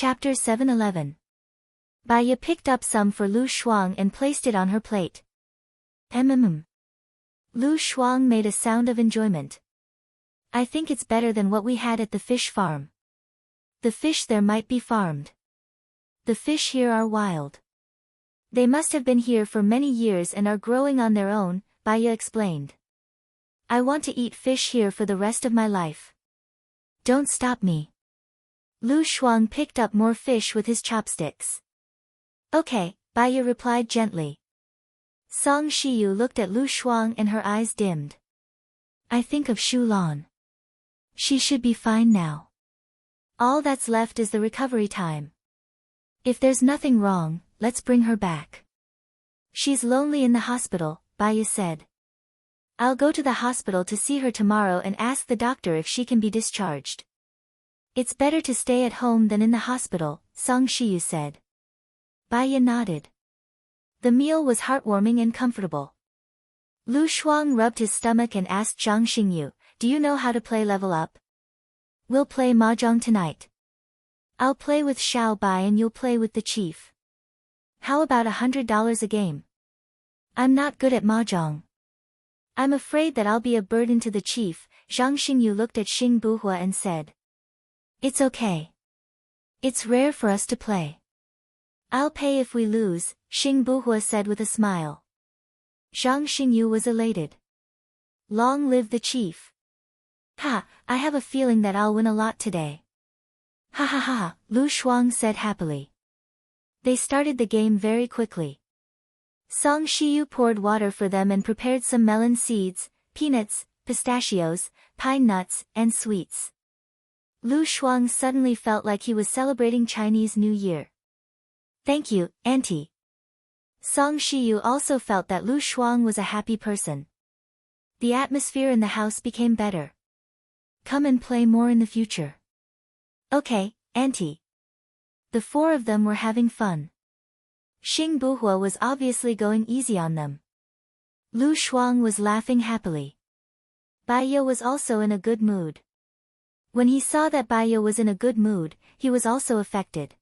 Chapter 711. Baya picked up some for Lu Shuang and placed it on her plate. Lu Shuang made a sound of enjoyment. I think it's better than what we had at the fish farm. The fish there might be farmed. The fish here are wild. They must have been here for many years and are growing on their own, Baya explained. I want to eat fish here for the rest of my life. Don't stop me. Lu Shuang picked up more fish with his chopsticks. Okay, Baya replied gently. Song Shiyu looked at Lu Shuang and her eyes dimmed. I think of Shu Lan. She should be fine now. All that's left is the recovery time. If there's nothing wrong, let's bring her back. She's lonely in the hospital, Baya said. I'll go to the hospital to see her tomorrow and ask the doctor if she can be discharged. It's better to stay at home than in the hospital, Song Shiyu said. Baya nodded. The meal was heartwarming and comfortable. Lu Shuang rubbed his stomach and asked Zhang Xingyu, do you know how to play level up? We'll play mahjong tonight. I'll play with Xiao Bai and you'll play with the chief. How about $100 a game? I'm not good at mahjong. I'm afraid that I'll be a burden to the chief, Zhang Xingyu looked at Xing Buhua and said. It's okay. It's rare for us to play. I'll pay if we lose, Xing Buhua said with a smile. Zhang Xingyu was elated. Long live the chief. Ha, I have a feeling that I'll win a lot today. Ha ha ha, Lu Shuang said happily. They started the game very quickly. Song Shiyu poured water for them and prepared some melon seeds, peanuts, pistachios, pine nuts, and sweets. Lu Shuang suddenly felt like he was celebrating Chinese New Year. Thank you, Auntie. Song Shiyu also felt that Lu Shuang was a happy person. The atmosphere in the house became better. Come and play more in the future. Okay, Auntie. The four of them were having fun. Xing Buhua was obviously going easy on them. Lu Shuang was laughing happily. Baya was also in a good mood. When he saw that Baya was in a good mood, he was also affected.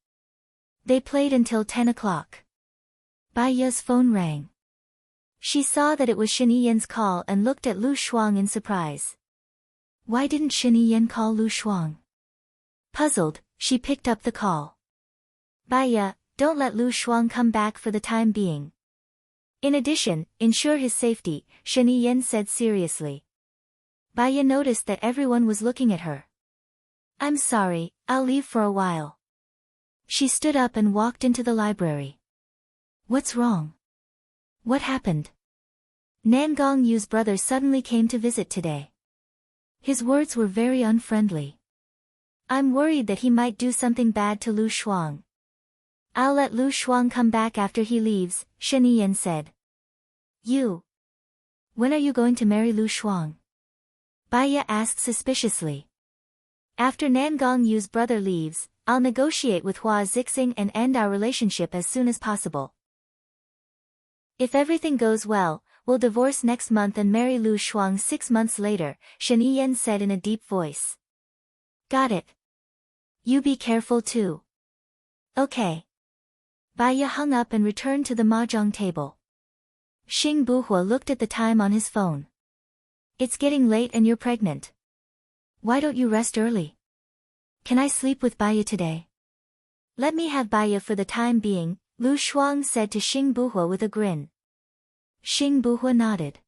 They played until 10 o'clock. Baya's phone rang. She saw that it was Shen Yiyan's call and looked at Lu Shuang in surprise. Why didn't Shen Yiyan call Lu Shuang? Puzzled, she picked up the call. Baya, don't let Lu Shuang come back for the time being. In addition, ensure his safety, Shen Yiyan said seriously. Baya noticed that everyone was looking at her. I'm sorry, I'll leave for a while. She stood up and walked into the library. What's wrong? What happened? Nangong Yu's brother suddenly came to visit today. His words were very unfriendly. I'm worried that he might do something bad to Lu Shuang. I'll let Lu Shuang come back after he leaves, Shen Yiyan said. You? When are you going to marry Lu Shuang? Baya asked suspiciously. After Nangong Yu's brother leaves, I'll negotiate with Hua Zixing and end our relationship as soon as possible. If everything goes well, we'll divorce next month and marry Lu Shuang 6 months later, Shen Yiyan said in a deep voice. Got it. You be careful too. Okay. Baya hung up and returned to the mahjong table. Xing Buhua looked at the time on his phone. It's getting late and you're pregnant. Why don't you rest early? Can I sleep with Baya today? Let me have Baya for the time being, Lu Shuang said to Xing Buhua with a grin. Xing Buhua nodded.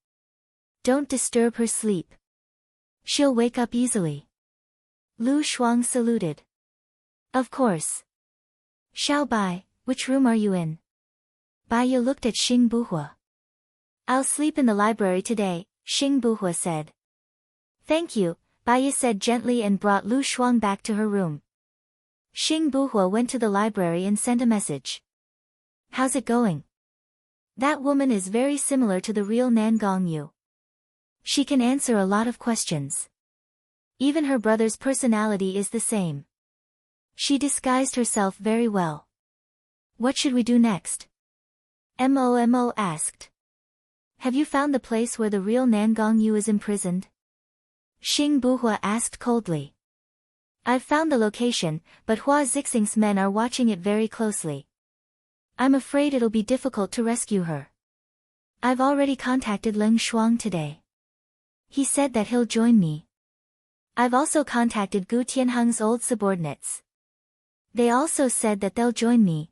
Don't disturb her sleep. She'll wake up easily. Lu Shuang saluted. Of course. Xiao Bai, which room are you in? Baya looked at Xing Buhua. I'll sleep in the library today, Xing Buhua said. Thank you, Baya said gently and brought Lu Shuang back to her room. Xing Buhua went to the library and sent a message. How's it going? That woman is very similar to the real Nangong Yu. She can answer a lot of questions. Even her brother's personality is the same. She disguised herself very well. What should we do next? Momo asked. Have you found the place where the real Nangong Yu is imprisoned? Xing Buhua asked coldly. I've found the location, but Hua Zixing's men are watching it very closely. I'm afraid it'll be difficult to rescue her. I've already contacted Leng Shuang today. He said that he'll join me. I've also contacted Gu Tianheng's old subordinates. They also said that they'll join me.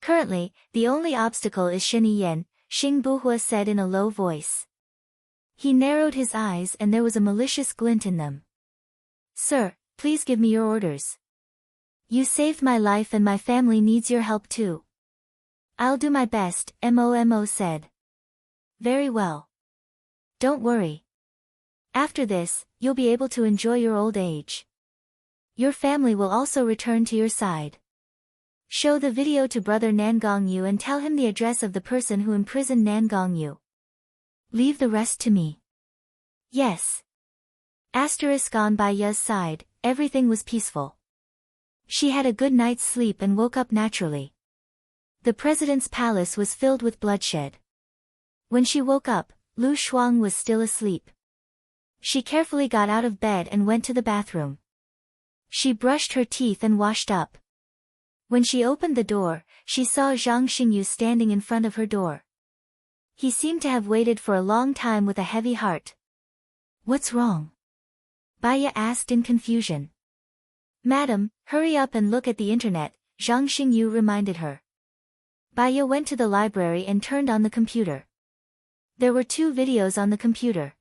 Currently, the only obstacle is Shen Yan, Xing Buhua said in a low voice. He narrowed his eyes and there was a malicious glint in them. Sir, please give me your orders. You saved my life and my family needs your help too. I'll do my best, Momo said. Very well. Don't worry. After this, you'll be able to enjoy your old age. Your family will also return to your side. Show the video to brother Nan Gongyu and tell him the address of the person who imprisoned Nan Gongyu. Leave the rest to me. Yes. On Bai Ya's side, everything was peaceful. She had a good night's sleep and woke up naturally. The president's palace was filled with bloodshed. When she woke up, Lu Shuang was still asleep. She carefully got out of bed and went to the bathroom. She brushed her teeth and washed up. When she opened the door, she saw Zhang Xingyu standing in front of her door. He seemed to have waited for a long time with a heavy heart. What's wrong? Baya asked in confusion. Madam, hurry up and look at the internet, Zhang Xingyu reminded her. Baya went to the library and turned on the computer. There were 2 videos on the computer.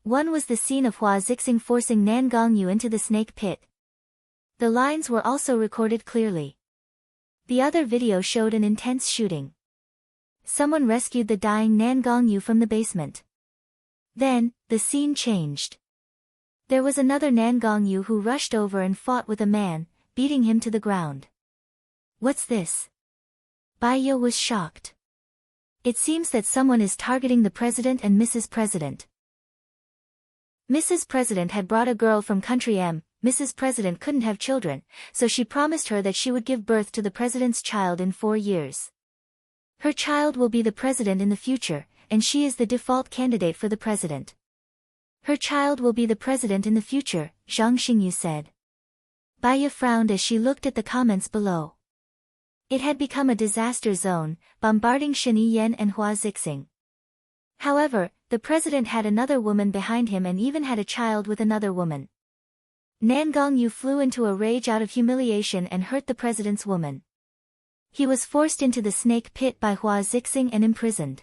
One was the scene of Hua Zixing forcing Nan Gongyu into the snake pit. The lines were also recorded clearly. The other video showed an intense shooting. Someone rescued the dying Nan Gongyu from the basement. Then, the scene changed. There was another Nan Gongyu who rushed over and fought with a man, beating him to the ground. What's this? Baiya was shocked. It seems that someone is targeting the president and Mrs. President. Mrs. President had brought a girl from country M. Mrs. President couldn't have children, so she promised her that she would give birth to the president's child in 4 years. Her child will be the president in the future, and she is the default candidate for the president. Her child will be the president in the future, Zhang Xingyu said. Baiya frowned as she looked at the comments below. It had become a disaster zone, bombarding Shen Yan and Hua Zixing. However, the president had another woman behind him and even had a child with another woman. Nan Gongyu flew into a rage out of humiliation and hurt the president's woman. He was forced into the snake pit by Hua Zixing and imprisoned.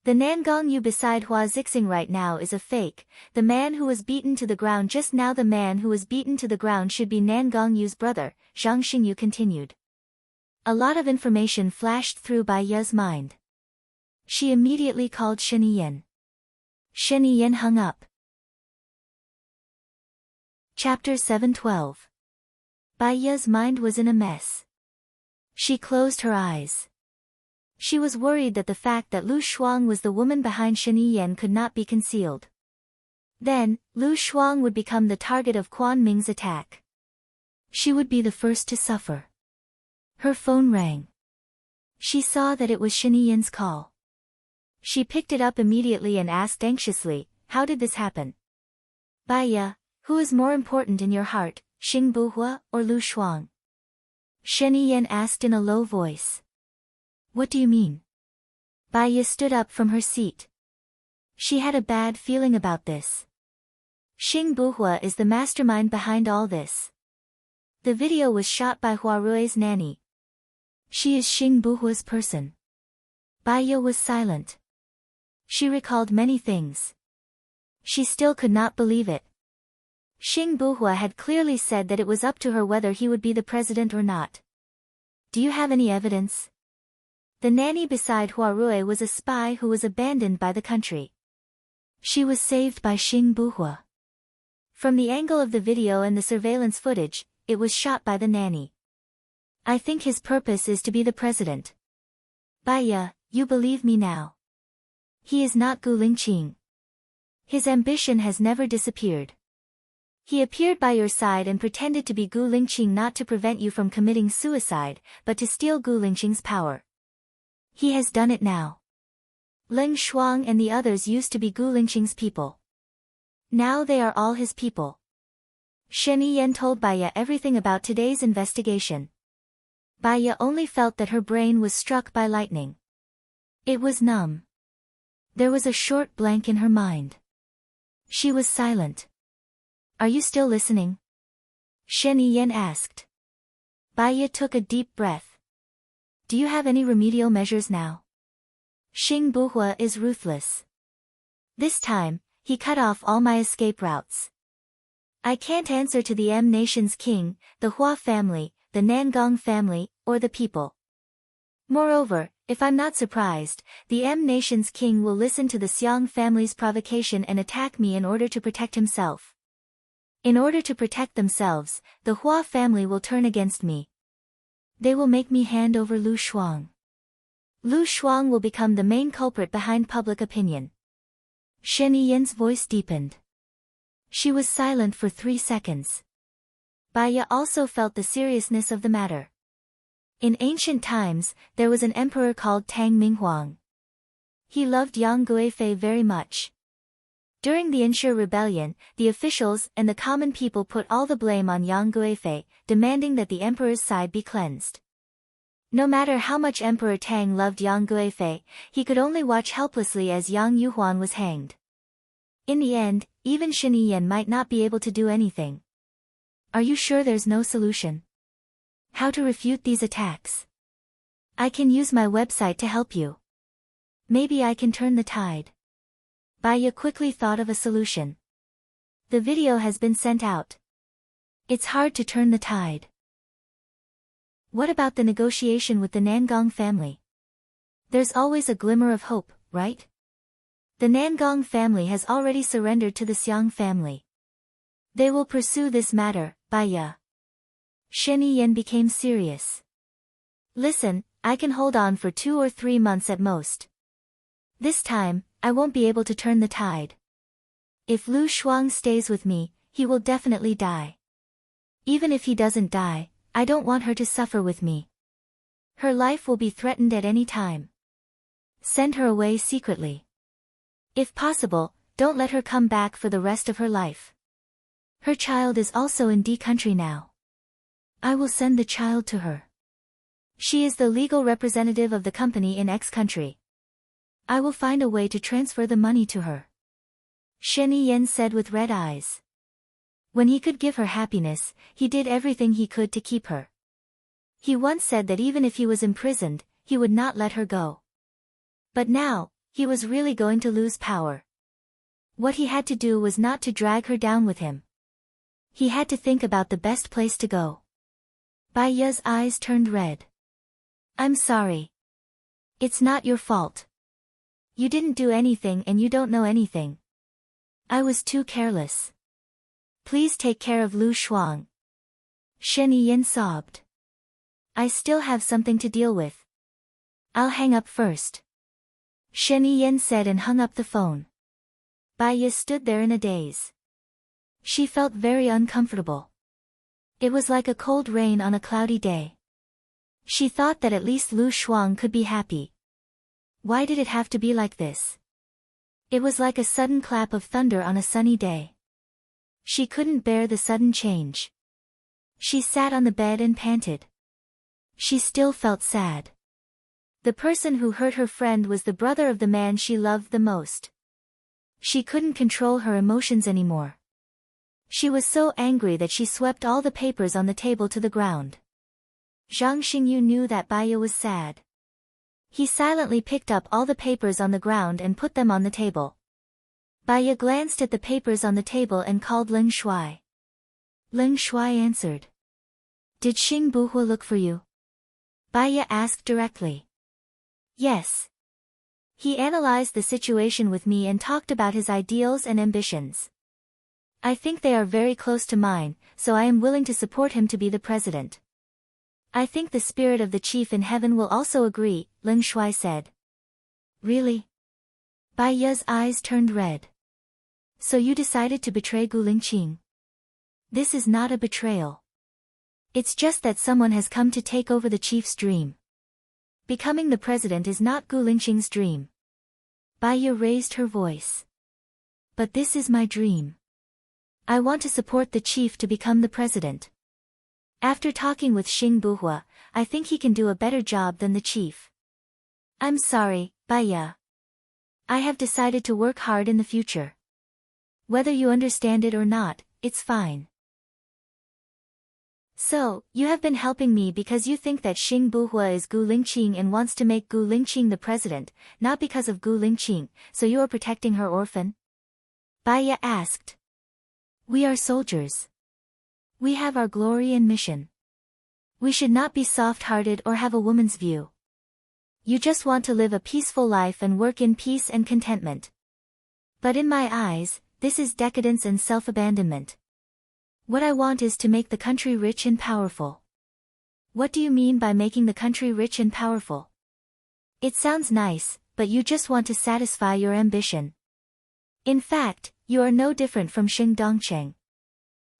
The Nan Gongyu beside Hua Zixing right now is a fake. The man who was beaten to the ground just now, the man who was beaten to the ground should be Nan Gongyu's brother, Zhang Xingyu continued. A lot of information flashed through Bai Ya's mind. She immediately called Shen Yan. Shen Yan hung up. Chapter 712. Bai Ya's mind was in a mess. She closed her eyes. She was worried that the fact that Lu Shuang was the woman behind Shen Yan could not be concealed. Then, Lu Shuang would become the target of Quan Ming's attack. She would be the first to suffer. Her phone rang. She saw that it was Shen Yan's call. She picked it up immediately and asked anxiously, how did this happen? Baiya, who is more important in your heart, Xing Buhua or Lu Shuang? Shen Yan asked in a low voice. What do you mean? Baiya stood up from her seat. She had a bad feeling about this. Xing Buhua is the mastermind behind all this. The video was shot by Hua Rui's nanny. She is Xing Buhua's person. Baiya was silent. She recalled many things. She still could not believe it. Xing Buhua had clearly said that it was up to her whether he would be the president or not. Do you have any evidence? The nanny beside Hua Rui was a spy who was abandoned by the country. She was saved by Xing Buhua. From the angle of the video and the surveillance footage, it was shot by the nanny. I think his purpose is to be the president. Baiya, you believe me now. He is not Gu Lingqing. His ambition has never disappeared. He appeared by your side and pretended to be Gu Lingqing not to prevent you from committing suicide, but to steal Gu Lingqing's power. He has done it now. Leng Shuang and the others used to be Gu Lingqing's people. Now they are all his people. Shen Yan told Baya everything about today's investigation. Baya only felt that her brain was struck by lightning. It was numb. There was a short blank in her mind. She was silent. Are you still listening? Shen Yan asked. Baya took a deep breath. Do you have any remedial measures now? Xing Buhua is ruthless. This time, he cut off all my escape routes. I can't answer to the M nation's king, the Hua family, the Nangong family, or the people. Moreover, if I'm not surprised, the M nation's king will listen to the Xiang family's provocation and attack me in order to protect himself. In order to protect themselves, the Hua family will turn against me. They will make me hand over Lu Shuang. Lu Shuang will become the main culprit behind public opinion. Shen Yan's voice deepened. She was silent for 3 seconds. Baya also felt the seriousness of the matter. In ancient times, there was an emperor called Tang Minghuang. He loved Yang Guifei very much. During the Ensure rebellion, the officials and the common people put all the blame on Yang Guifei, demanding that the emperor's side be cleansed. No matter how much Emperor Tang loved Yang Guifei, he could only watch helplessly as Yang Yuhuan was hanged. In the end, even Shen Yan might not be able to do anything. Are you sure there's no solution? How to refute these attacks? I can use my website to help you. Maybe I can turn the tide. Baya quickly thought of a solution. The video has been sent out. It's hard to turn the tide. What about the negotiation with the Nangong family? There's always a glimmer of hope, right? The Nangong family has already surrendered to the Xiang family. They will pursue this matter, Baya. Shen Yan became serious. Listen, I can hold on for 2 or 3 months at most. This time, I won't be able to turn the tide. If Lu Shuang stays with me, he will definitely die. Even if he doesn't die, I don't want her to suffer with me. Her life will be threatened at any time. Send her away secretly. If possible, don't let her come back for the rest of her life. Her child is also in D country now. I will send the child to her. She is the legal representative of the company in X country. I will find a way to transfer the money to her. Shen Yan said with red eyes. When he could give her happiness, he did everything he could to keep her. He once said that even if he was imprisoned, he would not let her go. But now, he was really going to lose power. What he had to do was not to drag her down with him. He had to think about the best place to go. Baya's eyes turned red. I'm sorry. It's not your fault. You didn't do anything and you don't know anything. I was too careless. Please take care of Lu Shuang. Shen Yan sobbed. I still have something to deal with. I'll hang up first. Shen Yan said and hung up the phone. Baya stood there in a daze. She felt very uncomfortable. It was like a cold rain on a cloudy day. She thought that at least Lu Shuang could be happy. Why did it have to be like this? It was like a sudden clap of thunder on a sunny day. She couldn't bear the sudden change. She sat on the bed and panted. She still felt sad. The person who hurt her friend was the brother of the man she loved the most. She couldn't control her emotions anymore. She was so angry that she swept all the papers on the table to the ground. Zhang Xingyu knew that Baya was sad. He silently picked up all the papers on the ground and put them on the table. Baya glanced at the papers on the table and called Leng Shuai. Leng Shuai answered. Did Xing Buhua look for you? Baya asked directly. Yes. He analyzed the situation with me and talked about his ideals and ambitions. I think they are very close to mine, so I am willing to support him to be the president. I think the spirit of the chief in heaven will also agree, Leng Shuai said. Really? Baya's eyes turned red. So you decided to betray Gu Lingqing? This is not a betrayal. It's just that someone has come to take over the chief's dream. Becoming the president is not Gu Lingqing's dream. Baya raised her voice. But this is my dream. I want to support the chief to become the president. After talking with Xing Buhua, I think he can do a better job than the chief. I'm sorry, Baya. I have decided to work hard in the future. Whether you understand it or not, it's fine. So, you have been helping me because you think that Xing Buhua is Gu Lingqing and wants to make Gu Lingqing the president, not because of Gu Lingqing, so you are protecting her orphan? Baya asked. We are soldiers. We have our glory and mission. We should not be soft-hearted or have a woman's view. You just want to live a peaceful life and work in peace and contentment. But in my eyes, this is decadence and self-abandonment. What I want is to make the country rich and powerful. What do you mean by making the country rich and powerful? It sounds nice, but you just want to satisfy your ambition. In fact, you are no different from Xing Dongcheng.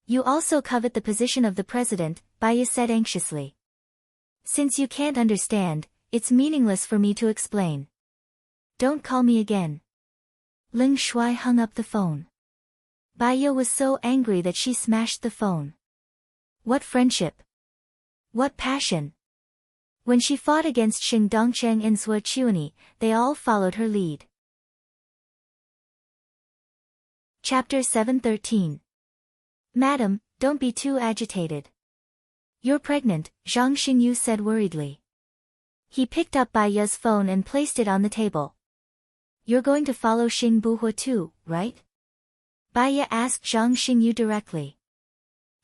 You also covet the position of the president, Baya said anxiously. Since you can't understand, it's meaningless for me to explain. Don't call me again. Ling Shuai hung up the phone. Baya was so angry that she smashed the phone. What friendship? What passion? When she fought against Xing Dongcheng and Zhou Chuani, they all followed her lead. Chapter 713. Madam, don't be too agitated. You're pregnant, Zhang Xingyu said worriedly. He picked up Baya's phone and placed it on the table. You're going to follow Xing Buhua too, right? Baya asked Zhang Xingyu directly.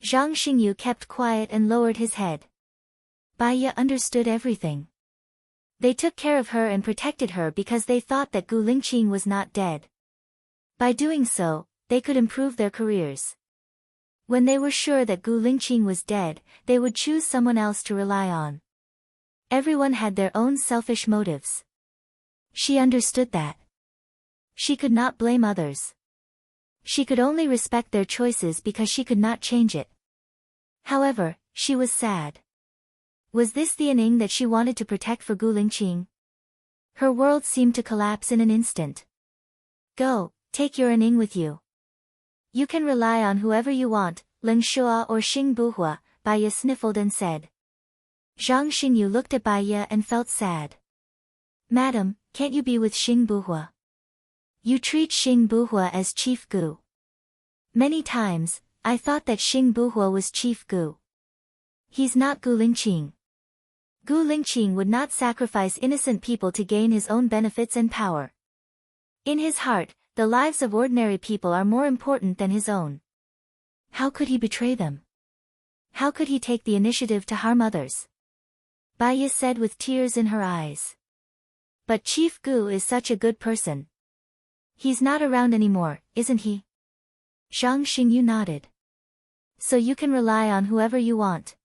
Zhang Xingyu kept quiet and lowered his head. Baya understood everything. They took care of her and protected her because they thought that Gu Lingqing was not dead. By doing so, they could improve their careers. When they were sure that Gu Lingqing was dead, they would choose someone else to rely on. Everyone had their own selfish motives. She understood that. She could not blame others. She could only respect their choices because she could not change it. However, she was sad. Was this the inning that she wanted to protect for Gu Lingqing? Her world seemed to collapse in an instant. Go, take your inning with you. You can rely on whoever you want, Ling Shua or Xing Buhua, Baya sniffled and said. Zhang Xingyu looked at Baya and felt sad. Madam, can't you be with Xing Buhua? You treat Xing Buhua as Chief Gu. Many times, I thought that Xing Buhua was Chief Gu. He's not Gu Lingqing. Gu Lingqing would not sacrifice innocent people to gain his own benefits and power. In his heart, the lives of ordinary people are more important than his own. How could he betray them? How could he take the initiative to harm others? Baya said with tears in her eyes. But Chief Gu is such a good person. He's not around anymore, isn't he? Zhang Xingyu nodded. So you can rely on whoever you want.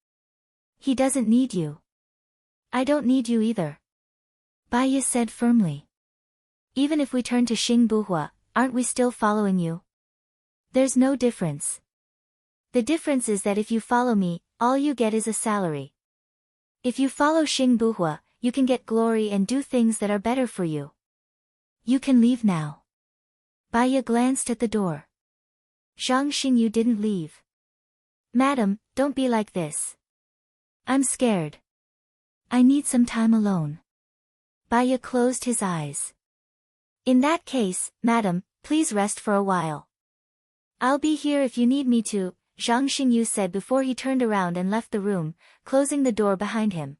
He doesn't need you. I don't need you either. Baya said firmly. Even if we turn to Xing Buhua, aren't we still following you? There's no difference. The difference is that if you follow me, all you get is a salary. If you follow Xing Buhua, you can get glory and do things that are better for you. You can leave now. Baya glanced at the door. Zhang Xingyu didn't leave. Madam, don't be like this. I'm scared. I need some time alone. Baya closed his eyes. In that case, madam, please rest for a while. I'll be here if you need me to, Zhang Xingyu said before he turned around and left the room, closing the door behind him.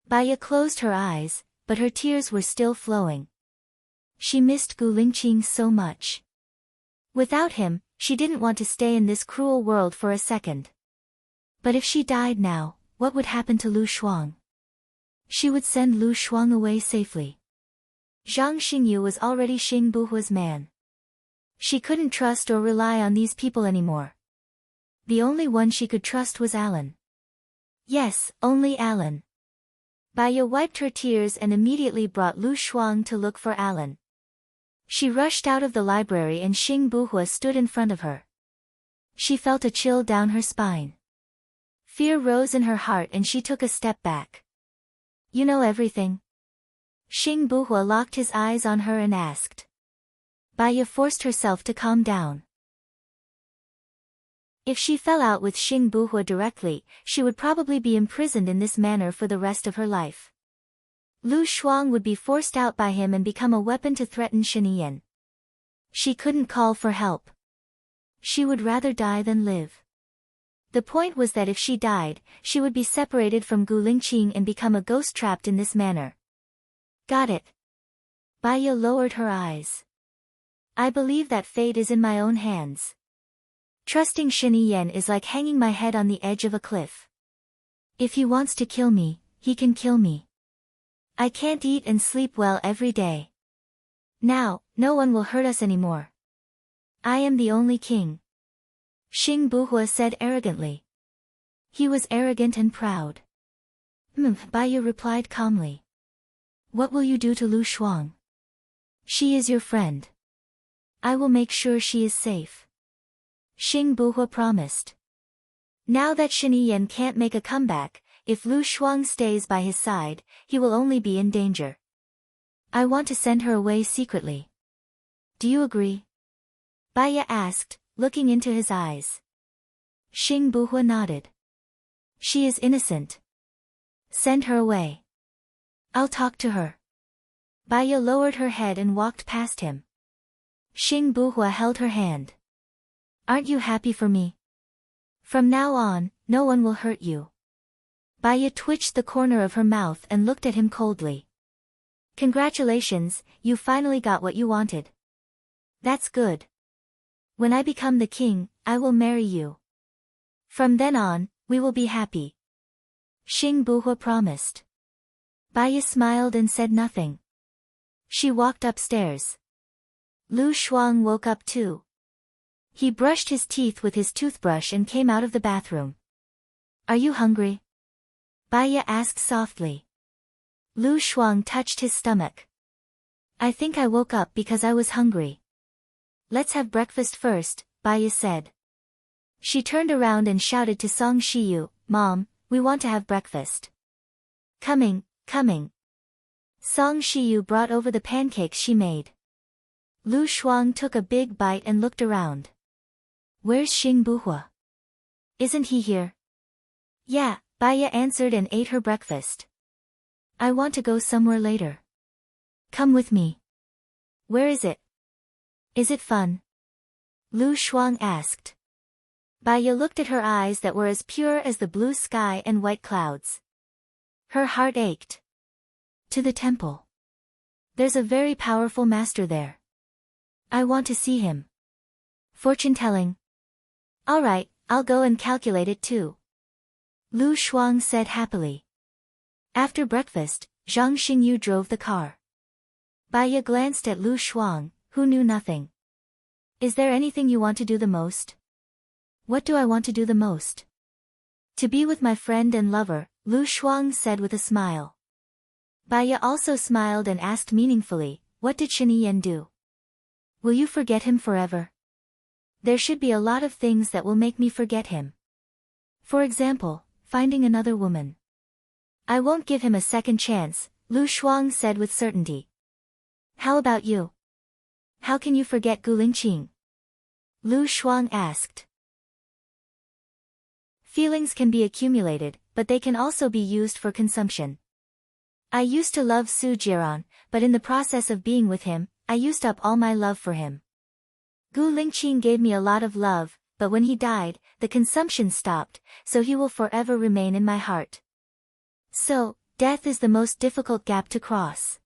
Baya closed her eyes, but her tears were still flowing. She missed Gu Lingqing so much. Without him, she didn't want to stay in this cruel world for a second. But if she died now, what would happen to Lu Shuang? She would send Lu Shuang away safely. Zhang Xingyu was already Xing Buhua's man. She couldn't trust or rely on these people anymore. The only one she could trust was Alan. Yes, only Alan. Baya wiped her tears and immediately brought Lu Shuang to look for Alan. She rushed out of the library and Xing Buhua stood in front of her. She felt a chill down her spine. Fear rose in her heart and she took a step back. You know everything? Xing Buhua locked his eyes on her and asked. Baya forced herself to calm down. If she fell out with Xing Buhua directly, she would probably be imprisoned in this manner for the rest of her life. Lu Shuang would be forced out by him and become a weapon to threaten Shiniyan. She couldn't call for help. She would rather die than live. The point was that if she died, she would be separated from Gu Lingqing and become a ghost trapped in this manner. Got it. Baya lowered her eyes. I believe that fate is in my own hands. Trusting Shiniyan is like hanging my head on the edge of a cliff. If he wants to kill me, he can kill me. I can't eat and sleep well every day. Now, no one will hurt us anymore. I am the only king. Xing Buhua said arrogantly. He was arrogant and proud. Baya replied calmly. What will you do to Lu Shuang? She is your friend. I will make sure she is safe. Xing Buhua promised. Now that Shiniyan can't make a comeback, if Lu Shuang stays by his side, he will only be in danger. I want to send her away secretly. Do you agree? Baya asked, looking into his eyes. Xing Buhua nodded. She is innocent. Send her away. I'll talk to her. Baya lowered her head and walked past him. Xing Buhua held her hand. Aren't you happy for me? From now on, no one will hurt you. Baya twitched the corner of her mouth and looked at him coldly. Congratulations, you finally got what you wanted. That's good. When I become the king, I will marry you. From then on, we will be happy. Xing Buhua promised. Baya smiled and said nothing. She walked upstairs. Lu Shuang woke up too. He brushed his teeth with his toothbrush and came out of the bathroom. Are you hungry? Baya asked softly. Lu Shuang touched his stomach. I think I woke up because I was hungry. Let's have breakfast first, Baya said. She turned around and shouted to Song Shiyu, Mom, we want to have breakfast. Coming, coming. Song Shiyu brought over the pancakes she made. Lu Shuang took a big bite and looked around. Where's Xing Buhua? Isn't he here? Yeah, Baya answered and ate her breakfast. I want to go somewhere later. Come with me. Where is it? Is it fun? Lu Shuang asked. Baya looked at her eyes that were as pure as the blue sky and white clouds. Her heart ached. To the temple. There's a very powerful master there. I want to see him. Fortune-telling. All right, I'll go and calculate it too. Lu Shuang said happily. After breakfast, Zhang Xingyu drove the car. Baya glanced at Lu Shuang, who knew nothing. Is there anything you want to do the most? What do I want to do the most? To be with my friend and lover, Lu Shuang said with a smile. Baya also smiled and asked meaningfully, what did Shiniyan do? Will you forget him forever? There should be a lot of things that will make me forget him. For example, finding another woman. I won't give him a second chance, Lu Shuang said with certainty. How about you? How can you forget Gu Lingqing? Lu Shuang asked. Feelings can be accumulated, but they can also be used for consumption. I used to love Su Jiran, but in the process of being with him, I used up all my love for him. Gu Lingqing gave me a lot of love, but when he died, the consumption stopped, so he will forever remain in my heart. So, death is the most difficult gap to cross.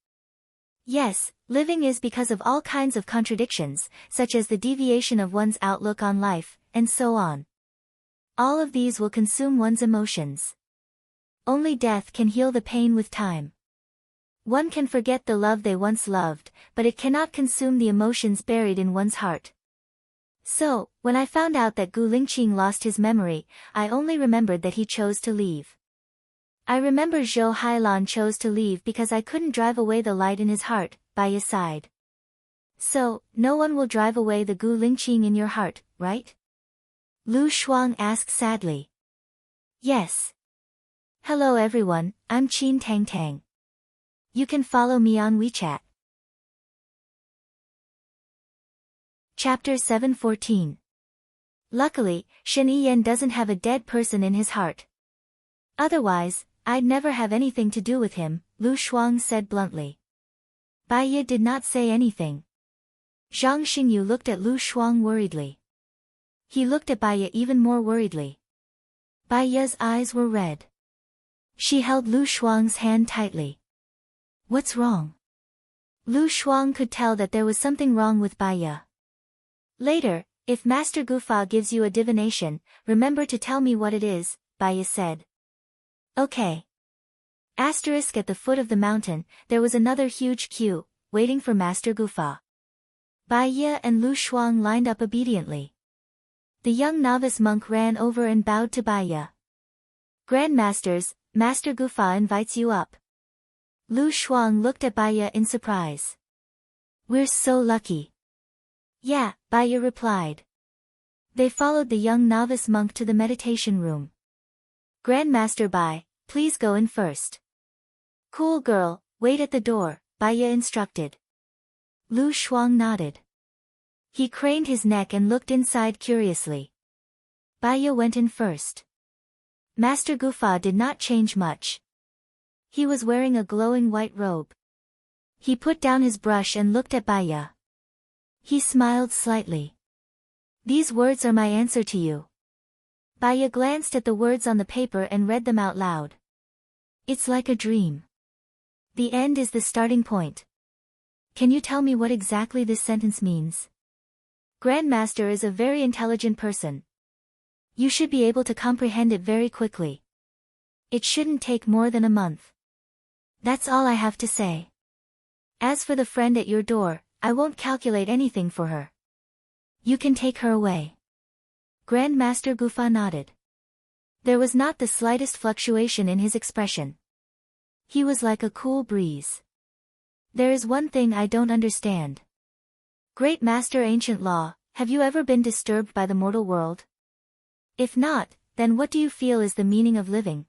Yes, living is because of all kinds of contradictions, such as the deviation of one's outlook on life, and so on. All of these will consume one's emotions. Only death can heal the pain with time. One can forget the love they once loved, but it cannot consume the emotions buried in one's heart. So, when I found out that Gu Lingqing lost his memory, I only remembered that he chose to leave. I remember Zhou Hailan chose to leave because I couldn't drive away the light in his heart, by his side. So, no one will drive away the Gu Lingqing in your heart, right? Lu Shuang asked sadly. Yes. Hello everyone, I'm Qin Tang Tang. You can follow me on WeChat. Chapter 714. Luckily, Shen Yiyan doesn't have a dead person in his heart. Otherwise, I'd never have anything to do with him, Lu Shuang said bluntly. Bai Ye did not say anything. Zhang Xingyu looked at Lu Shuang worriedly. He looked at Bai Ye even more worriedly. Bai Ye's eyes were red. She held Lu Shuang's hand tightly. What's wrong? Lu Shuang could tell that there was something wrong with Bai Ye. Later, if Master Gufa gives you a divination, remember to tell me what it is, Bai Ye said. Okay. Asterisk at the foot of the mountain, there was another huge queue, waiting for Master Gufa. Bai Ye and Lu Shuang lined up obediently. The young novice monk ran over and bowed to Bai Ye. Grandmasters, Master Gufa invites you up. Lu Shuang looked at Bai Ye in surprise. We're so lucky. Yeah, Bai Ye replied. They followed the young novice monk to the meditation room. Grandmaster Bai, please go in first. Cool girl, wait at the door, Bai Ye instructed. Lu Shuang nodded. He craned his neck and looked inside curiously. Bai Ye went in first. Master Gufa did not change much. He was wearing a glowing white robe. He put down his brush and looked at Bai Ye. He smiled slightly. These words are my answer to you. Bai Ye glanced at the words on the paper and read them out loud. It's like a dream. The end is the starting point. Can you tell me what exactly this sentence means? Grandmaster is a very intelligent person. You should be able to comprehend it very quickly. It shouldn't take more than a month. That's all I have to say. As for the friend at your door, I won't calculate anything for her. You can take her away. Grandmaster Gufa nodded. There was not the slightest fluctuation in his expression. He was like a cool breeze. There is one thing I don't understand. Great Master Ancient Law, have you ever been disturbed by the mortal world? If not, then what do you feel is the meaning of living?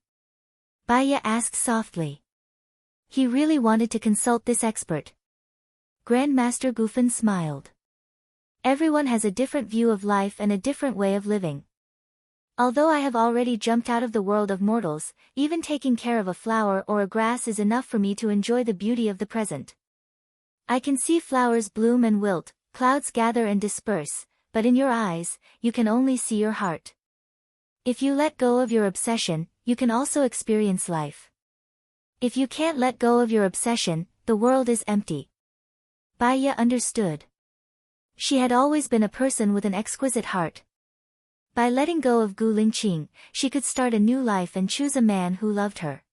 Bai Ye asked softly. He really wanted to consult this expert. Grandmaster Gufan smiled. Everyone has a different view of life and a different way of living. Although I have already jumped out of the world of mortals, even taking care of a flower or a grass is enough for me to enjoy the beauty of the present. I can see flowers bloom and wilt, clouds gather and disperse, but in your eyes, you can only see your heart. If you let go of your obsession, you can also experience life. If you can't let go of your obsession, the world is empty. Bai Ye understood. She had always been a person with an exquisite heart. By letting go of Gu Lingqing, she could start a new life and choose a man who loved her.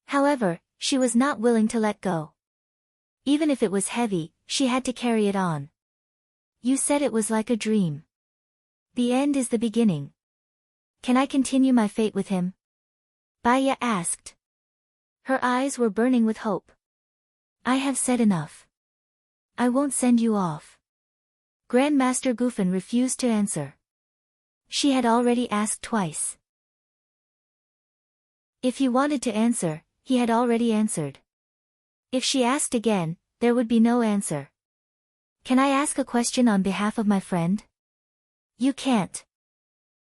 However, she was not willing to let go. Even if it was heavy, she had to carry it on. You said it was like a dream. The end is the beginning. Can I continue my fate with him? Bai Ye asked. Her eyes were burning with hope. I have said enough. I won't send you off. Grandmaster Gufan refused to answer. She had already asked twice. If he wanted to answer, he had already answered. If she asked again, there would be no answer. Can I ask a question on behalf of my friend? You can't.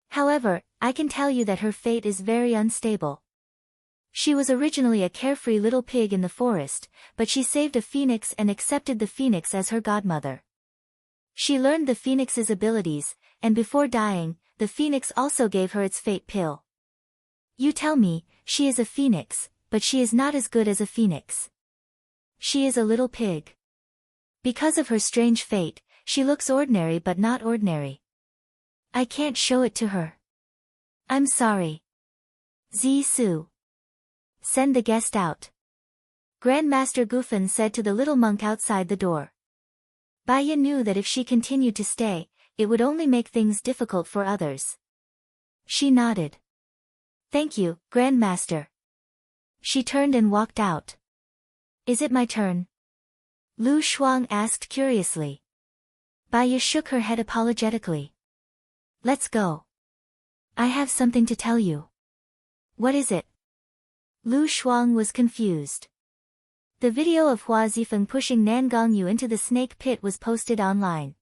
However, I can tell you that her fate is very unstable. She was originally a carefree little pig in the forest, but she saved a phoenix and accepted the phoenix as her godmother. She learned the phoenix's abilities, and before dying, the phoenix also gave her its fate pill. You tell me, she is a phoenix, but she is not as good as a phoenix. She is a little pig. Because of her strange fate, she looks ordinary but not ordinary. I can't show it to her. I'm sorry. Zisu. Send the guest out. Grandmaster Gufan said to the little monk outside the door. Bai Ye knew that if she continued to stay, it would only make things difficult for others. She nodded. Thank you, Grandmaster. She turned and walked out. Is it my turn? Lu Shuang asked curiously. Bai Ye shook her head apologetically. Let's go. I have something to tell you. What is it? Lu Shuang was confused. The video of Hua Zifeng pushing Nan Gongyu into the snake pit was posted online.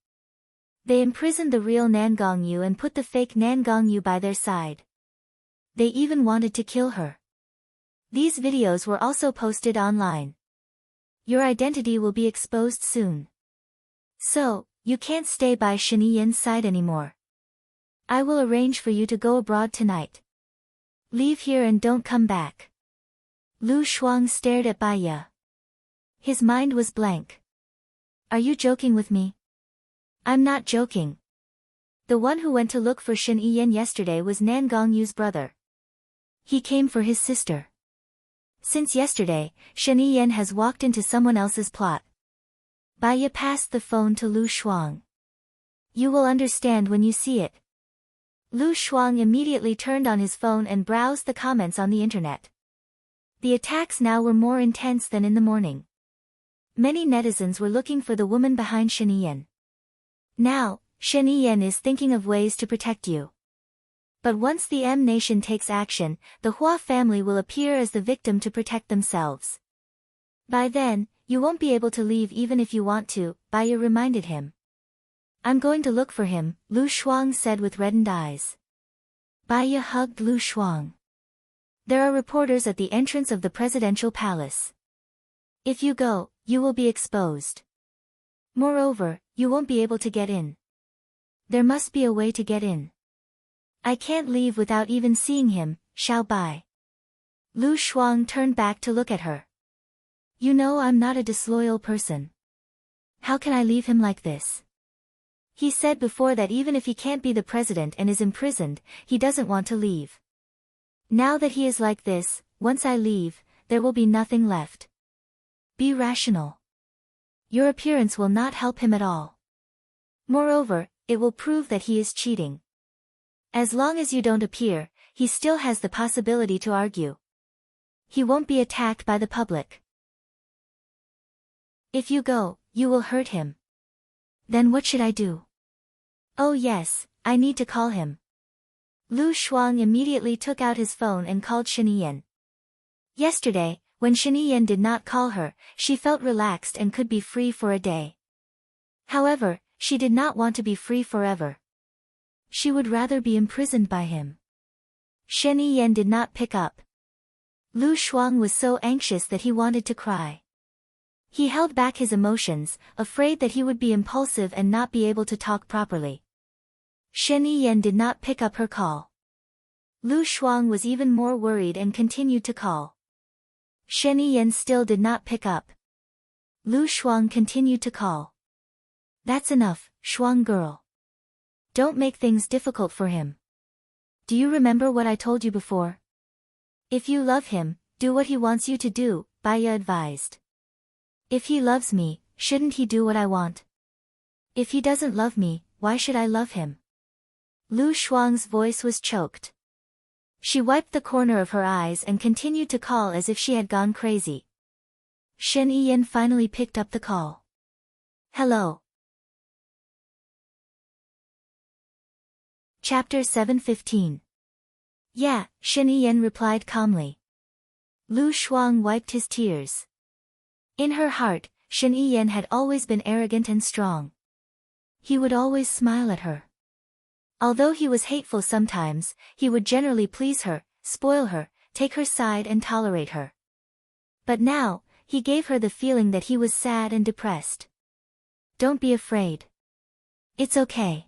They imprisoned the real Nangongyu and put the fake Nangongyu by their side. They even wanted to kill her. These videos were also posted online. Your identity will be exposed soon. So, you can't stay by Shiniyen's side anymore. I will arrange for you to go abroad tonight. Leave here and don't come back. Lu Shuang stared at Baiya. His mind was blank. Are you joking with me? I'm not joking. The one who went to look for Shiniyen yesterday was Nangongyu's brother. He came for his sister. Since yesterday, Shiniyen has walked into someone else's plot. Baiya passed the phone to Lu Shuang. You will understand when you see it. Lu Shuang immediately turned on his phone and browsed the comments on the internet. The attacks now were more intense than in the morning. Many netizens were looking for the woman behind Shiniyen. Now, Shiniyen is thinking of ways to protect you. But once the M nation takes action, the Hua family will appear as the victim to protect themselves. By then, you won't be able to leave even if you want to, Baiya reminded him. I'm going to look for him, Lu Shuang said with reddened eyes. Baiya hugged Lu Shuang. There are reporters at the entrance of the presidential palace. If you go, you will be exposed. Moreover, you won't be able to get in. There must be a way to get in. I can't leave without even seeing him, Xiao Bai. Lu Shuang turned back to look at her. You know I'm not a disloyal person. How can I leave him like this? He said before that even if he can't be the president and is imprisoned, he doesn't want to leave. Now that he is like this, once I leave, there will be nothing left. Be rational. Your appearance will not help him at all. Moreover, it will prove that he is cheating. As long as you don't appear, he still has the possibility to argue. He won't be attacked by the public. If you go, you will hurt him. Then what should I do? Oh yes, I need to call him. Lu Shuang immediately took out his phone and called Shiniyen. Yesterday, when Shiniyen did not call her, she felt relaxed and could be free for a day. However, she did not want to be free forever. She would rather be imprisoned by him. Shiniyen did not pick up. Lu Shuang was so anxious that he wanted to cry. He held back his emotions, afraid that he would be impulsive and not be able to talk properly. Shiniyen did not pick up her call. Lu Shuang was even more worried and continued to call. Shiniyen still did not pick up. Lu Shuang continued to call. That's enough, Shuang girl. Don't make things difficult for him. Do you remember what I told you before? If you love him, do what he wants you to do, Baiya advised. If he loves me, shouldn't he do what I want? If he doesn't love me, why should I love him? Lu Shuang's voice was choked. She wiped the corner of her eyes and continued to call as if she had gone crazy. Shiniyen finally picked up the call. Hello. Chapter 7:15. Yeah, Shiniyen replied calmly. Lu Shuang wiped his tears. In her heart, Shiniyen had always been arrogant and strong. He would always smile at her. Although he was hateful sometimes, he would generally please her, spoil her, take her side and tolerate her. But now, he gave her the feeling that he was sad and depressed. Don't be afraid. It's okay.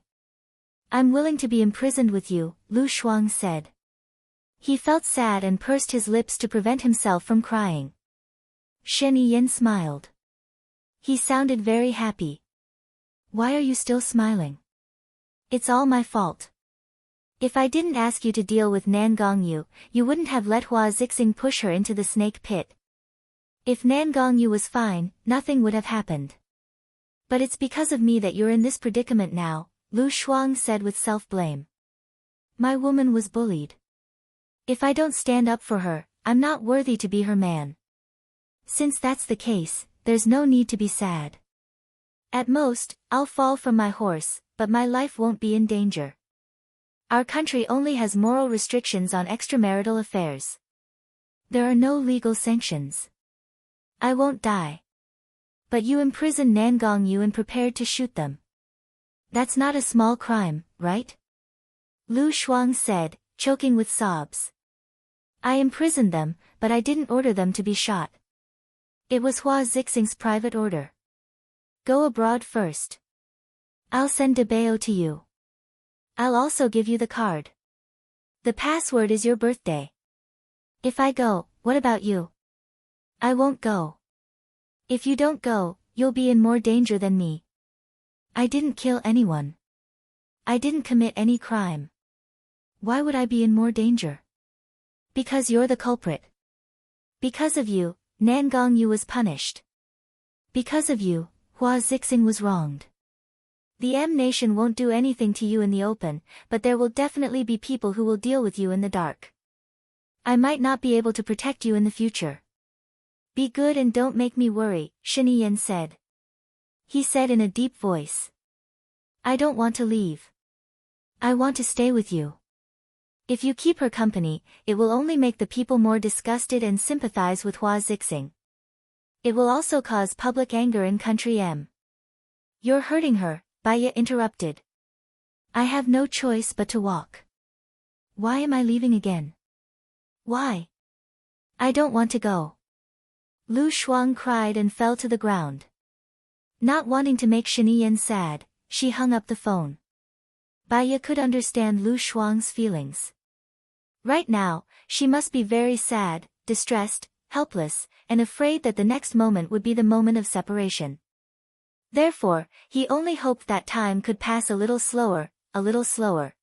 I'm willing to be imprisoned with you, Lu Shuang said. He felt sad and pursed his lips to prevent himself from crying. Shiniyen smiled. He sounded very happy. Why are you still smiling? It's all my fault. If I didn't ask you to deal with Nangongyu, you wouldn't have let Hua Zixing push her into the snake pit. If Nangongyu was fine, nothing would have happened. But it's because of me that you're in this predicament now, Lu Shuang said with self-blame. My woman was bullied. If I don't stand up for her, I'm not worthy to be her man. Since that's the case, there's no need to be sad. At most, I'll fall from my horse, but my life won't be in danger. Our country only has moral restrictions on extramarital affairs. There are no legal sanctions. I won't die. But you imprisoned Nangongyu and prepared to shoot them. That's not a small crime, right? Lu Shuang said, choking with sobs. I imprisoned them, but I didn't order them to be shot. It was Hua Zixing's private order. Go abroad first. I'll send Debao to you. I'll also give you the card. The password is your birthday. If I go, what about you? I won't go. If you don't go, you'll be in more danger than me. I didn't kill anyone. I didn't commit any crime. Why would I be in more danger? Because you're the culprit. Because of you, Nangong Yu was punished. Because of you, Hua Zixing was wronged. The M Nation won't do anything to you in the open, but there will definitely be people who will deal with you in the dark. I might not be able to protect you in the future. Be good and don't make me worry, Shen Yan said. He said in a deep voice. I don't want to leave. I want to stay with you. If you keep her company, it will only make the people more disgusted and sympathize with Hua Zixing. It will also cause public anger in Country M. You're hurting her, Baya interrupted. I have no choice but to walk. Why am I leaving again? Why? I don't want to go. Lu Shuang cried and fell to the ground. Not wanting to make Shen Yan sad, she hung up the phone. Baya could understand Lu Shuang's feelings. Right now, she must be very sad, distressed, helpless, and afraid that the next moment would be the moment of separation. Therefore, he only hoped that time could pass a little slower, a little slower.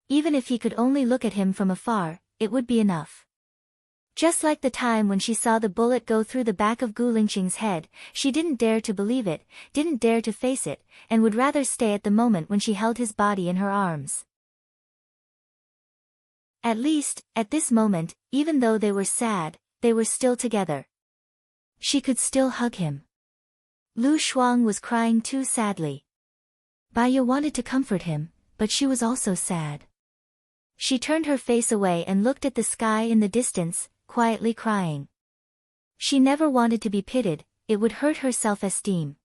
Even if he could only look at him from afar, it would be enough. Just like the time when she saw the bullet go through the back of Gu Lingqing's head, she didn't dare to believe it, didn't dare to face it, and would rather stay at the moment when she held his body in her arms. At least, at this moment, even though they were sad, they were still together. She could still hug him. Lu Shuang was crying too sadly. Baya wanted to comfort him, but she was also sad. She turned her face away and looked at the sky in the distance, quietly crying. She never wanted to be pitied, it would hurt her self-esteem.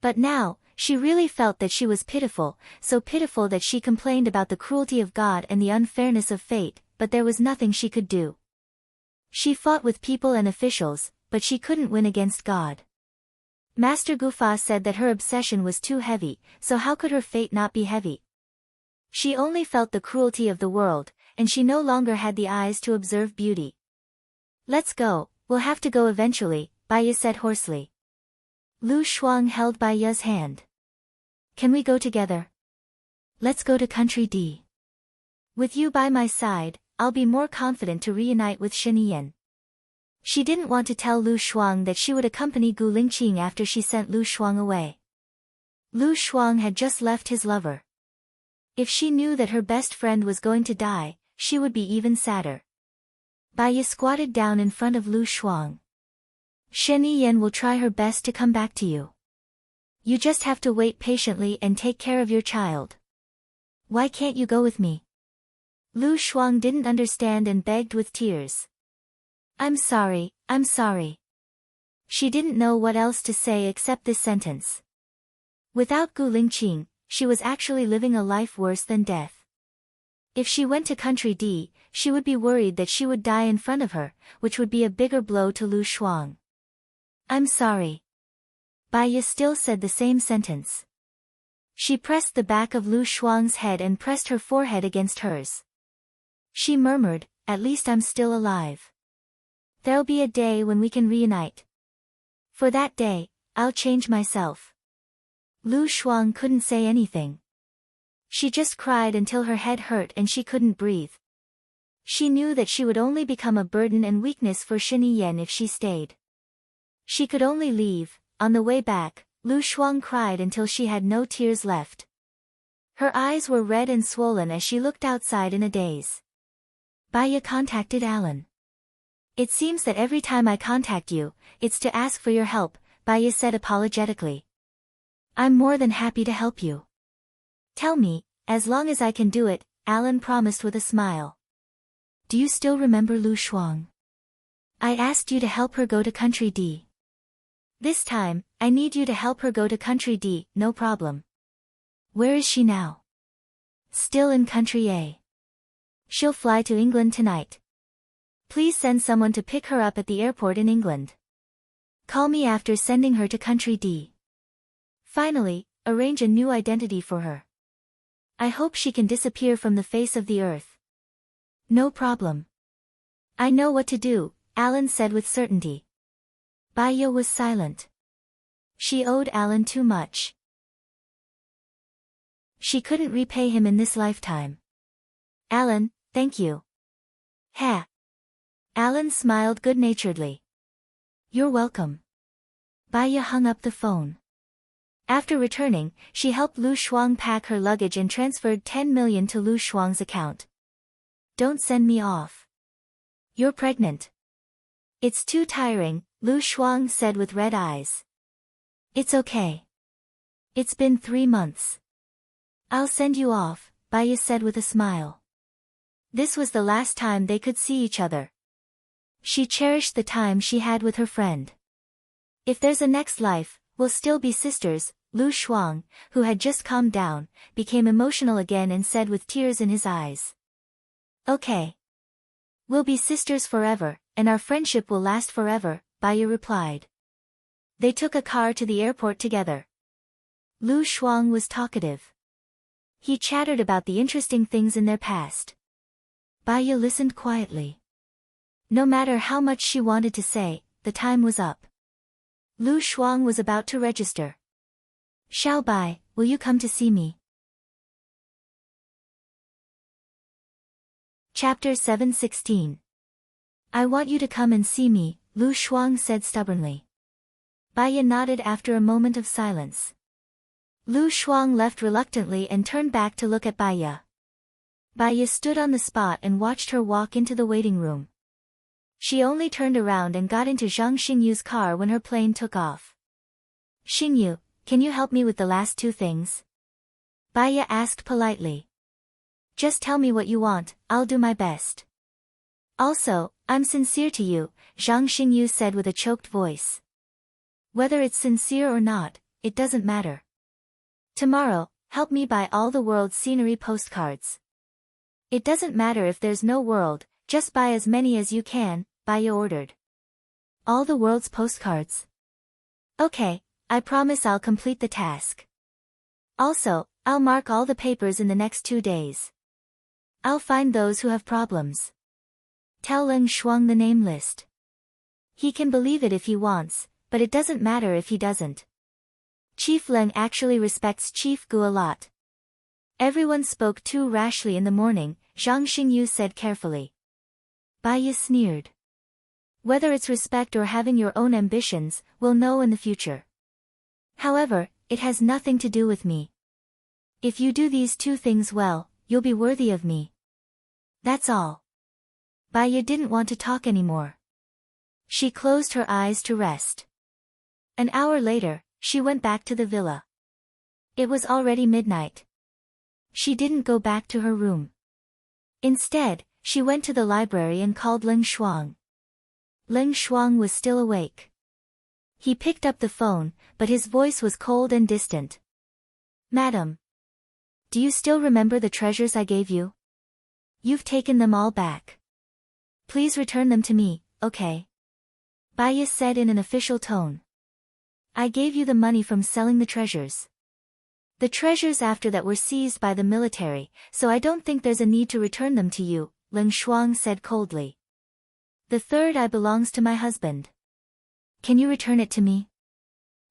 But now, she really felt that she was pitiful, so pitiful that she complained about the cruelty of God and the unfairness of fate, but there was nothing she could do. She fought with people and officials, but she couldn't win against God. Master Gufa said that her obsession was too heavy, so how could her fate not be heavy? She only felt the cruelty of the world, and she no longer had the eyes to observe beauty. Let's go, we'll have to go eventually, Baya said hoarsely. Lu Shuang held Baya's hand. Can we go together? Let's go to Country D. With you by my side, I'll be more confident to reunite with Shen Yan. She didn't want to tell Lu Shuang that she would accompany Gu Lingqing after she sent Lu Shuang away. Lu Shuang had just left his lover. If she knew that her best friend was going to die, she would be even sadder. Baya squatted down in front of Lu Shuang. Shen Yan will try her best to come back to you. You just have to wait patiently and take care of your child. Why can't you go with me? Lu Shuang didn't understand and begged with tears. I'm sorry, I'm sorry. She didn't know what else to say except this sentence. Without Gu Lingqing, she was actually living a life worse than death. If she went to Country D, she would be worried that she would die in front of her, which would be a bigger blow to Lu Shuang. I'm sorry. Baya still said the same sentence. She pressed the back of Lu Shuang's head and pressed her forehead against hers. She murmured, at least I'm still alive. There'll be a day when we can reunite. For that day, I'll change myself. Lu Shuang couldn't say anything. She just cried until her head hurt and she couldn't breathe. She knew that she would only become a burden and weakness for Shen Yan if she stayed. She could only leave. On the way back, Lu Shuang cried until she had no tears left. Her eyes were red and swollen as she looked outside in a daze. Baya contacted Alan. It seems that every time I contact you, it's to ask for your help, Baya said apologetically. I'm more than happy to help you. Tell me, as long as I can do it, Alan promised with a smile. Do you still remember Lu Shuang? I asked you to help her go to Country D. This time, I need you to help her go to Country D, no problem. Where is she now? Still in country A. She'll fly to England tonight. Please send someone to pick her up at the airport in England. Call me after sending her to country D. Finally, arrange a new identity for her. I hope she can disappear from the face of the earth. No problem. I know what to do, Alan said with certainty. Baya was silent. She owed Alan too much. She couldn't repay him in this lifetime. Alan, thank you. Ha! Alan smiled good-naturedly. You're welcome. Baya hung up the phone. After returning, she helped Lu Shuang pack her luggage and transferred 10 million to Lu Shuang's account. Don't send me off. You're pregnant. It's too tiring, Lu Shuang said with red eyes. It's okay. It's been 3 months. I'll send you off, Baya said with a smile. This was the last time they could see each other. She cherished the time she had with her friend. If there's a next life, we'll still be sisters, Lu Shuang, who had just calmed down, became emotional again and said with tears in his eyes. Okay. We'll be sisters forever, and our friendship will last forever, Baya replied. They took a car to the airport together. Lu Shuang was talkative. He chattered about the interesting things in their past. Baya listened quietly. No matter how much she wanted to say, the time was up. Lu Shuang was about to register. Xiao Bai, will you come to see me? Chapter 7:16. I want you to come and see me, Lu Shuang said stubbornly. Baya nodded after a moment of silence. Lu Shuang left reluctantly and turned back to look at Baya. Baya stood on the spot and watched her walk into the waiting room. She only turned around and got into Zhang Xingyu's car when her plane took off. Xingyu, can you help me with the last 2 things? Baya asked politely. Just tell me what you want, I'll do my best. Also, I'm sincere to you, Zhang Xingyu said with a choked voice. Whether it's sincere or not, it doesn't matter. Tomorrow, help me buy all the world's scenery postcards. It doesn't matter if there's no world, just buy as many as you can, Baya ordered. All the world's postcards? Okay, I promise I'll complete the task. Also, I'll mark all the papers in the next 2 days. I'll find those who have problems. Tell Leng Shuang the name list. He can believe it if he wants, but it doesn't matter if he doesn't. Chief Leng actually respects Chief Gu a lot. Everyone spoke too rashly in the morning, Zhang Xingyu said carefully. Baya sneered. Whether it's respect or having your own ambitions, we'll know in the future. However, it has nothing to do with me. If you do these 2 things well, you'll be worthy of me. That's all. Baya didn't want to talk anymore. She closed her eyes to rest. An hour later, she went back to the villa. It was already midnight. She didn't go back to her room. Instead, she went to the library and called Leng Shuang. Leng Shuang was still awake. He picked up the phone, but his voice was cold and distant. Madam. Do you still remember the treasures I gave you? You've taken them all back. Please return them to me, okay? Baya said in an official tone. I gave you the money from selling the treasures. The treasures after that were seized by the military, so I don't think there's a need to return them to you, Leng Shuang said coldly. The third eye belongs to my husband. Can you return it to me?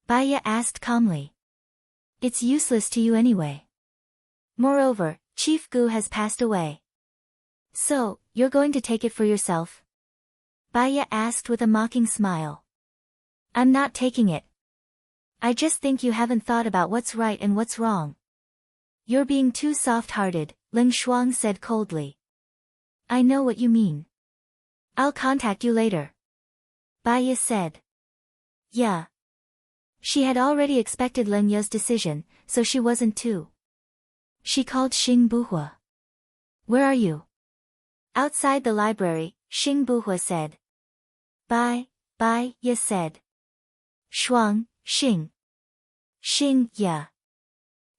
Baya asked calmly. It's useless to you anyway. Moreover, Chief Gu has passed away. So, you're going to take it for yourself? Baya asked with a mocking smile. I'm not taking it. I just think you haven't thought about what's right and what's wrong. You're being too soft-hearted, Leng Shuang said coldly. I know what you mean. I'll contact you later. Baya said. Yeah. She had already expected Leng Ye's decision, so she wasn't too. She called Xing Buhua. Where are you? Outside the library, Xing Buhua said. Bye, Ye said. Shuang, Xing. Xing, yeah.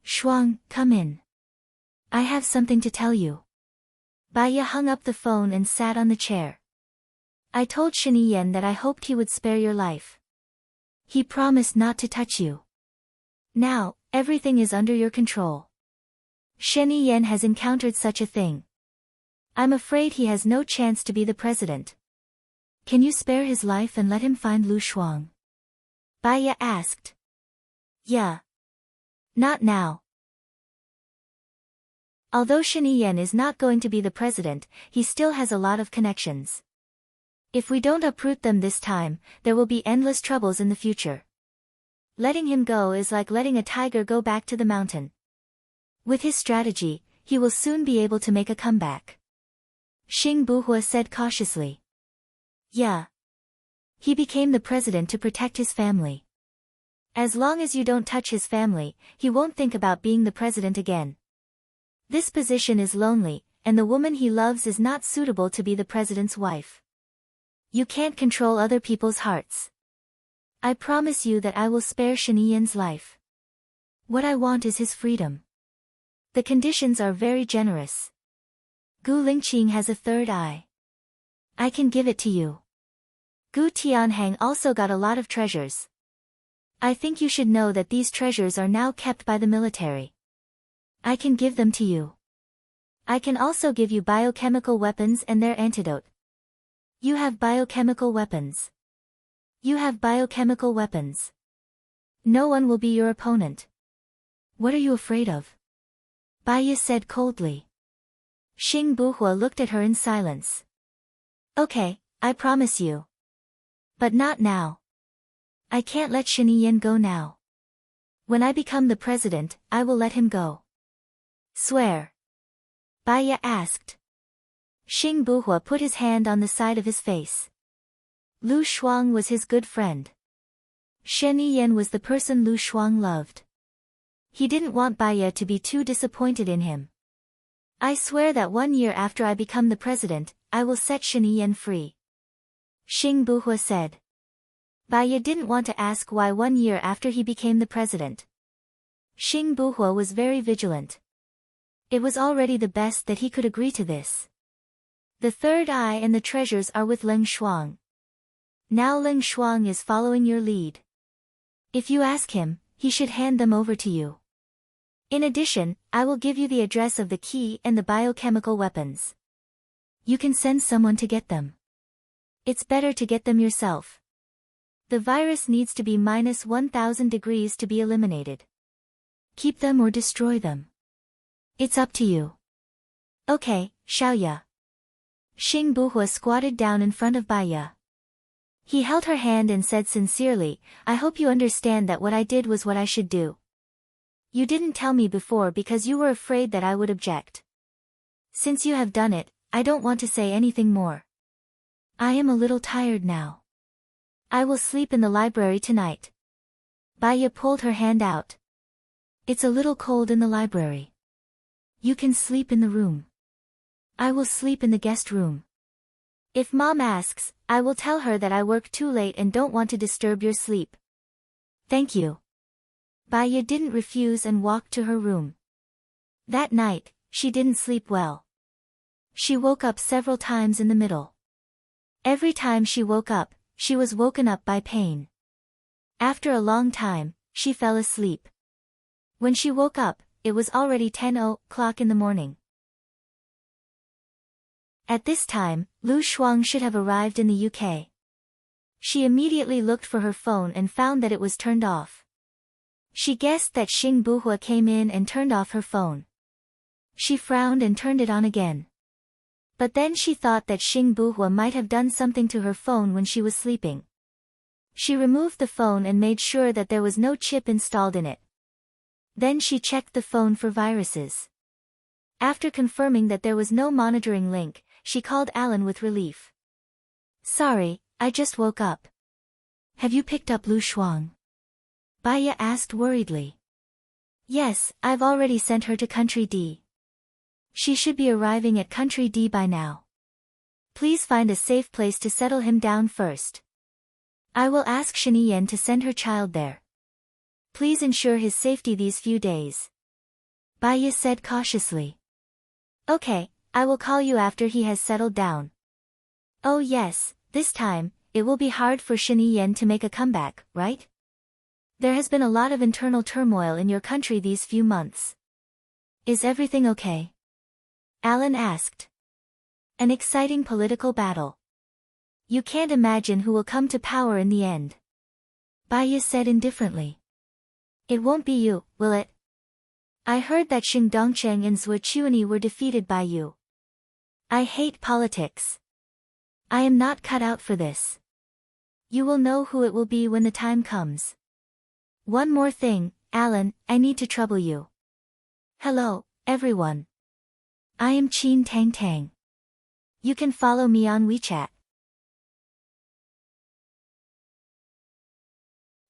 Shuang, come in. I have something to tell you. Baya hung up the phone and sat on the chair. I told Shani Yan that I hoped he would spare your life. He promised not to touch you. Now, everything is under your control. Shani Yan has encountered such a thing. I'm afraid he has no chance to be the president. Can you spare his life and let him find Lu Shuang? Baya asked. Yeah. Not now. Although Shani Yan is not going to be the president, he still has a lot of connections. If we don't uproot them this time, there will be endless troubles in the future. Letting him go is like letting a tiger go back to the mountain. With his strategy, he will soon be able to make a comeback. Xing Buhua said cautiously. Yeah. He became the president to protect his family. As long as you don't touch his family, he won't think about being the president again. This position is lonely, and the woman he loves is not suitable to be the president's wife. You can't control other people's hearts. I promise you that I will spare Shani Yan's life. What I want is his freedom. The conditions are very generous. Gu Lingqing has a third eye. I can give it to you. Gu Tianhang also got a lot of treasures. I think you should know that these treasures are now kept by the military. I can give them to you. I can also give you biochemical weapons and their antidote. You have biochemical weapons. You have biochemical weapons. No one will be your opponent. What are you afraid of? Baya said coldly. Xing Buhua looked at her in silence. Okay, I promise you. But not now. I can't let Shani Yan go now. When I become the president, I will let him go. Swear. Baya asked. Xing Buhua put his hand on the side of his face. Lu Shuang was his good friend. Shani Yan was the person Lu Shuang loved. He didn't want Baya to be too disappointed in him. I swear that 1 year after I become the president, I will set Shani Yan free. Xing Buhua said. Baya didn't want to ask why 1 year after he became the president. Xing Buhua was very vigilant. It was already the best that he could agree to this. The third eye and the treasures are with Leng Shuang. Now Leng Shuang is following your lead. If you ask him, he should hand them over to you. In addition, I will give you the address of the key and the biochemical weapons. You can send someone to get them. It's better to get them yourself. The virus needs to be minus 1000 degrees to be eliminated. Keep them or destroy them. It's up to you. Okay, Xiaoya. Xing Buhua squatted down in front of Baya. He held her hand and said sincerely, I hope you understand that what I did was what I should do. You didn't tell me before because you were afraid that I would object. Since you have done it, I don't want to say anything more. I am a little tired now. I will sleep in the library tonight. Baya pulled her hand out. It's a little cold in the library. You can sleep in the room. I will sleep in the guest room. If Mom asks, I will tell her that I work too late and don't want to disturb your sleep. Thank you. Baya didn't refuse and walked to her room. That night, she didn't sleep well. She woke up several times in the middle. Every time she woke up, she was woken up by pain. After a long time, she fell asleep. When she woke up, it was already 10 o'clock in the morning. At this time, Lu Shuang should have arrived in the UK. She immediately looked for her phone and found that it was turned off. She guessed that Xing Buhua came in and turned off her phone. She frowned and turned it on again. But then she thought that Xing Buhua might have done something to her phone when she was sleeping. She removed the phone and made sure that there was no chip installed in it. Then she checked the phone for viruses. After confirming that there was no monitoring link, she called Alan with relief. Sorry, I just woke up. Have you picked up Lu Shuang? Baya asked worriedly. Yes, I've already sent her to Country D. She should be arriving at Country D by now. Please find a safe place to settle him down first. I will ask Shani Yan to send her child there. Please ensure his safety these few days. Baya said cautiously. Okay, I will call you after he has settled down. Oh yes, this time, it will be hard for Shen Yiyan to make a comeback, right? There has been a lot of internal turmoil in your country these few months. Is everything okay? Alan asked. An exciting political battle. You can't imagine who will come to power in the end. Baya said indifferently. It won't be you, will it? I heard that Xing Dongcheng and Zhuo Chuanyi were defeated by you. I hate politics. I am not cut out for this. You will know who it will be when the time comes. One more thing, Alan, I need to trouble you. Hello, everyone. I am Qin Tang Tang. You can follow me on WeChat.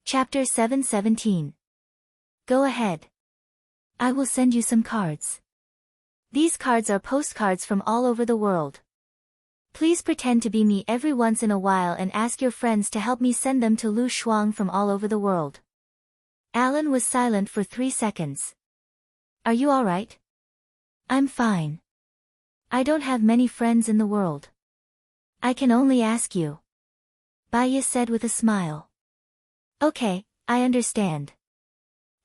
Chapter 717. Go ahead. I will send you some cards. These cards are postcards from all over the world. Please pretend to be me every once in a while and ask your friends to help me send them to Lu Shuang from all over the world. Alan was silent for 3 seconds. Are you alright? I'm fine. I don't have many friends in the world. I can only ask you. Baya said with a smile. Okay, I understand.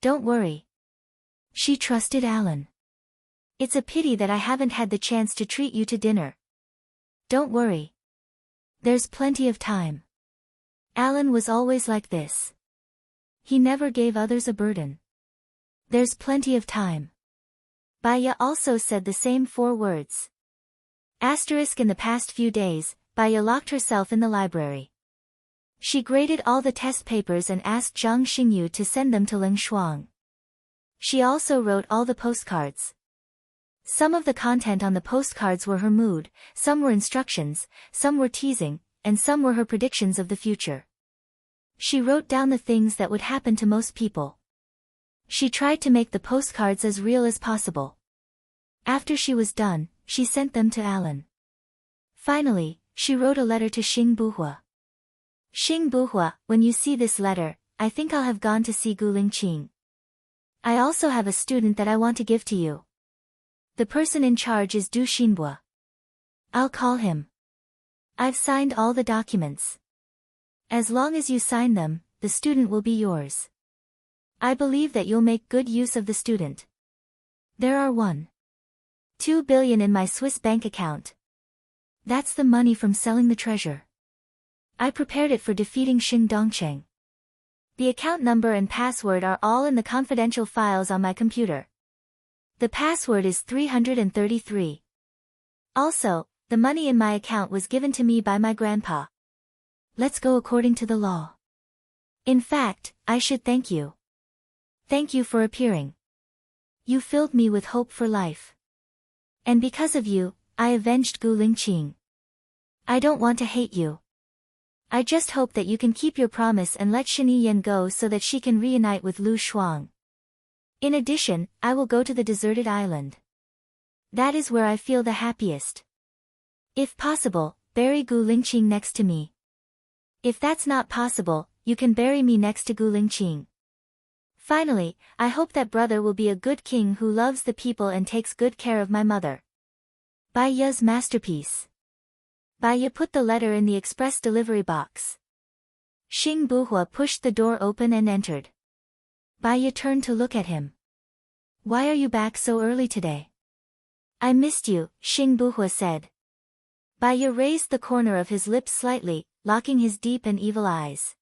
Don't worry. She trusted Alan. It's a pity that I haven't had the chance to treat you to dinner. Don't worry. There's plenty of time. Alan was always like this. He never gave others a burden. There's plenty of time. Baya also said the same 4 words. Asterisk in the past few days, Baya locked herself in the library. She graded all the test papers and asked Zhang Xingyu to send them to Ling Shuang. She also wrote all the postcards. Some of the content on the postcards were her mood, some were instructions, some were teasing, and some were her predictions of the future. She wrote down the things that would happen to most people. She tried to make the postcards as real as possible. After she was done, she sent them to Alan. Finally, she wrote a letter to Xing Buhua. Xing Buhua, when you see this letter, I think I'll have gone to see Gu Lingqing. I also have a student that I want to give to you. The person in charge is Du Xinbua. I'll call him. I've signed all the documents. As long as you sign them, the student will be yours. I believe that you'll make good use of the student. There are 1.2 billion in my Swiss bank account. That's the money from selling the treasure. I prepared it for defeating Xing Dongcheng. The account number and password are all in the confidential files on my computer. The password is 333. Also, the money in my account was given to me by my grandpa. Let's go according to the law. In fact, I should thank you. Thank you for appearing. You filled me with hope for life. And because of you, I avenged Gu Lingqing. I don't want to hate you. I just hope that you can keep your promise and let Shen Yiyan go so that she can reunite with Lu Shuang. In addition, I will go to the deserted island. That is where I feel the happiest. If possible, bury Gu Lingqing next to me. If that's not possible, you can bury me next to Gu Lingqing. Finally, I hope that brother will be a good king who loves the people and takes good care of my mother. Baya's masterpiece. Baya put the letter in the express delivery box. Xing Buhua pushed the door open and entered. Baya turned to look at him. Why are you back so early today? I missed you, Xing Buhua said. Baya raised the corner of his lips slightly, locking his deep and evil eyes.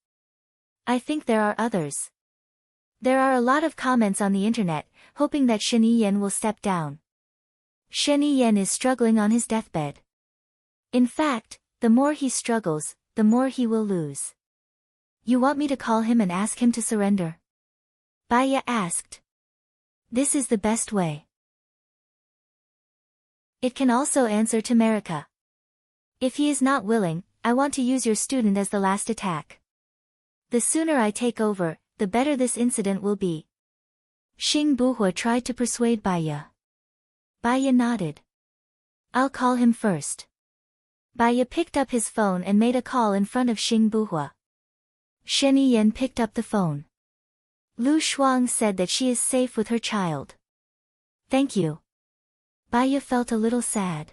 I think there are others. There are a lot of comments on the internet, hoping that Shen Yiyan will step down. Shen Yiyan is struggling on his deathbed. In fact, the more he struggles, the more he will lose. You want me to call him and ask him to surrender? Baya asked. This is the best way. It can also answer to Marika. If he is not willing, I want to use your student as the last attack. The sooner I take over, the better this incident will be. Xing Buhua tried to persuade Baya. Baya nodded. I'll call him first. Baya picked up his phone and made a call in front of Xing Buhua. Shen Yiyan picked up the phone. Lu Shuang said that she is safe with her child. Thank you. Baiya felt a little sad.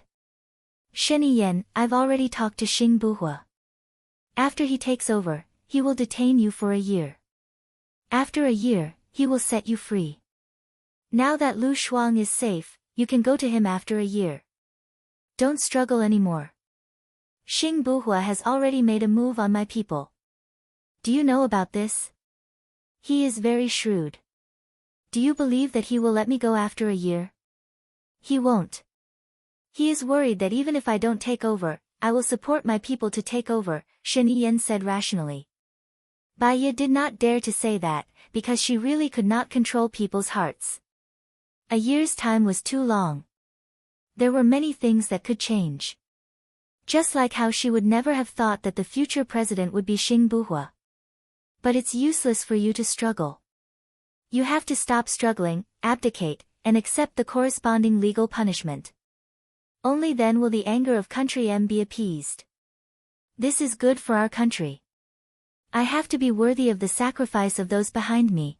Shen Yan, I've already talked to Xing Buhua. After he takes over, he will detain you for a year. After a year, he will set you free. Now that Lu Shuang is safe, you can go to him after a year. Don't struggle anymore. Xing Buhua has already made a move on my people. Do you know about this? He is very shrewd. Do you believe that he will let me go after a year? He won't. He is worried that even if I don't take over, I will support my people to take over, Shen Yan said rationally. Baiya did not dare to say that, because she really could not control people's hearts. A year's time was too long. There were many things that could change. Just like how she would never have thought that the future president would be Xing Buhua. But it's useless for you to struggle. You have to stop struggling, abdicate, and accept the corresponding legal punishment. Only then will the anger of country M be appeased. This is good for our country. I have to be worthy of the sacrifice of those behind me.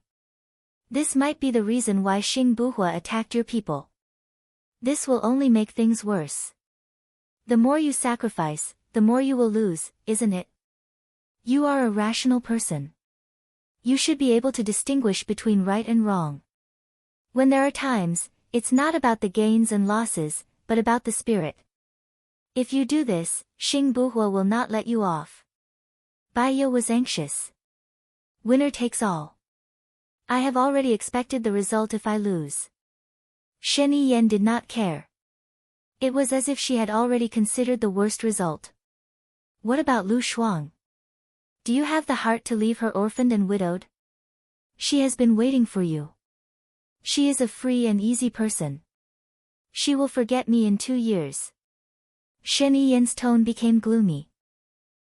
This might be the reason why Xing Buhua attacked your people. This will only make things worse. The more you sacrifice, the more you will lose, isn't it? You are a rational person. You should be able to distinguish between right and wrong. When there are times, it's not about the gains and losses, but about the spirit. If you do this, Xing Buhua will not let you off. Baiya was anxious. Winner takes all. I have already expected the result if I lose. Shen Yan did not care. It was as if she had already considered the worst result. What about Lu Shuang? Do you have the heart to leave her orphaned and widowed? She has been waiting for you. She is a free and easy person. She will forget me in 2 years. Shen Yan's tone became gloomy.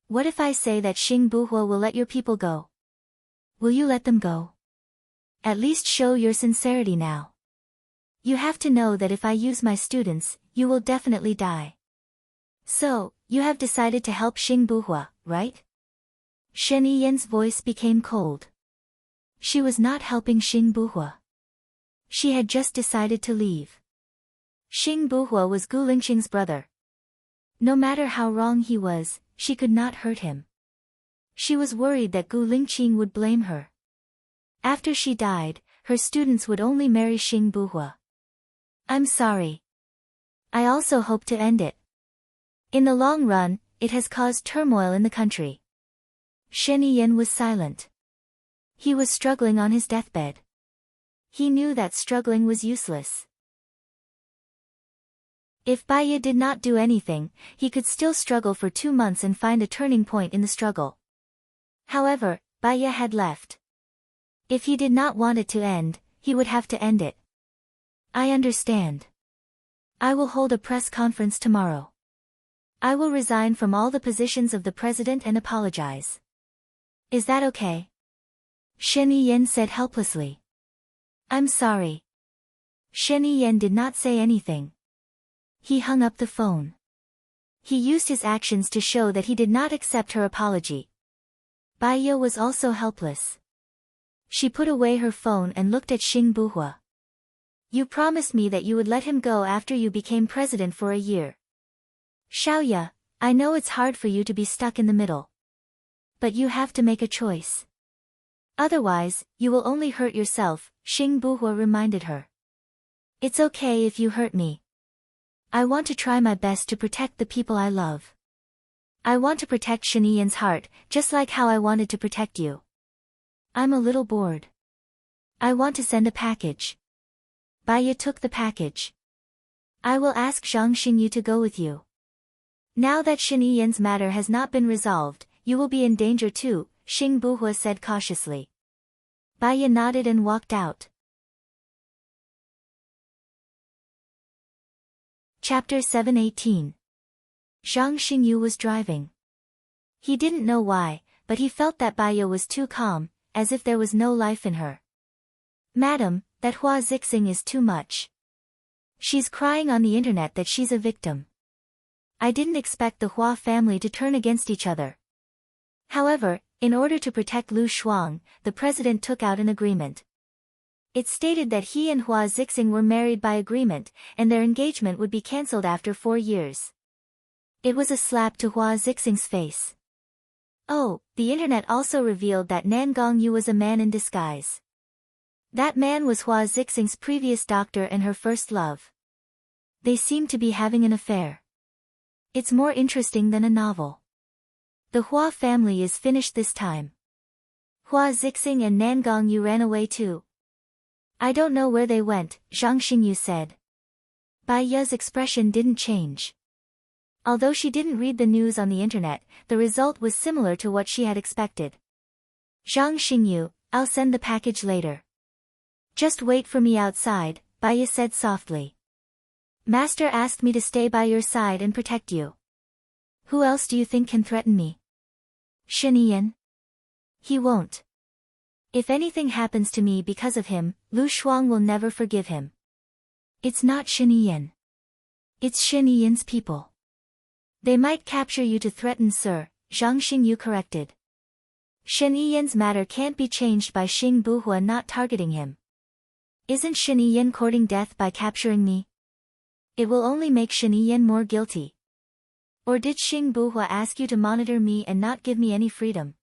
What if I say that Xing Buhua will let your people go? Will you let them go? At least show your sincerity now. You have to know that if I use my students, you will definitely die. So, you have decided to help Xing Buhua, right? Shen Yan's voice became cold. She was not helping Xing Buhua. She had just decided to leave. Xing Buhua was Gu Lingqing's brother. No matter how wrong he was, she could not hurt him. She was worried that Gu Lingqing would blame her. After she died, her students would only marry Xing Buhua. I'm sorry. I also hope to end it. In the long run, it has caused turmoil in the country. Shen Yan was silent. He was struggling on his deathbed. He knew that struggling was useless. If Baiya did not do anything, he could still struggle for 2 months and find a turning point in the struggle. However, Baiya had left. If he did not want it to end, he would have to end it. I understand. I will hold a press conference tomorrow. I will resign from all the positions of the president and apologize. Is that okay? Shen Yan said helplessly. I'm sorry. Shen Yan did not say anything. He hung up the phone. He used his actions to show that he did not accept her apology. Baiya was also helpless. She put away her phone and looked at Xing Buhua. You promised me that you would let him go after you became president for a year. Xiaoya, I know it's hard for you to be stuck in the middle. But you have to make a choice. Otherwise, you will only hurt yourself, Xing Buhua reminded her. It's okay if you hurt me. I want to try my best to protect the people I love. I want to protect Shen Yan's heart, just like how I wanted to protect you. I'm a little bored. I want to send a package. Baiya took the package. I will ask Zhang Xingyu to go with you. Now that Shen Yan's matter has not been resolved, you will be in danger too, Xing Buhua said cautiously. Baiya nodded and walked out. Chapter 718. Zhang Xingyu was driving. He didn't know why, but he felt that Baiya was too calm, as if there was no life in her. Madam, that Hua Zixing is too much. She's crying on the internet that she's a victim. I didn't expect the Hua family to turn against each other. However, in order to protect Lu Shuang, the president took out an agreement. It stated that he and Hua Zixing were married by agreement, and their engagement would be cancelled after 4 years. It was a slap to Hua Zixing's face. Oh, the internet also revealed that Nan Gongyu was a man in disguise. That man was Hua Zixing's previous doctor and her first love. They seemed to be having an affair. It's more interesting than a novel. The Hua family is finished this time. Hua Zixing and Nan Gongyu ran away too. I don't know where they went, Zhang Xingyu said. Bai Ya's expression didn't change. Although she didn't read the news on the internet, the result was similar to what she had expected. Zhang Xingyu, I'll send the package later. Just wait for me outside, Bai Ya said softly. Master asked me to stay by your side and protect you. Who else do you think can threaten me? Shen Yiyan? He won't. If anything happens to me because of him, Lu Shuang will never forgive him. It's not Shen Yiyan. It's Shen Yiyan's people. They might capture you to threaten Sir, Zhang Xingyu corrected. Shen Yiyan's matter can't be changed by Xing Buhua not targeting him. Isn't Shen Yiyan courting death by capturing me? It will only make Shen Yiyan more guilty. Or did Xing Buhua ask you to monitor me and not give me any freedom?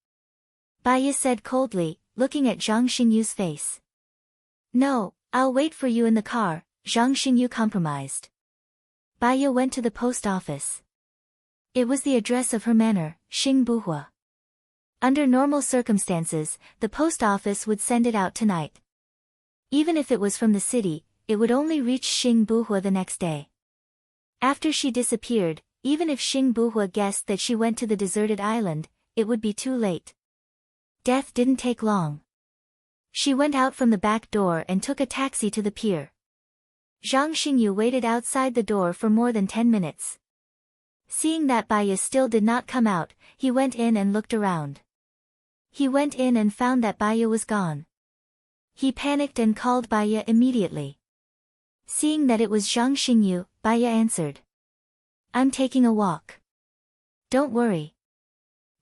Bai Ya said coldly, looking at Zhang Xingyu's face. No, I'll wait for you in the car, Zhang Xingyu compromised. Bai Ya went to the post office. It was the address of her manor, Xing Buhua. Under normal circumstances, the post office would send it out tonight. Even if it was from the city, it would only reach Xing Buhua the next day. After she disappeared, even if Xing Buhua guessed that she went to the deserted island, it would be too late. Death didn't take long. She went out from the back door and took a taxi to the pier. Zhang Xingyu waited outside the door for more than 10 minutes. Seeing that Bai Ya still did not come out, he went in and looked around. He went in and found that Bai Ya was gone. He panicked and called Bai Ya immediately. Seeing that it was Zhang Xingyu, Bai Ya answered. I'm taking a walk. Don't worry.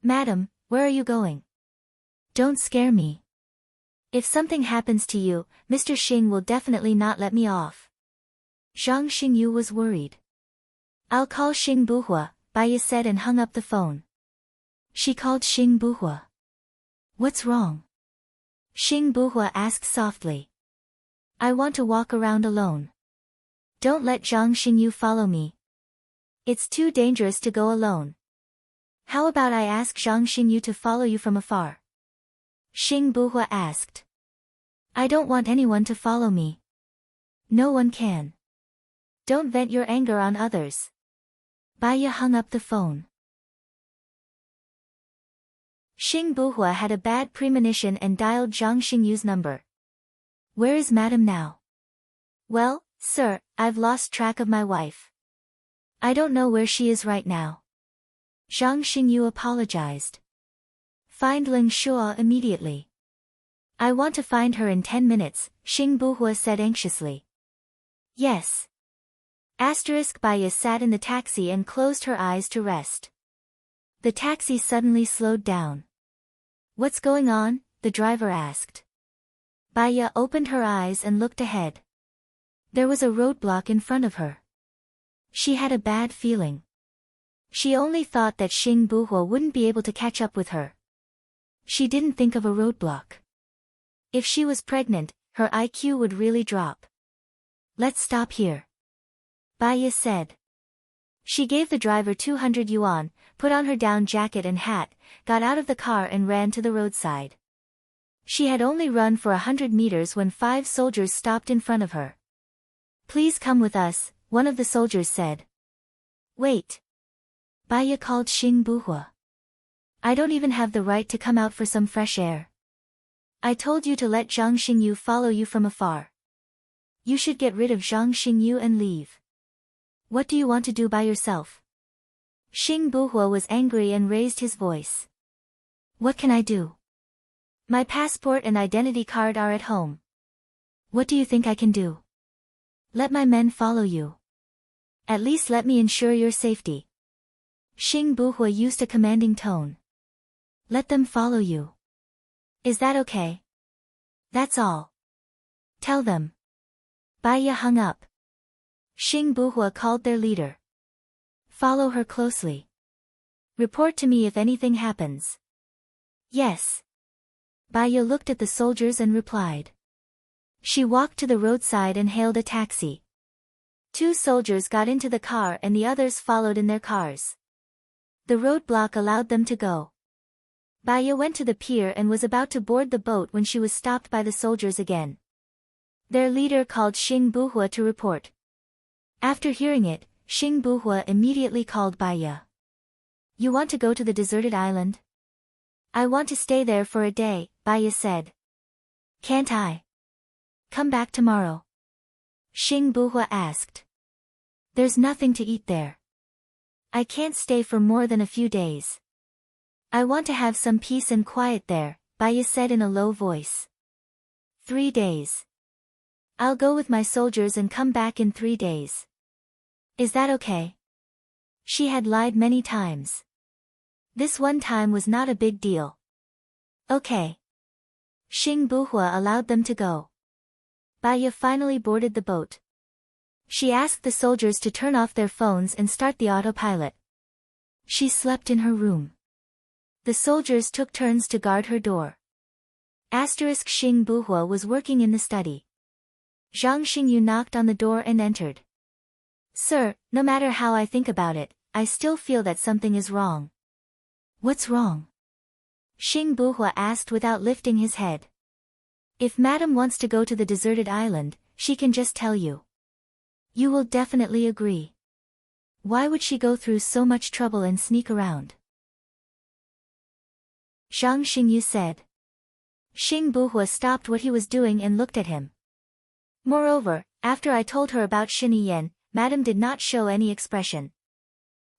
Madam, where are you going? Don't scare me. If something happens to you, Mr. Xing will definitely not let me off. Zhang Xingyu was worried. I'll call Xing Buhua, Bai Ya said and hung up the phone. She called Xing Buhua. What's wrong? Xing Buhua asked softly. I want to walk around alone. Don't let Zhang Xingyu follow me. It's too dangerous to go alone. How about I ask Zhang Xingyu to follow you from afar? Xing Buhua asked. I don't want anyone to follow me. No one can. Don't vent your anger on others. Bai Ya hung up the phone. Xing Buhua had a bad premonition and dialed Zhang Xingyu's number. Where is Madam now? Well, sir, I've lost track of my wife. I don't know where she is right now. Zhang Xingyu apologized. Find Ling Shua immediately. I want to find her in 10 minutes, Xing Buhua said anxiously. Yes. Bai Ya sat in the taxi and closed her eyes to rest. The taxi suddenly slowed down. What's going on? The driver asked. Bai Ya opened her eyes and looked ahead. There was a roadblock in front of her. She had a bad feeling. She only thought that Xing Buhua wouldn't be able to catch up with her. She didn't think of a roadblock. If she was pregnant, her IQ would really drop. Let's stop here. Bai Ya said. She gave the driver 200 yuan, put on her down jacket and hat, got out of the car and ran to the roadside. She had only run for 100 meters when 5 soldiers stopped in front of her. Please come with us, one of the soldiers said. Wait. Bai Ya called Xing Buhua. I don't even have the right to come out for some fresh air. I told you to let Zhang Xingyu follow you from afar. You should get rid of Zhang Xingyu and leave. What do you want to do by yourself? Xing Buhua was angry and raised his voice. What can I do? My passport and identity card are at home. What do you think I can do? Let my men follow you. At least let me ensure your safety. Xing Buhua used a commanding tone. Let them follow you. Is that okay? That's all. Tell them. Baya hung up. Xing Buhua called their leader. Follow her closely. Report to me if anything happens. Yes. Baya looked at the soldiers and replied. She walked to the roadside and hailed a taxi. 2 soldiers got into the car and the others followed in their cars. The roadblock allowed them to go. Baya went to the pier and was about to board the boat when she was stopped by the soldiers again. Their leader called Xing Buhua to report. After hearing it, Xing Buhua immediately called Baya. You want to go to the deserted island? I want to stay there for a day, Baya said. Can't I? Come back tomorrow. Xing Buhua asked. There's nothing to eat there. I can't stay for more than a few days. I want to have some peace and quiet there, Baya said in a low voice. 3 days. I'll go with my soldiers and come back in 3 days. Is that okay? She had lied many times. This one time was not a big deal. Okay. Xing Buhua allowed them to go. Baya finally boarded the boat. She asked the soldiers to turn off their phones and start the autopilot. She slept in her room. The soldiers took turns to guard her door. Xing Buhua was working in the study. Zhang Xingyu knocked on the door and entered. Sir, no matter how I think about it, I still feel that something is wrong. What's wrong? Xing Buhua asked without lifting his head. If Madam wants to go to the deserted island, she can just tell you. You will definitely agree. Why would she go through so much trouble and sneak around? Zhang Xingyu said. Xing Buhua stopped what he was doing and looked at him. Moreover, after I told her about Xini Yan, Madam did not show any expression.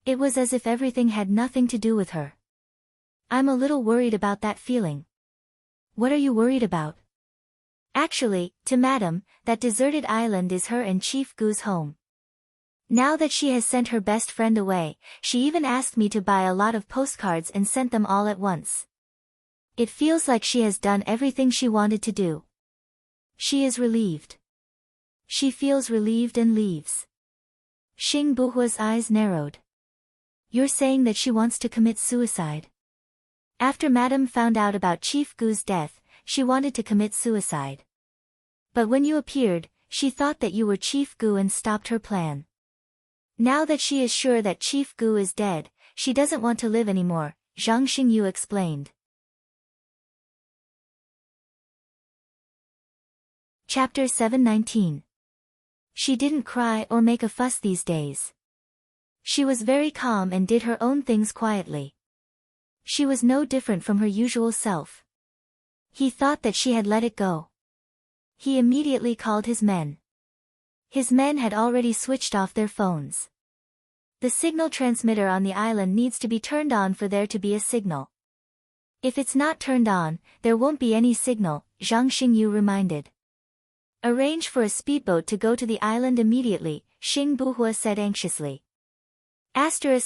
It was as if everything had nothing to do with her. I'm a little worried about that feeling. What are you worried about? Actually, to Madam, that deserted island is her and Chief Gu's home. Now that she has sent her best friend away, she even asked me to buy a lot of postcards and sent them all at once. It feels like she has done everything she wanted to do. She is relieved. She feels relieved and leaves. Xing Buhua's eyes narrowed. You're saying that she wants to commit suicide? After Madam found out about Chief Gu's death, she wanted to commit suicide. But when you appeared, she thought that you were Chief Gu and stopped her plan. Now that she is sure that Chief Gu is dead, she doesn't want to live anymore, Zhang Xingyu explained. Chapter 719. She didn't cry or make a fuss these days. She was very calm and did her own things quietly. She was no different from her usual self. He thought that she had let it go. He immediately called his men. His men had already switched off their phones. The signal transmitter on the island needs to be turned on for there to be a signal. If it's not turned on, there won't be any signal, Zhang Xingyu reminded. Arrange for a speedboat to go to the island immediately, Xing Buhua said anxiously.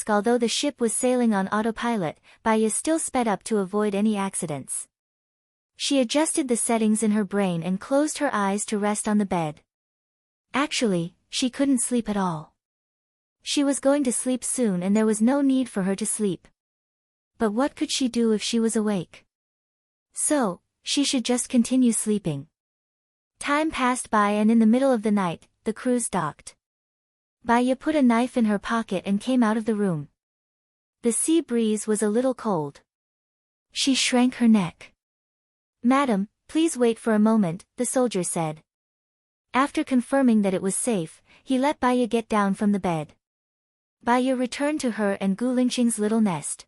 Although the ship was sailing on autopilot, Baya still sped up to avoid any accidents. She adjusted the settings in her brain and closed her eyes to rest on the bed. Actually, she couldn't sleep at all. She was going to sleep soon and there was no need for her to sleep. But what could she do if she was awake? So, she should just continue sleeping. Time passed by and in the middle of the night, the cruise docked. Baya put a knife in her pocket and came out of the room. The sea breeze was a little cold. She shrank her neck. Madam, please wait for a moment, the soldier said. After confirming that it was safe, he let Baya get down from the bed. Baya returned to her and Gu Lingqing's little nest.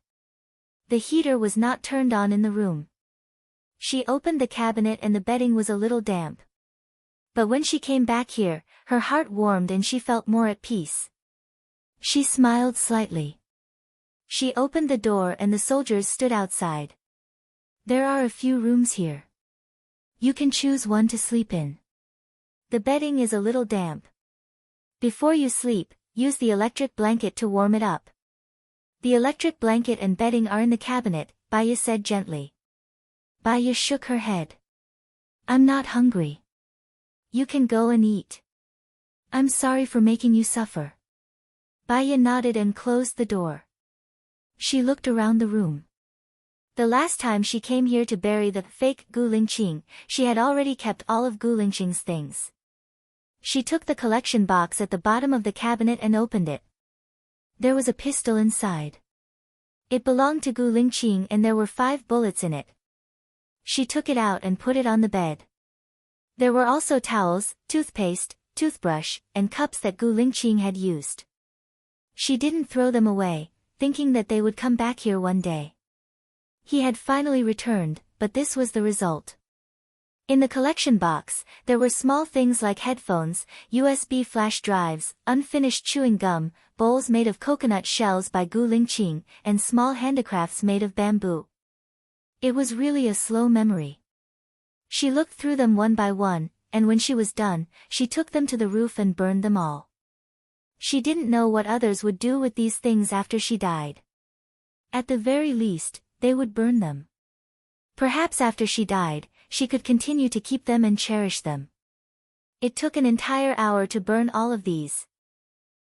The heater was not turned on in the room. She opened the cabinet and the bedding was a little damp. But when she came back here, her heart warmed and she felt more at peace. She smiled slightly. She opened the door and the soldiers stood outside. There are a few rooms here. You can choose one to sleep in. The bedding is a little damp. Before you sleep, use the electric blanket to warm it up. The electric blanket and bedding are in the cabinet, Baya said gently. Baya shook her head. I'm not hungry. You can go and eat. I'm sorry for making you suffer. Baya nodded and closed the door. She looked around the room. The last time she came here to bury the fake Gu Lingqing, she had already kept all of Gu Lingqing's things. She took the collection box at the bottom of the cabinet and opened it. There was a pistol inside. It belonged to Gu Lingqing and there were 5 bullets in it. She took it out and put it on the bed. There were also towels, toothpaste, toothbrush, and cups that Gu Lingqing had used. She didn't throw them away, thinking that they would come back here one day. He had finally returned, but this was the result. In the collection box, there were small things like headphones, USB flash drives, unfinished chewing gum, bowls made of coconut shells by Gu Lingqing, and small handicrafts made of bamboo. It was really a slow memory. She looked through them one by one, and when she was done, she took them to the roof and burned them all. She didn't know what others would do with these things after she died. At the very least, they would burn them. Perhaps after she died, she could continue to keep them and cherish them. It took an entire hour to burn all of these.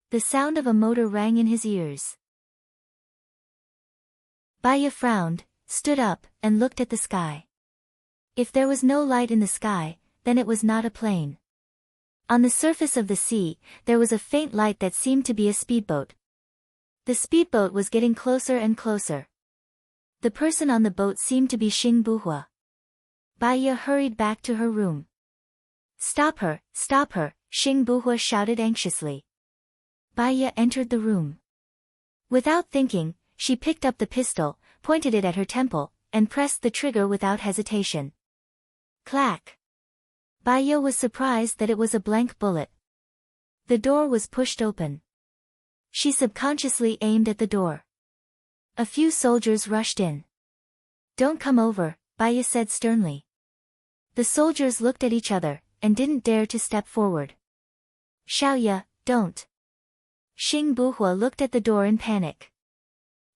The sound of a motor rang in his ears. Baya frowned, stood up, and looked at the sky. If there was no light in the sky, then it was not a plane. On the surface of the sea, there was a faint light that seemed to be a speedboat. The speedboat was getting closer and closer. The person on the boat seemed to be Xing Buhua. Baya hurried back to her room. Stop her, Xing Buhua shouted anxiously. Baya entered the room. Without thinking, she picked up the pistol, pointed it at her temple, and pressed the trigger without hesitation. Clack! Baya was surprised that it was a blank bullet. The door was pushed open. She subconsciously aimed at the door. A few soldiers rushed in. Don't come over, Baya said sternly. The soldiers looked at each other, and didn't dare to step forward. Xiaoya, don't. Xing Buhua looked at the door in panic.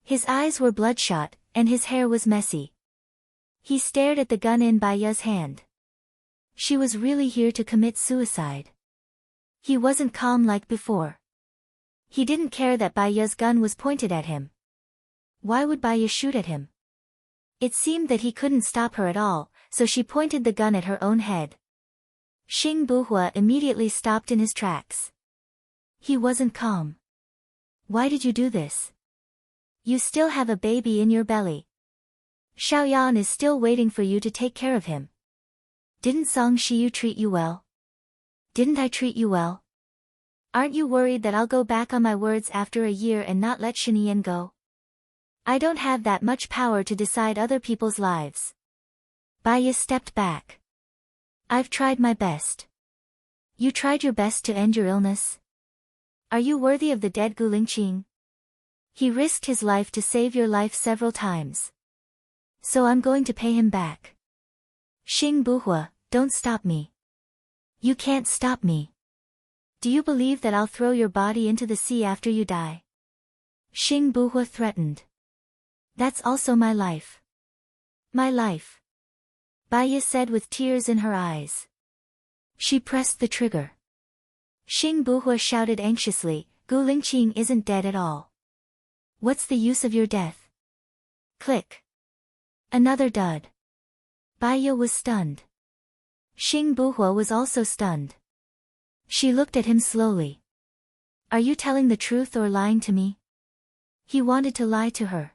His eyes were bloodshot, and his hair was messy. He stared at the gun in Baya's hand. She was really here to commit suicide. He wasn't calm like before. He didn't care that Baya's gun was pointed at him. Why would Baya shoot at him? It seemed that he couldn't stop her at all, so she pointed the gun at her own head. Xing Buhua immediately stopped in his tracks. He wasn't calm. Why did you do this? You still have a baby in your belly. Xiaoyan is still waiting for you to take care of him. Didn't Song Shiyu treat you well? Didn't I treat you well? Aren't you worried that I'll go back on my words after a year and not let Shinian go? I don't have that much power to decide other people's lives. Baya stepped back. I've tried my best. You tried your best to end your illness? Are you worthy of the dead Gu Lingqing? He risked his life to save your life several times. So I'm going to pay him back. Xing Buhua, don't stop me. You can't stop me. Do you believe that I'll throw your body into the sea after you die? Xing Buhua threatened. That's also my life. My life. Baya said with tears in her eyes. She pressed the trigger. Xing Buhua shouted anxiously, Gu Lingqing isn't dead at all. What's the use of your death? Click. Another dud. Baya was stunned. Xing Buhua was also stunned. She looked at him slowly. Are you telling the truth or lying to me? He wanted to lie to her.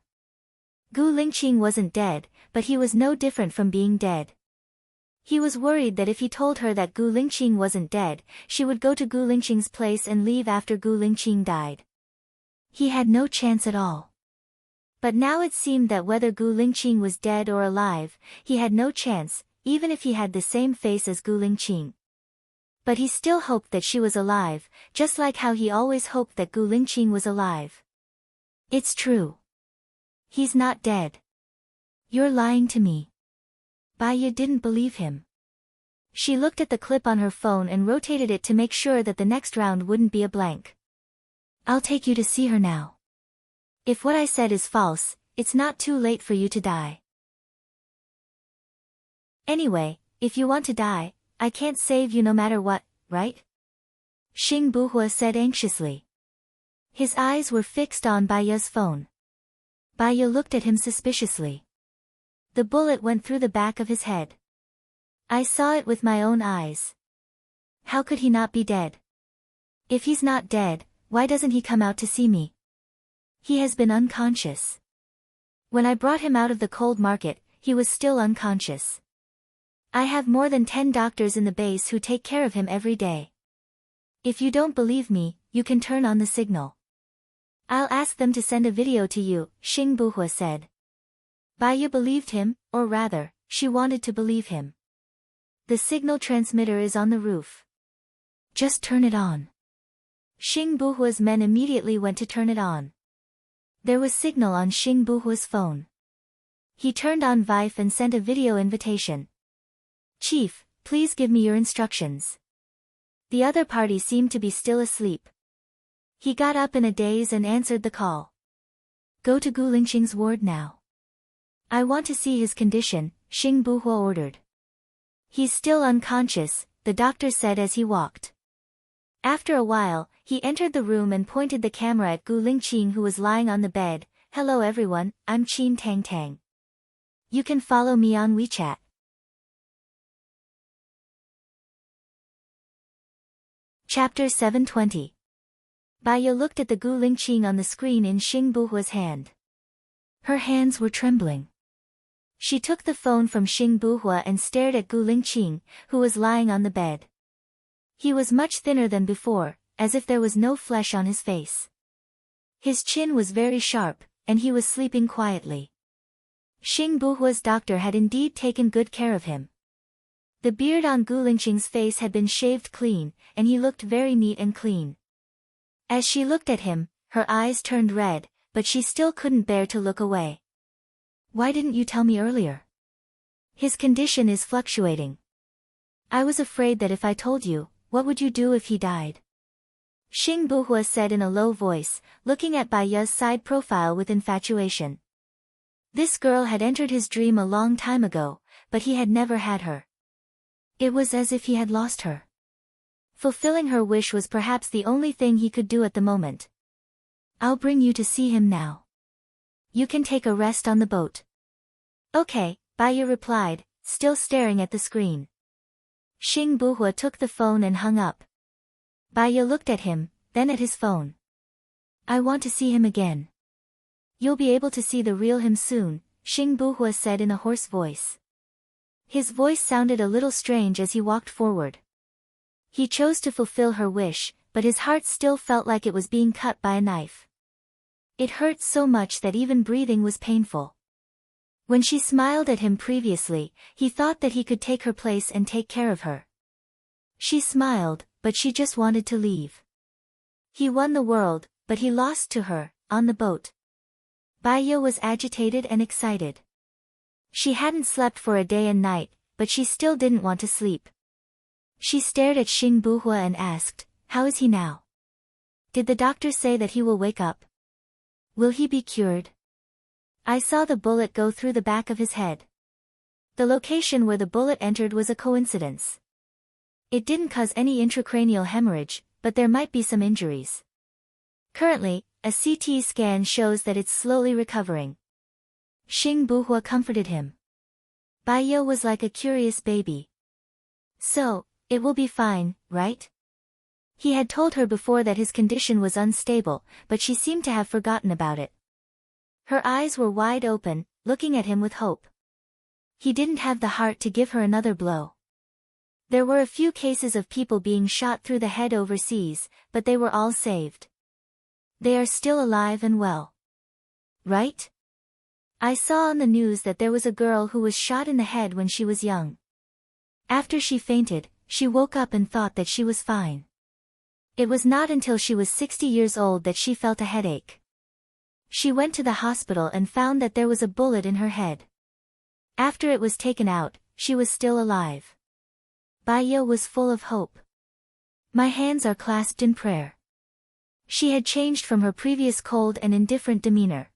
Gu Lingqing wasn't dead, but he was no different from being dead. He was worried that if he told her that Gu Lingqing wasn't dead, she would go to Gu Lingqing's place and leave after Gu Lingqing died. He had no chance at all. But now it seemed that whether Gu Lingqing was dead or alive, he had no chance, even if he had the same face as Gu Lingqing. But he still hoped that she was alive, just like how he always hoped that Gu Lingqing was alive. It's true. He's not dead. You're lying to me. Baya didn't believe him. She looked at the clip on her phone and rotated it to make sure that the next round wouldn't be a blank. I'll take you to see her now. If what I said is false, it's not too late for you to die. Anyway, if you want to die, I can't save you no matter what, right? Xing Buhua said anxiously. His eyes were fixed on Bai Ye's phone. Bai Ye looked at him suspiciously. The bullet went through the back of his head. I saw it with my own eyes. How could he not be dead? If he's not dead, why doesn't he come out to see me? He has been unconscious. When I brought him out of the cold market, he was still unconscious. I have more than 10 doctors in the base who take care of him every day. If you don't believe me, you can turn on the signal. I'll ask them to send a video to you, Xing Buhua said. Bai Ye believed him, or rather, she wanted to believe him. The signal transmitter is on the roof. Just turn it on. Xing Buhua's men immediately went to turn it on. There was signal on Xing Buhua's phone. He turned on Vife and sent a video invitation. Chief, please give me your instructions. The other party seemed to be still asleep. He got up in a daze and answered the call. Go to Gu Lingqing's ward now. I want to see his condition, Xing Buhua ordered. He's still unconscious, the doctor said as he walked. After a while, he entered the room and pointed the camera at Gu Lingqing who was lying on the bed. Hello everyone, I'm Qin Tang Tang. You can follow me on WeChat. Chapter 720. Bai Ye looked at the Gu Lingqing on the screen in Xing Buhua's hand. Her hands were trembling. She took the phone from Xing Buhua and stared at Gu Lingqing, who was lying on the bed. He was much thinner than before, as if there was no flesh on his face. His chin was very sharp, and he was sleeping quietly. Xing Buhua's doctor had indeed taken good care of him. The beard on Gu Lingqing's face had been shaved clean, and he looked very neat and clean. As she looked at him, her eyes turned red, but she still couldn't bear to look away. Why didn't you tell me earlier? His condition is fluctuating. I was afraid that if I told you, what would you do if he died? Xing Buhua said in a low voice, looking at Bai Ye's side profile with infatuation. This girl had entered his dream a long time ago, but he had never had her. It was as if he had lost her. Fulfilling her wish was perhaps the only thing he could do at the moment. I'll bring you to see him now. You can take a rest on the boat. Okay, Bai Ye replied, still staring at the screen. Xing Buhua took the phone and hung up. Bai Ye looked at him, then at his phone. I want to see him again. You'll be able to see the real him soon, Xing Buhua said in a hoarse voice. His voice sounded a little strange as he walked forward. He chose to fulfill her wish, but his heart still felt like it was being cut by a knife. It hurt so much that even breathing was painful. When she smiled at him previously, he thought that he could take her place and take care of her. She smiled, but she just wanted to leave. He won the world, but he lost to her, on the boat. Bai Ye was agitated and excited. She hadn't slept for a day and night, but she still didn't want to sleep. She stared at Xing Buhua and asked, how is he now? Did the doctor say that he will wake up? Will he be cured? I saw the bullet go through the back of his head. The location where the bullet entered was a coincidence. It didn't cause any intracranial hemorrhage, but there might be some injuries. Currently, a CT scan shows that it's slowly recovering. Xing Buhua comforted him. Bai Ye was like a curious baby. So, it will be fine, right? He had told her before that his condition was unstable, but she seemed to have forgotten about it. Her eyes were wide open, looking at him with hope. He didn't have the heart to give her another blow. There were a few cases of people being shot through the head overseas, but they were all saved. They are still alive and well. Right? I saw on the news that there was a girl who was shot in the head when she was young. After she fainted, she woke up and thought that she was fine. It was not until she was 60 years old that she felt a headache. She went to the hospital and found that there was a bullet in her head. After it was taken out, she was still alive. Bai Ye was full of hope. My hands are clasped in prayer. She had changed from her previous cold and indifferent demeanor.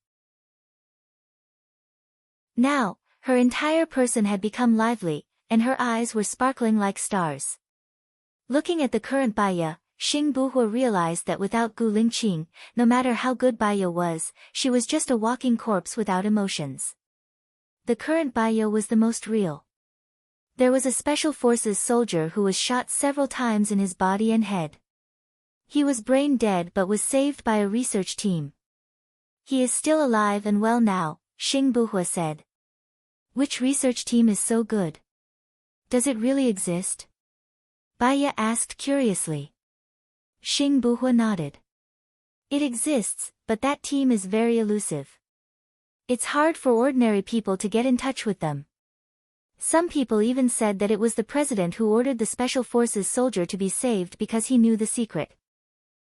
Now, her entire person had become lively, and her eyes were sparkling like stars. Looking at the current Baya, Xing Buhua realized that without Gu Lingqing, no matter how good Baya was, she was just a walking corpse without emotions. The current Baya was the most real. There was a special forces soldier who was shot several times in his body and head. He was brain dead but was saved by a research team. He is still alive and well now, Xing Buhua said. Which research team is so good? Does it really exist? Baya asked curiously. Xing Buhua nodded. It exists, but that team is very elusive. It's hard for ordinary people to get in touch with them. Some people even said that it was the president who ordered the special forces soldier to be saved because he knew the secret.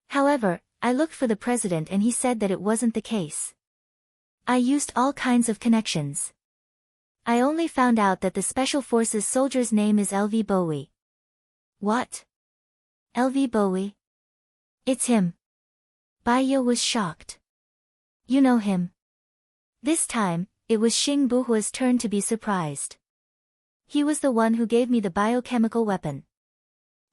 However, I looked for the president and he said that it wasn't the case. I used all kinds of connections. I only found out that the special forces soldier's name is LV Bowie. What? LV Bowie? It's him. Baya was shocked. You know him? This time, it was Xing Buhua's turn to be surprised. He was the one who gave me the biochemical weapon.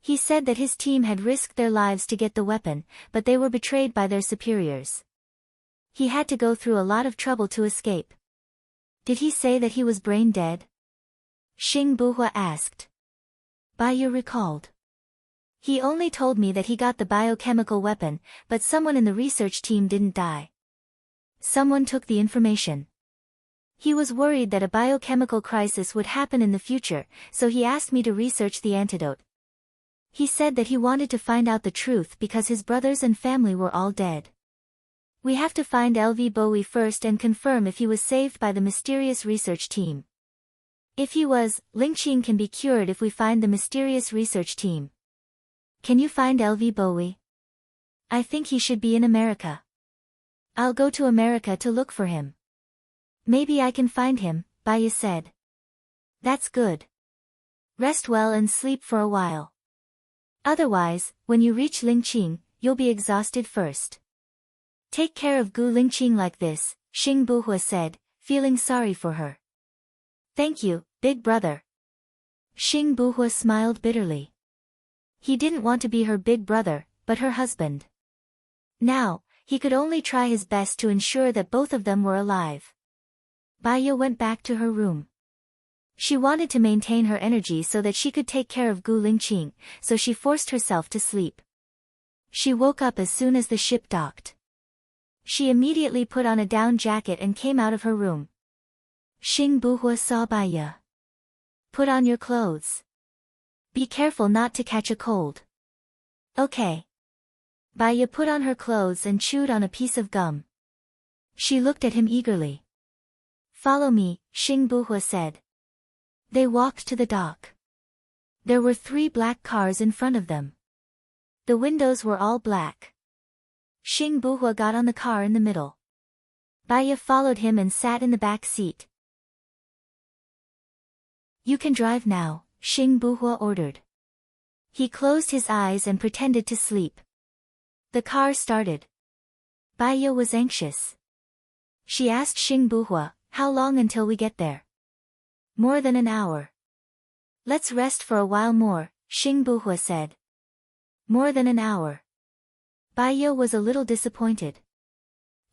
He said that his team had risked their lives to get the weapon, but they were betrayed by their superiors. He had to go through a lot of trouble to escape. Did he say that he was brain dead? Xing Buhua asked. Baya recalled. He only told me that he got the biochemical weapon, but someone in the research team didn't die. Someone took the information. He was worried that a biochemical crisis would happen in the future, so he asked me to research the antidote. He said that he wanted to find out the truth because his brothers and family were all dead. We have to find LV Bowie first and confirm if he was saved by the mysterious research team. If he was, Lingqing can be cured if we find the mysterious research team. Can you find LV Bowie? I think he should be in America. I'll go to America to look for him. Maybe I can find him, Baya said. That's good. Rest well and sleep for a while. Otherwise, when you reach Lingqing, you'll be exhausted first. Take care of Gu Lingqing like this, Xing Buhua said, feeling sorry for her. Thank you, big brother. Xing Buhua smiled bitterly. He didn't want to be her big brother, but her husband. Now, he could only try his best to ensure that both of them were alive. Baya went back to her room. She wanted to maintain her energy so that she could take care of Gu Lingqing, so she forced herself to sleep. She woke up as soon as the ship docked. She immediately put on a down jacket and came out of her room. Xing Buhua saw Baya. Put on your clothes. Be careful not to catch a cold. Okay. Baya put on her clothes and chewed on a piece of gum. She looked at him eagerly. Follow me, Xing Buhua said. They walked to the dock. There were 3 black cars in front of them. The windows were all black. Xing Buhua got on the car in the middle. Baya followed him and sat in the back seat. You can drive now, Xing Buhua ordered. He closed his eyes and pretended to sleep. The car started. Baya was anxious. She asked Xing Buhua, how long until we get there? More than an hour. Let's rest for a while more, Xing Buhua said. More than an hour. Baya was a little disappointed.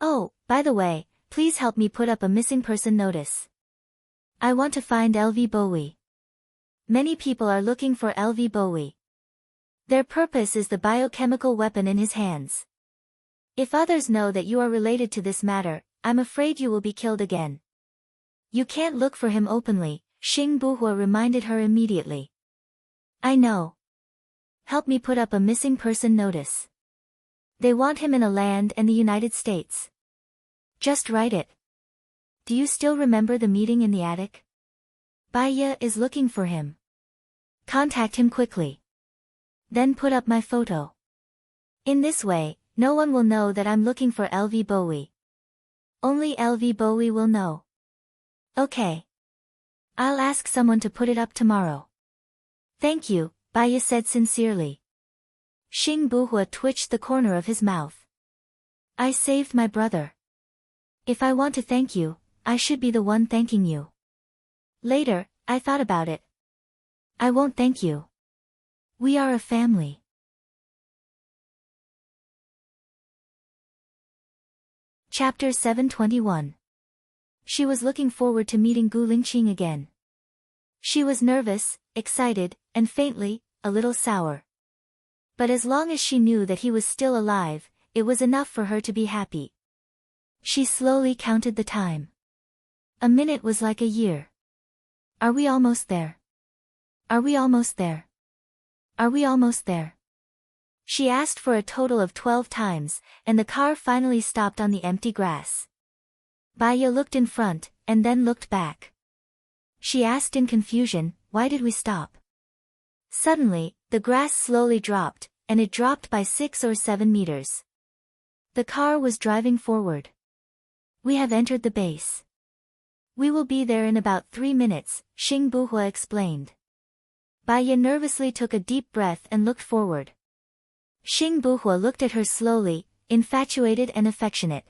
Oh, by the way, please help me put up a missing person notice. I want to find LV Bowie. Many people are looking for LV Bowie. Their purpose is the biochemical weapon in his hands. If others know that you are related to this matter, I'm afraid you will be killed again. You can't look for him openly, Xing Buhua reminded her immediately. I know. Help me put up a missing person notice. They want him in a land and the United States. Just write it. Do you still remember the meeting in the attic? Baya is looking for him. Contact him quickly. Then put up my photo. In this way, no one will know that I'm looking for LV Bowie. Only LV Bowie will know. Okay. I'll ask someone to put it up tomorrow. Thank you, Baya said sincerely. Xing Buhua twitched the corner of his mouth. I saved my brother. If I want to thank you, I should be the one thanking you. Later, I thought about it. I won't thank you. We are a family. Chapter 721. She was looking forward to meeting Gu Lingqing again. She was nervous, excited, and faintly, a little sour. But as long as she knew that he was still alive, it was enough for her to be happy. She slowly counted the time. A minute was like a year. Are we almost there? Are we almost there? Are we almost there? She asked for a total of 12 times, and the car finally stopped on the empty grass. Baya looked in front, and then looked back. She asked in confusion, why did we stop? Suddenly, the grass slowly dropped, and it dropped by 6 or 7 meters. The car was driving forward. We have entered the base. We will be there in about 3 minutes, Xing Buhua explained. Baya nervously took a deep breath and looked forward. Xing Buhua looked at her slowly, infatuated and affectionate.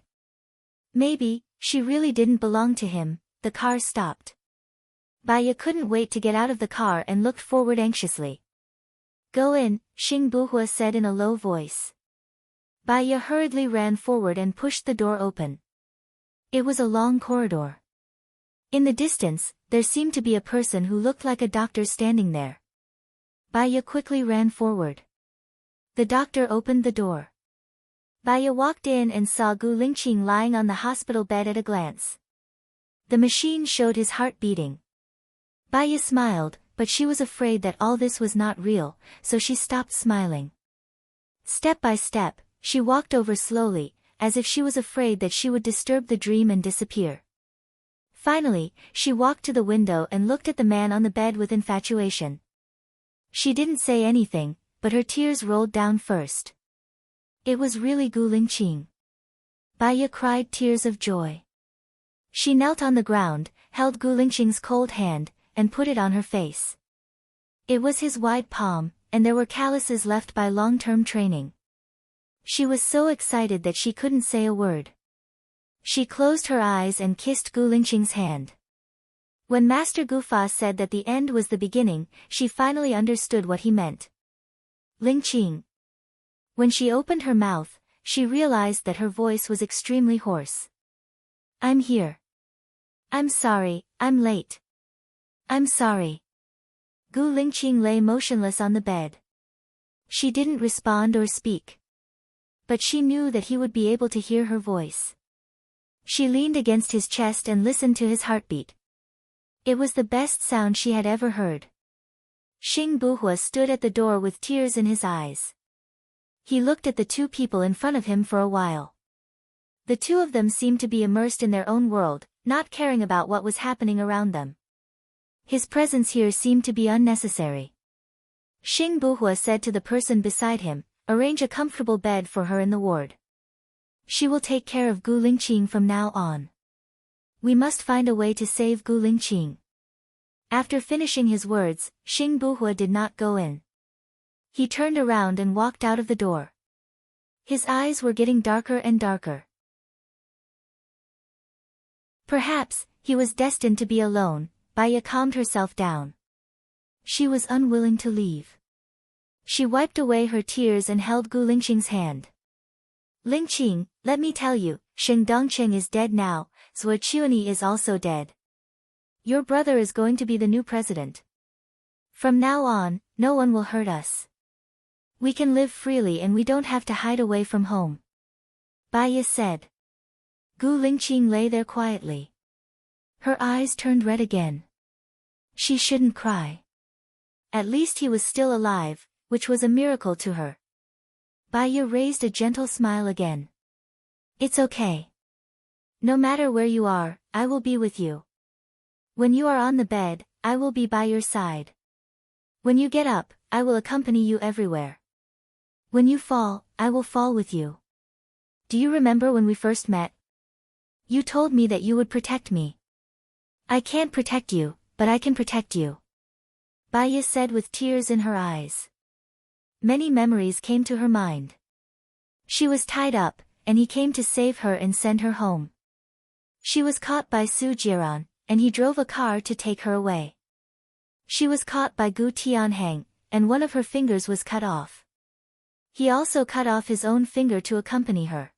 Maybe, she really didn't belong to him. The car stopped. Baya couldn't wait to get out of the car and looked forward anxiously. Go in, Xing Buhua said in a low voice. Baya hurriedly ran forward and pushed the door open. It was a long corridor. In the distance, there seemed to be a person who looked like a doctor standing there. Baya quickly ran forward. The doctor opened the door. Baya walked in and saw Gu Lingqing lying on the hospital bed at a glance. The machine showed his heart beating. Baya smiled, but she was afraid that all this was not real, so she stopped smiling. Step by step, she walked over slowly, as if she was afraid that she would disturb the dream and disappear. Finally, she walked to the window and looked at the man on the bed with infatuation. She didn't say anything, but her tears rolled down first. It was really Gu Lingqing. Baya cried tears of joy. She knelt on the ground, held Gu Lingqing's cold hand, and put it on her face. It was his wide palm, and there were calluses left by long-term training. She was so excited that she couldn't say a word. She closed her eyes and kissed Gu Lingqing's hand. When Master Gufa said that the end was the beginning, she finally understood what he meant. Lingqing. When she opened her mouth, she realized that her voice was extremely hoarse. I'm here. I'm sorry, I'm late. I'm sorry. Gu Lingqing lay motionless on the bed. She didn't respond or speak. But she knew that he would be able to hear her voice. She leaned against his chest and listened to his heartbeat. It was the best sound she had ever heard. Xing Buhua stood at the door with tears in his eyes. He looked at the two people in front of him for a while. The two of them seemed to be immersed in their own world, not caring about what was happening around them. His presence here seemed to be unnecessary. Xing Buhua said to the person beside him, arrange a comfortable bed for her in the ward. She will take care of Gu Lingqing from now on. We must find a way to save Gu Lingqing. After finishing his words, Xing Buhua did not go in. He turned around and walked out of the door. His eyes were getting darker and darker. Perhaps, he was destined to be alone. Baya calmed herself down. She was unwilling to leave. She wiped away her tears and held Gu Lingqing's hand. Lingqing, let me tell you, Sheng Dongcheng is dead now, Zhuo Chuani is also dead. Your brother is going to be the new president. From now on, no one will hurt us. We can live freely and we don't have to hide away from home. Baya said. Gu Lingqing lay there quietly. Her eyes turned red again. She shouldn't cry. At least he was still alive, which was a miracle to her. Baya raised a gentle smile again. It's okay. No matter where you are, I will be with you. When you are on the bed, I will be by your side. When you get up, I will accompany you everywhere. When you fall, I will fall with you. Do you remember when we first met? You told me that you would protect me. I can't protect you, but I can protect you. Baya said with tears in her eyes. Many memories came to her mind. She was tied up, and he came to save her and send her home. She was caught by Su Jiran, and he drove a car to take her away. She was caught by Gu Tianhang, and one of her fingers was cut off. He also cut off his own finger to accompany her.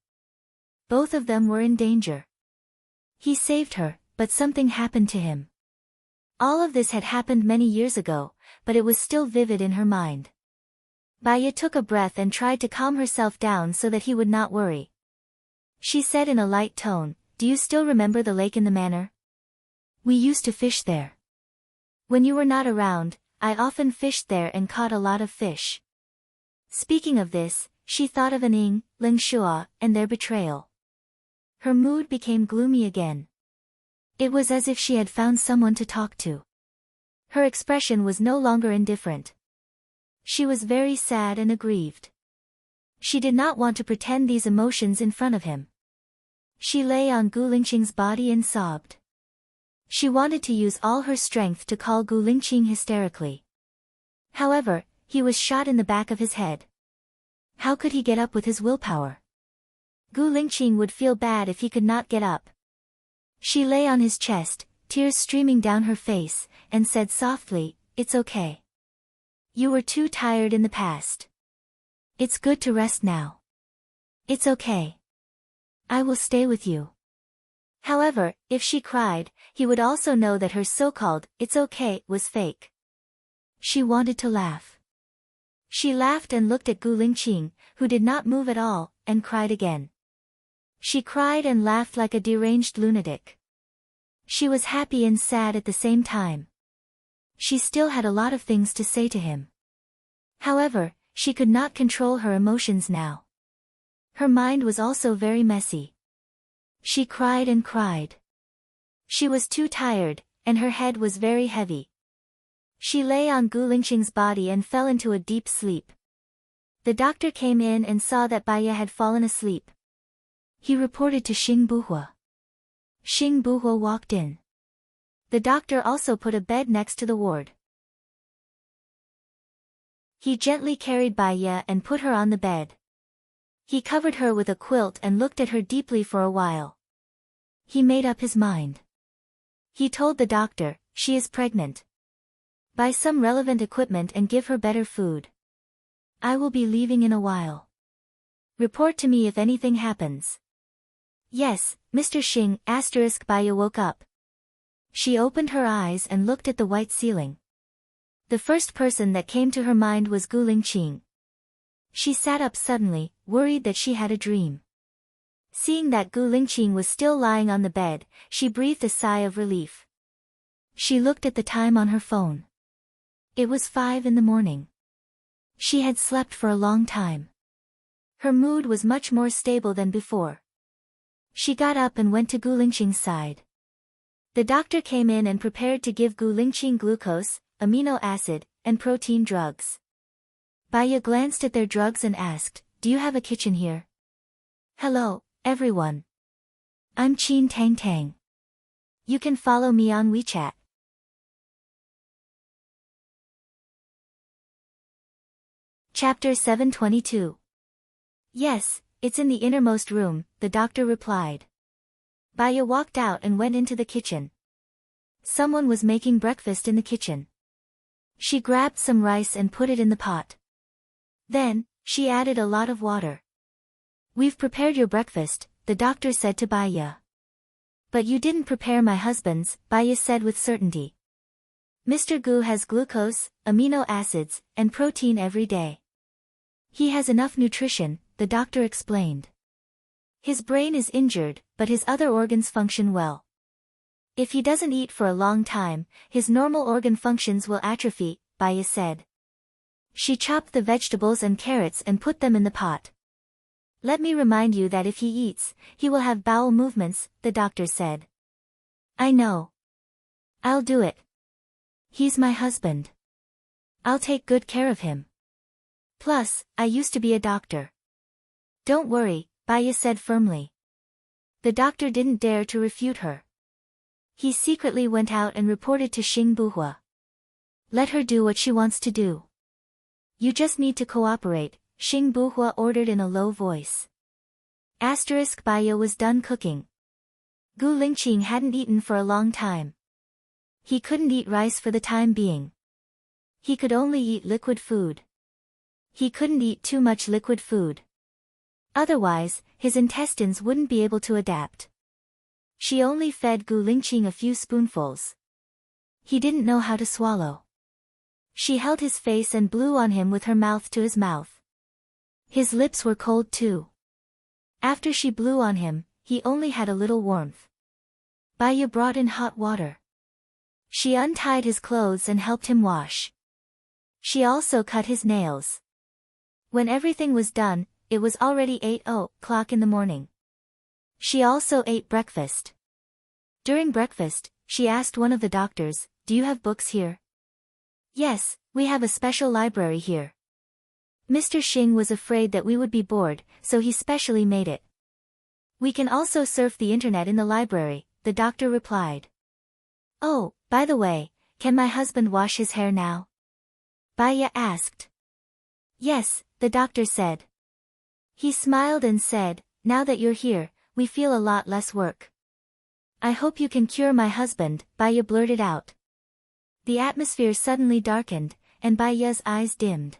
Both of them were in danger. He saved her, but something happened to him. All of this had happened many years ago, but it was still vivid in her mind. Baya took a breath and tried to calm herself down so that he would not worry. She said in a light tone, "Do you still remember the lake in the manor? We used to fish there. When you were not around, I often fished there and caught a lot of fish." Speaking of this, she thought of Ning, Ling Shua, and their betrayal. Her mood became gloomy again. It was as if she had found someone to talk to. Her expression was no longer indifferent. She was very sad and aggrieved. She did not want to pretend these emotions in front of him. She lay on Gu Lingqing's body and sobbed. She wanted to use all her strength to call Gu Lingqing hysterically. However, he was shot in the back of his head. How could he get up with his willpower? Gu Lingqing would feel bad if he could not get up. She lay on his chest, tears streaming down her face, and said softly, "It's okay. You were too tired in the past. It's good to rest now. It's okay. I will stay with you." However, if she cried, he would also know that her so-called, "it's okay," was fake. She wanted to laugh. She laughed and looked at Gu Lingqing, who did not move at all, and cried again. She cried and laughed like a deranged lunatic. She was happy and sad at the same time. She still had a lot of things to say to him. However, she could not control her emotions now. Her mind was also very messy. She cried and cried. She was too tired, and her head was very heavy. She lay on Gu Lingqing's body and fell into a deep sleep. The doctor came in and saw that Baya had fallen asleep. He reported to Xing Buhua. Xing Buhua walked in. The doctor also put a bed next to the ward. He gently carried Baya and put her on the bed. He covered her with a quilt and looked at her deeply for a while. He made up his mind. He told the doctor, "She is pregnant. Buy some relevant equipment and give her better food. I will be leaving in a while. Report to me if anything happens." "Yes, Mr. Xing." Baya woke up. She opened her eyes and looked at the white ceiling. The first person that came to her mind was Gu Lingqing. She sat up suddenly, worried that she had a dream. Seeing that Gu Lingqing was still lying on the bed, she breathed a sigh of relief. She looked at the time on her phone. It was 5 in the morning. She had slept for a long time. Her mood was much more stable than before. She got up and went to Gu Lingqing's side. The doctor came in and prepared to give Gu Lingqing glucose, amino acid, and protein drugs. Baya glanced at their drugs and asked, "Do you have a kitchen here?" "Hello, everyone. I'm Qin Tang Tang. You can follow me on WeChat." Chapter 722. "Yes, it's in the innermost room," the doctor replied. Baya walked out and went into the kitchen. Someone was making breakfast in the kitchen. She grabbed some rice and put it in the pot. Then, she added a lot of water. "We've prepared your breakfast," the doctor said to Baya. "But you didn't prepare my husband's," Baya said with certainty. "Mr. Gu has glucose, amino acids, and protein every day. He has enough nutrition," the doctor explained. "His brain is injured, but his other organs function well. If he doesn't eat for a long time, his normal organ functions will atrophy," Baya said. She chopped the vegetables and carrots and put them in the pot. "Let me remind you that if he eats, he will have bowel movements," the doctor said. "I know. I'll do it. He's my husband. I'll take good care of him. Plus, I used to be a doctor." "Don't worry," Baya said firmly. The doctor didn't dare to refute her. He secretly went out and reported to Xing Buhua. "Let her do what she wants to do. You just need to cooperate," Xing Buhua ordered in a low voice. Baya was done cooking. Gu Lingqing hadn't eaten for a long time. He couldn't eat rice for the time being. He could only eat liquid food. He couldn't eat too much liquid food. Otherwise, his intestines wouldn't be able to adapt. She only fed Gu Lingqing a few spoonfuls. He didn't know how to swallow. She held his face and blew on him with her mouth to his mouth. His lips were cold too. After she blew on him, he only had a little warmth. Baya brought in hot water. She untied his clothes and helped him wash. She also cut his nails. When everything was done, it was already 8 o'clock in the morning. She also ate breakfast. During breakfast, she asked one of the doctors, "Do you have books here?" "Yes, we have a special library here." Mr. Xing was afraid that we would be bored, so he specially made it. "We can also surf the internet in the library," the doctor replied. "Oh, by the way, can my husband wash his hair now?" Baya asked. "Yes," the doctor said. He smiled and said, "Now that you're here, we feel a lot less work." "I hope you can cure my husband," Baya blurted out. The atmosphere suddenly darkened, and Baya's eyes dimmed.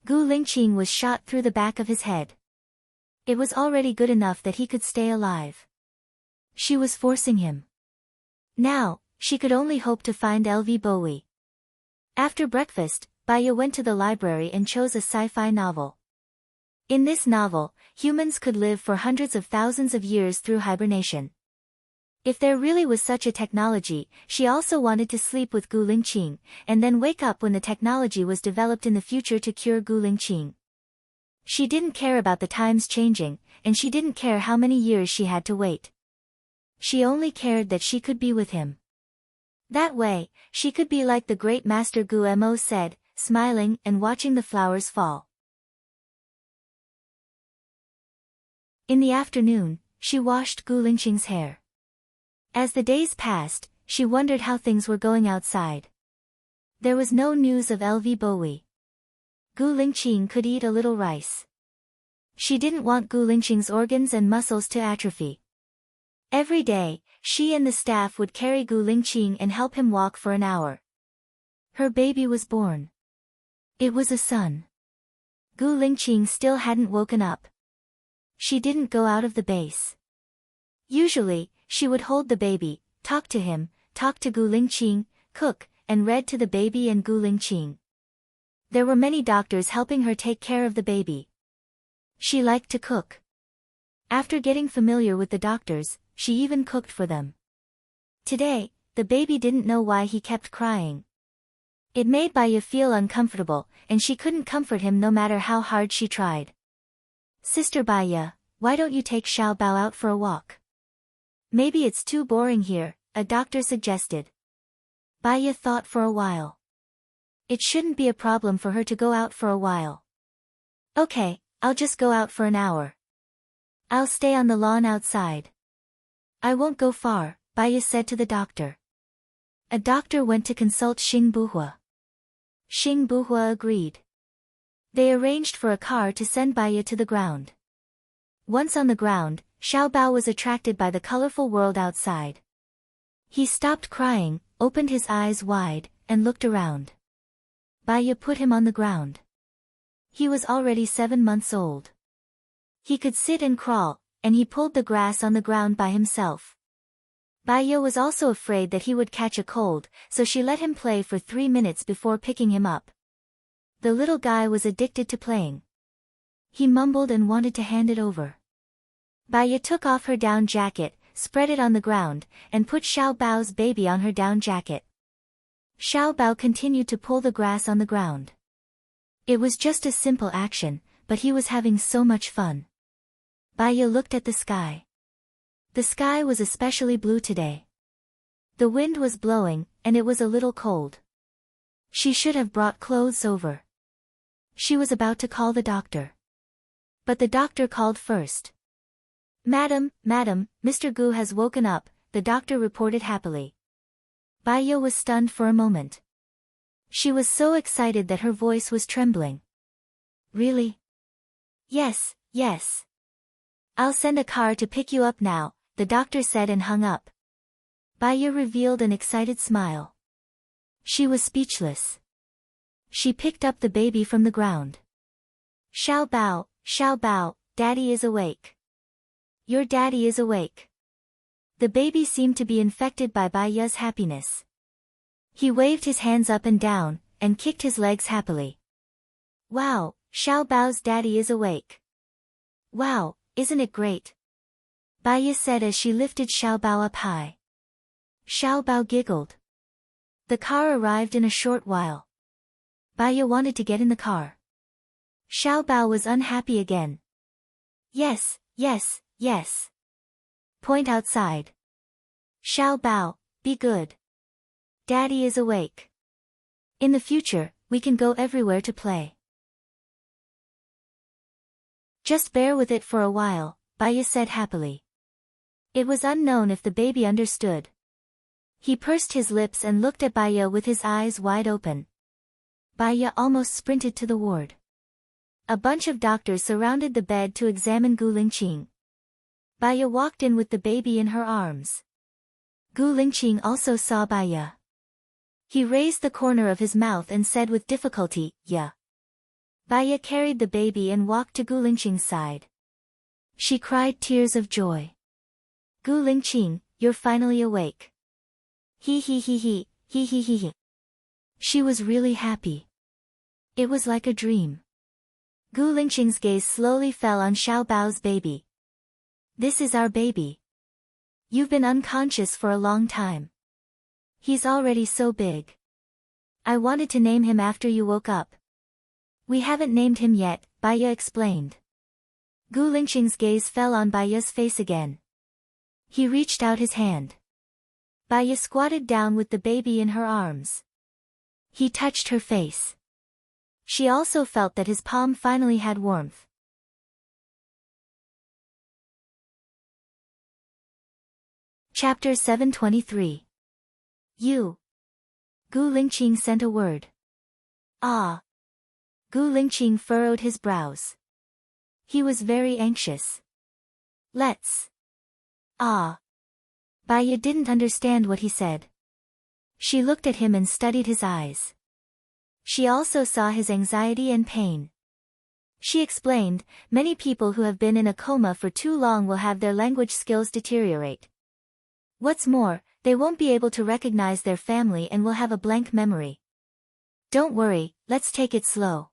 Gu Lingqing was shot through the back of his head. It was already good enough that he could stay alive. She was forcing him. Now, she could only hope to find LV Bowie. After breakfast, Baya went to the library and chose a sci-fi novel. In this novel, humans could live for hundreds of thousands of years through hibernation. If there really was such a technology, she also wanted to sleep with Gu Lingqing, and then wake up when the technology was developed in the future to cure Gu Lingqing. She didn't care about the times changing, and she didn't care how many years she had to wait. She only cared that she could be with him. That way, she could be like the great master Gu Mo said, smiling and watching the flowers fall. In the afternoon, she washed Gu Lingqing's hair. As the days passed, she wondered how things were going outside. There was no news of LV Bowie. Gu Lingqing could eat a little rice. She didn't want Gu Lingqing's organs and muscles to atrophy. Every day, she and the staff would carry Gu Lingqing and help him walk for an hour. Her baby was born. It was a son. Gu Lingqing still hadn't woken up. She didn't go out of the base. Usually, she would hold the baby, talk to him, talk to Gu Lingqing, cook, and read to the baby and Gu Lingqing. There were many doctors helping her take care of the baby. She liked to cook. After getting familiar with the doctors, she even cooked for them. Today, the baby didn't know why he kept crying. It made Baya feel uncomfortable, and she couldn't comfort him no matter how hard she tried. "Sister Baya, why don't you take Xiao Bao out for a walk?" "Maybe it's too boring here," a doctor suggested. Baya thought for a while. It shouldn't be a problem for her to go out for a while. "Okay, I'll just go out for an hour. I'll stay on the lawn outside." "I won't go far," Baya said to the doctor. A doctor went to consult Xing Buhua. Xing Buhua agreed. They arranged for a car to send Baya to the ground. Once on the ground, Xiao Bao was attracted by the colorful world outside. He stopped crying, opened his eyes wide, and looked around. Baya put him on the ground. He was already 7 months old. He could sit and crawl, and he pulled the grass on the ground by himself. Baya was also afraid that he would catch a cold, so she let him play for 3 minutes before picking him up. The little guy was addicted to playing. He mumbled and wanted to hand it over. Baya took off her down jacket, spread it on the ground, and put Xiao Bao's baby on her down jacket. Xiao Bao continued to pull the grass on the ground. It was just a simple action, but he was having so much fun. Baya looked at the sky. The sky was especially blue today. The wind was blowing, and it was a little cold. She should have brought clothes over. She was about to call the doctor. But the doctor called first. Madam, Mr. Gu has woken up," the doctor reported happily. Baya was stunned for a moment. She was so excited that her voice was trembling. "Really?" Yes. "I'll send a car to pick you up now," the doctor said and hung up. Baya revealed an excited smile. She was speechless. She picked up the baby from the ground. Xiao Bao, Daddy is awake. Your daddy is awake. The baby seemed to be infected by Bai Ya's happiness. He waved his hands up and down, and kicked his legs happily. Wow, Xiao Bao's daddy is awake. Wow, isn't it great? Bai Ya said as she lifted Xiao Bao up high. Xiao Bao giggled. The car arrived in a short while. Bai Ya wanted to get in the car. Xiao Bao was unhappy again. Yes. Point outside. Xiao Bao, be good. Daddy is awake. In the future, we can go everywhere to play. Just bear with it for a while, Bai Ya said happily. It was unknown if the baby understood. He pursed his lips and looked at Bai Ya with his eyes wide open. Bai Ya almost sprinted to the ward. A bunch of doctors surrounded the bed to examine Gu Lingqing. Bai Ya walked in with the baby in her arms. Gu Lingqing also saw Bai Ya. He raised the corner of his mouth and said with difficulty, "Ya." Bai Ya carried the baby and walked to Gu Lingqing's side. She cried tears of joy. Gu Lingqing, you're finally awake. He. She was really happy. It was like a dream. Gu Lingqing's gaze slowly fell on Xiao Bao's baby. This is our baby. You've been unconscious for a long time. He's already so big. I wanted to name him after you woke up. We haven't named him yet, Bai Ya explained. Gu Lingqing's gaze fell on Bai Ya's face again. He reached out his hand. Bai Ya squatted down with the baby in her arms. He touched her face. She also felt that his palm finally had warmth. Chapter 723. You. Gu Lingqing sent a word. Ah. Gu Lingqing furrowed his brows. He was very anxious. Let's. Ah. Bai Ya didn't understand what he said. She looked at him and studied his eyes. She also saw his anxiety and pain. She explained, many people who have been in a coma for too long will have their language skills deteriorate. What's more, they won't be able to recognize their family and will have a blank memory. Don't worry, let's take it slow.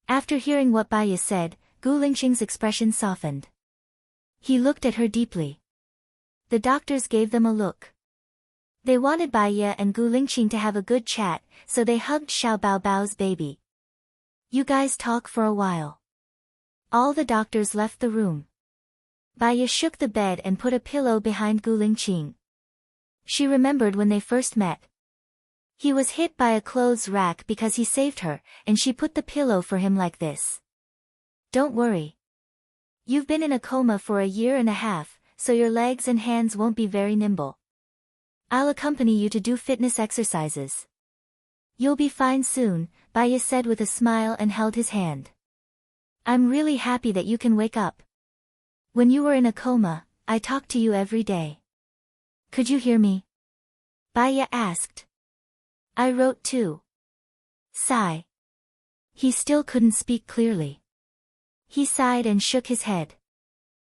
After hearing what Bai Ya said, Gu Lingqing's expression softened. He looked at her deeply. The doctors gave them a look. They wanted Bai Ya and Gu Lingqing to have a good chat, so they hugged Xiao Bao's baby. You guys talk for a while. All the doctors left the room. Bai Ya shook the bed and put a pillow behind Gu Lingqing. She remembered when they first met. He was hit by a clothes rack because he saved her, and she put the pillow for him like this. Don't worry. You've been in a coma for 1.5 years, so your legs and hands won't be very nimble. I'll accompany you to do fitness exercises. You'll be fine soon, Bai Ya said with a smile and held his hand. I'm really happy that you can wake up. When you were in a coma, I talked to you every day. Could you hear me? Bai Ya asked. I wrote too. Sigh. He still couldn't speak clearly. He sighed and shook his head.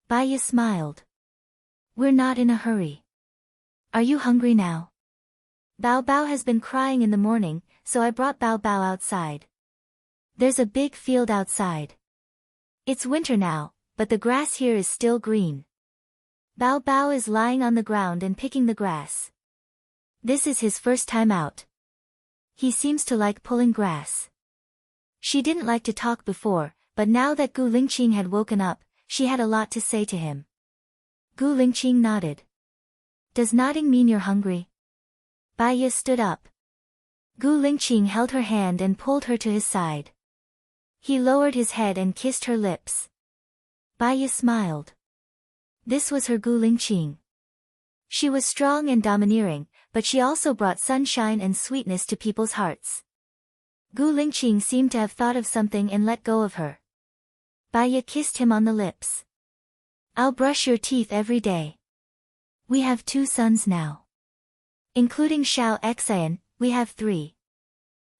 Bai Ya smiled. We're not in a hurry. Are you hungry now? Bao Bao has been crying in the morning, so I brought Bao Bao outside. There's a big field outside. It's winter now, but the grass here is still green. Bao Bao is lying on the ground and picking the grass. This is his first time out. He seems to like pulling grass. She didn't like to talk before, but now that Gu Lingqing had woken up, she had a lot to say to him. Gu Lingqing nodded. Does nodding mean you're hungry? Bai Ya stood up. Gu Lingqing held her hand and pulled her to his side. He lowered his head and kissed her lips. Bai Ya smiled. This was her Gu Lingqing. She was strong and domineering, but she also brought sunshine and sweetness to people's hearts. Gu Lingqing seemed to have thought of something and let go of her. Bai Ya kissed him on the lips. I'll brush your teeth every day. We have 2 sons now. Including Xiao Xian, we have 3.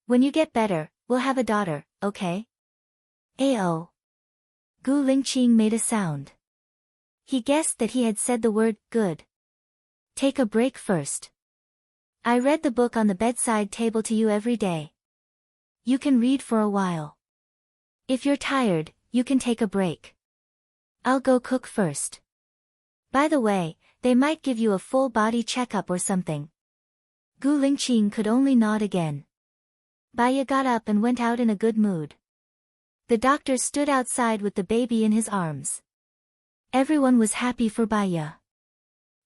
When you get better, we'll have a daughter, okay? Ayo. Gu Lingqing made a sound. He guessed that he had said the word, good. Take a break first. I read the book on the bedside table to you every day. You can read for a while. If you're tired, you can take a break. I'll go cook first. By the way, they might give you a full body checkup or something. Gu Lingqing could only nod again. Baya got up and went out in a good mood. The doctor stood outside with the baby in his arms. Everyone was happy for Baya.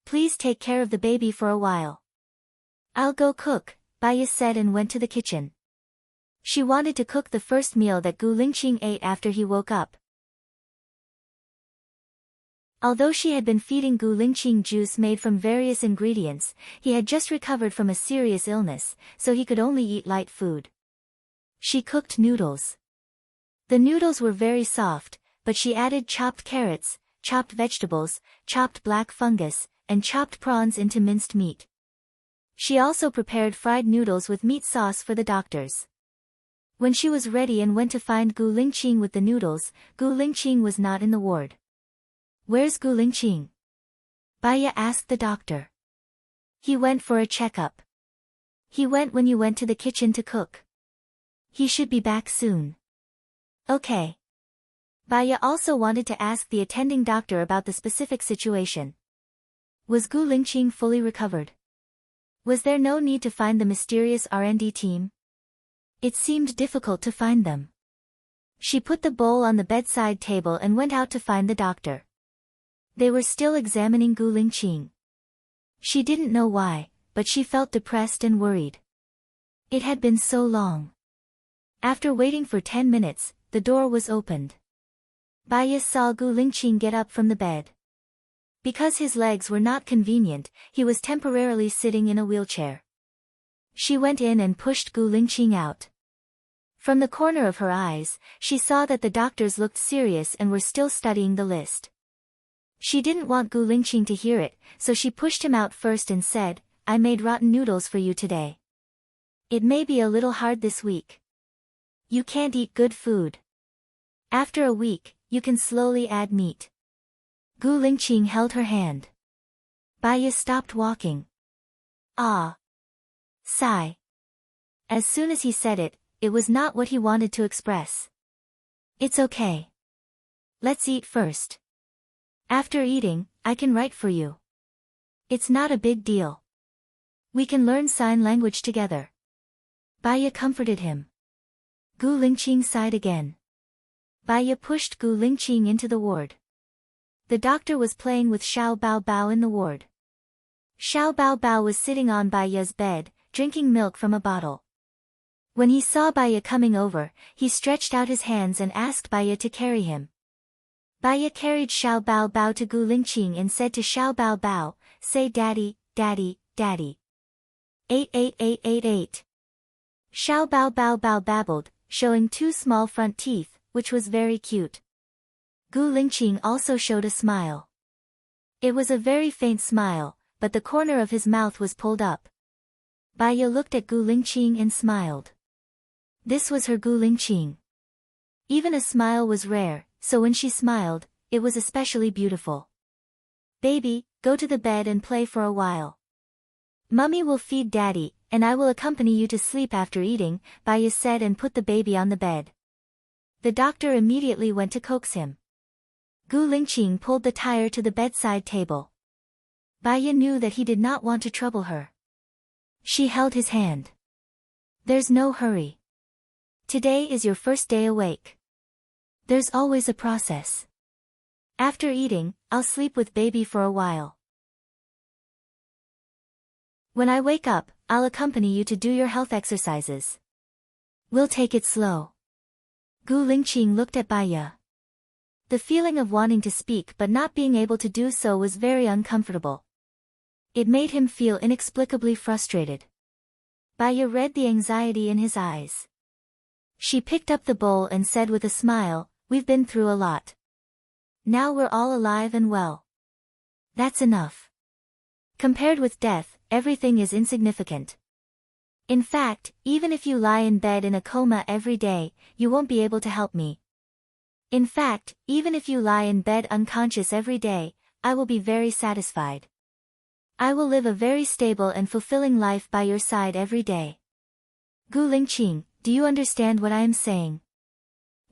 Please take care of the baby for a while. I'll go cook, Baya said and went to the kitchen. She wanted to cook the first meal that Gu Lingqing ate after he woke up. Although she had been feeding Gu Lingqing juice made from various ingredients, he had just recovered from a serious illness, so he could only eat light food. She cooked noodles. The noodles were very soft, but she added chopped carrots, chopped vegetables, chopped black fungus, and chopped prawns into minced meat. She also prepared fried noodles with meat sauce for the doctors. When she was ready and went to find Gu Lingqing with the noodles, Gu Lingqing was not in the ward. Where's Gu Lingqing? Baya asked the doctor. He went for a checkup. He went when you went to the kitchen to cook. He should be back soon. Okay. Baya also wanted to ask the attending doctor about the specific situation. Was Gu Lingqing fully recovered? Was there no need to find the mysterious R&D team? It seemed difficult to find them. She put the bowl on the bedside table and went out to find the doctor. They were still examining Gu Lingqing. She didn't know why, but she felt depressed and worried. It had been so long. After waiting for 10 minutes, the door was opened. Baya saw Gu Lingqing get up from the bed. Because his legs were not convenient, he was temporarily sitting in a wheelchair. She went in and pushed Gu Lingqing out. From the corner of her eyes, she saw that the doctors looked serious and were still studying the list. She didn't want Gu Lingqing to hear it, so she pushed him out first and said, I made rotten noodles for you today. It may be a little hard this week. You can't eat good food. After a week, you can slowly add meat. Gu Lingqing held her hand. Baya stopped walking. Ah. Sigh. As soon as he said it, it was not what he wanted to express. It's okay. Let's eat first. After eating, I can write for you. It's not a big deal. We can learn sign language together. Baya comforted him. Gu Lingqing sighed again. Baya pushed Gu Lingqing into the ward. The doctor was playing with Xiao Bao Bao in the ward. Xiao Bao Bao was sitting on Baya's bed, drinking milk from a bottle. When he saw Baya coming over, he stretched out his hands and asked Baya to carry him. Baya carried Xiao Bao Bao to Gu Lingqing and said to Xiao Bao Bao, say daddy, daddy, daddy. 88888. Xiao Bao Bao Bao babbled, showing 2 small front teeth, which was very cute. Gu Lingqing also showed a smile. It was a very faint smile, but the corner of his mouth was pulled up. Baya looked at Gu Lingqing and smiled. This was her Gu Lingqing. Even a smile was rare, so when she smiled, it was especially beautiful. Baby, go to the bed and play for a while. Mummy will feed daddy, and I will accompany you to sleep after eating, Baya said and put the baby on the bed. The doctor immediately went to coax him. Gu Lingqing pulled the tire to the bedside table. Baya knew that he did not want to trouble her. She held his hand. There's no hurry. Today is your first day awake. There's always a process. After eating, I'll sleep with baby for a while. When I wake up, I'll accompany you to do your health exercises. We'll take it slow. Gu Lingqing looked at Baya. The feeling of wanting to speak but not being able to do so was very uncomfortable. It made him feel inexplicably frustrated. Baya read the anxiety in his eyes. She picked up the bowl and said with a smile, we've been through a lot. Now we're all alive and well. That's enough. Compared with death, everything is insignificant. In fact, even if you lie in bed in a coma every day, you won't be able to help me. In fact, even if you lie in bed unconscious every day, I will be very satisfied. I will live a very stable and fulfilling life by your side every day. Gu Lingqing, do you understand what I am saying?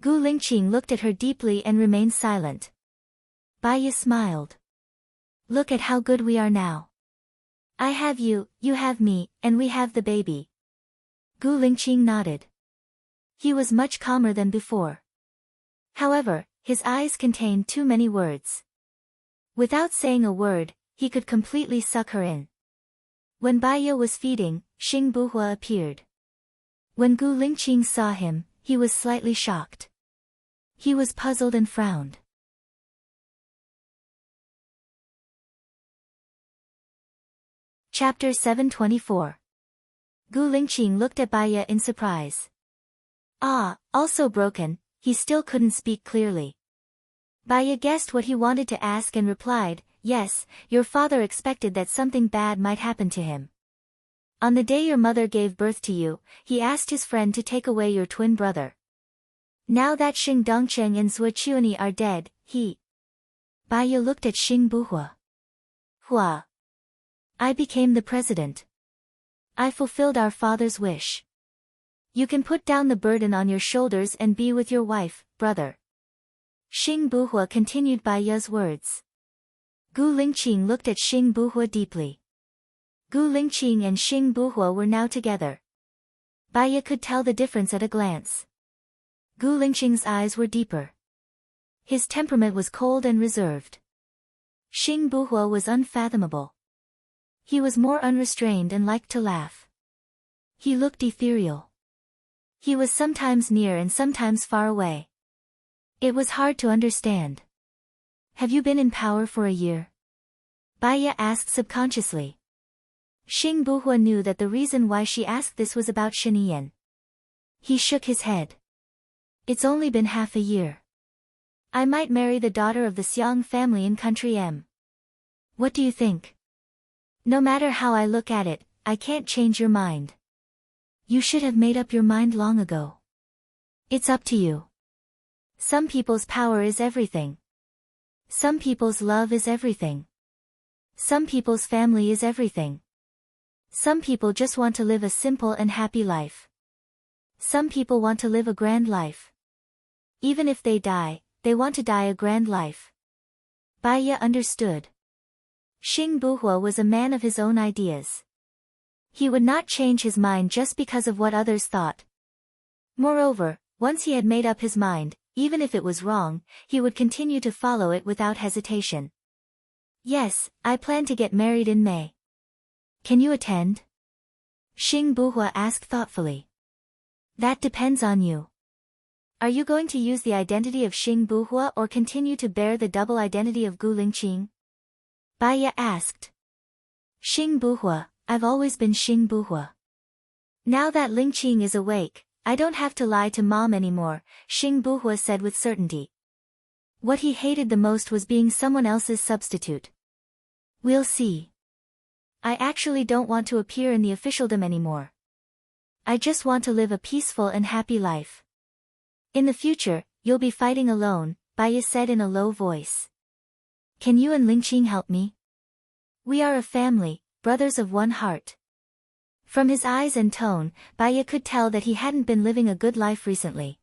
Gu Lingqing looked at her deeply and remained silent. Baiya smiled. Look at how good we are now. I have you have me, and we have the baby. Gu Lingqing nodded. He was much calmer than before. However, his eyes contained too many words. Without saying a word, he could completely suck her in. When Baiya was feeding, Xing Buhua appeared. When Gu Lingqing saw him, he was slightly shocked. He was puzzled and frowned. Chapter 724. Gu Lingqing looked at Baiya in surprise. Also broken, he still couldn't speak clearly. Baiya guessed what he wanted to ask and replied, yes, your father expected that something bad might happen to him. On the day your mother gave birth to you, he asked his friend to take away your twin brother. Now that Xing Dongcheng and Zhuo Chuani are dead, Baiya looked at Xing Buhua. Hua. I became the president. I fulfilled our father's wish. You can put down the burden on your shoulders and be with your wife, brother. Xing Buhua continued Baiya's words. Gu Lingqing looked at Xing Buhua deeply. Gu Lingqing and Xing Buhua were now together. Baiya could tell the difference at a glance. Gu Lingqing's eyes were deeper. His temperament was cold and reserved. Xing Buhua was unfathomable. He was more unrestrained and liked to laugh. He looked ethereal. He was sometimes near and sometimes far away. It was hard to understand. Have you been in power for a year? Baiya asked subconsciously. Xing Buhua knew that the reason why she asked this was about Shiniyan. He shook his head. It's only been half a year. I might marry the daughter of the Xiang family in country M. What do you think? No matter how I look at it, I can't change your mind. You should have made up your mind long ago. It's up to you. Some people's power is everything. Some people's love is everything. Some people's family is everything. Some people just want to live a simple and happy life. Some people want to live a grand life. Even if they die, they want to die a grand life. Baiya understood. Xing Buhua was a man of his own ideas. He would not change his mind just because of what others thought. Moreover, once he had made up his mind, even if it was wrong, he would continue to follow it without hesitation. Yes, I plan to get married in May. Can you attend? Xing Buhua asked thoughtfully. That depends on you. Are you going to use the identity of Xing Buhua or continue to bear the double identity of Gu Lingqing? Baiya asked. Xing Buhua, I've always been Xing Buhua. Now that Lingqing is awake, I don't have to lie to mom anymore, Xing Buhua said with certainty. What he hated the most was being someone else's substitute. We'll see. I actually don't want to appear in the officialdom anymore. I just want to live a peaceful and happy life. In the future, you'll be fighting alone, Baiya said in a low voice. Can you and Lingqing help me? We are a family, brothers of one heart. From his eyes and tone, Baiya could tell that he hadn't been living a good life recently.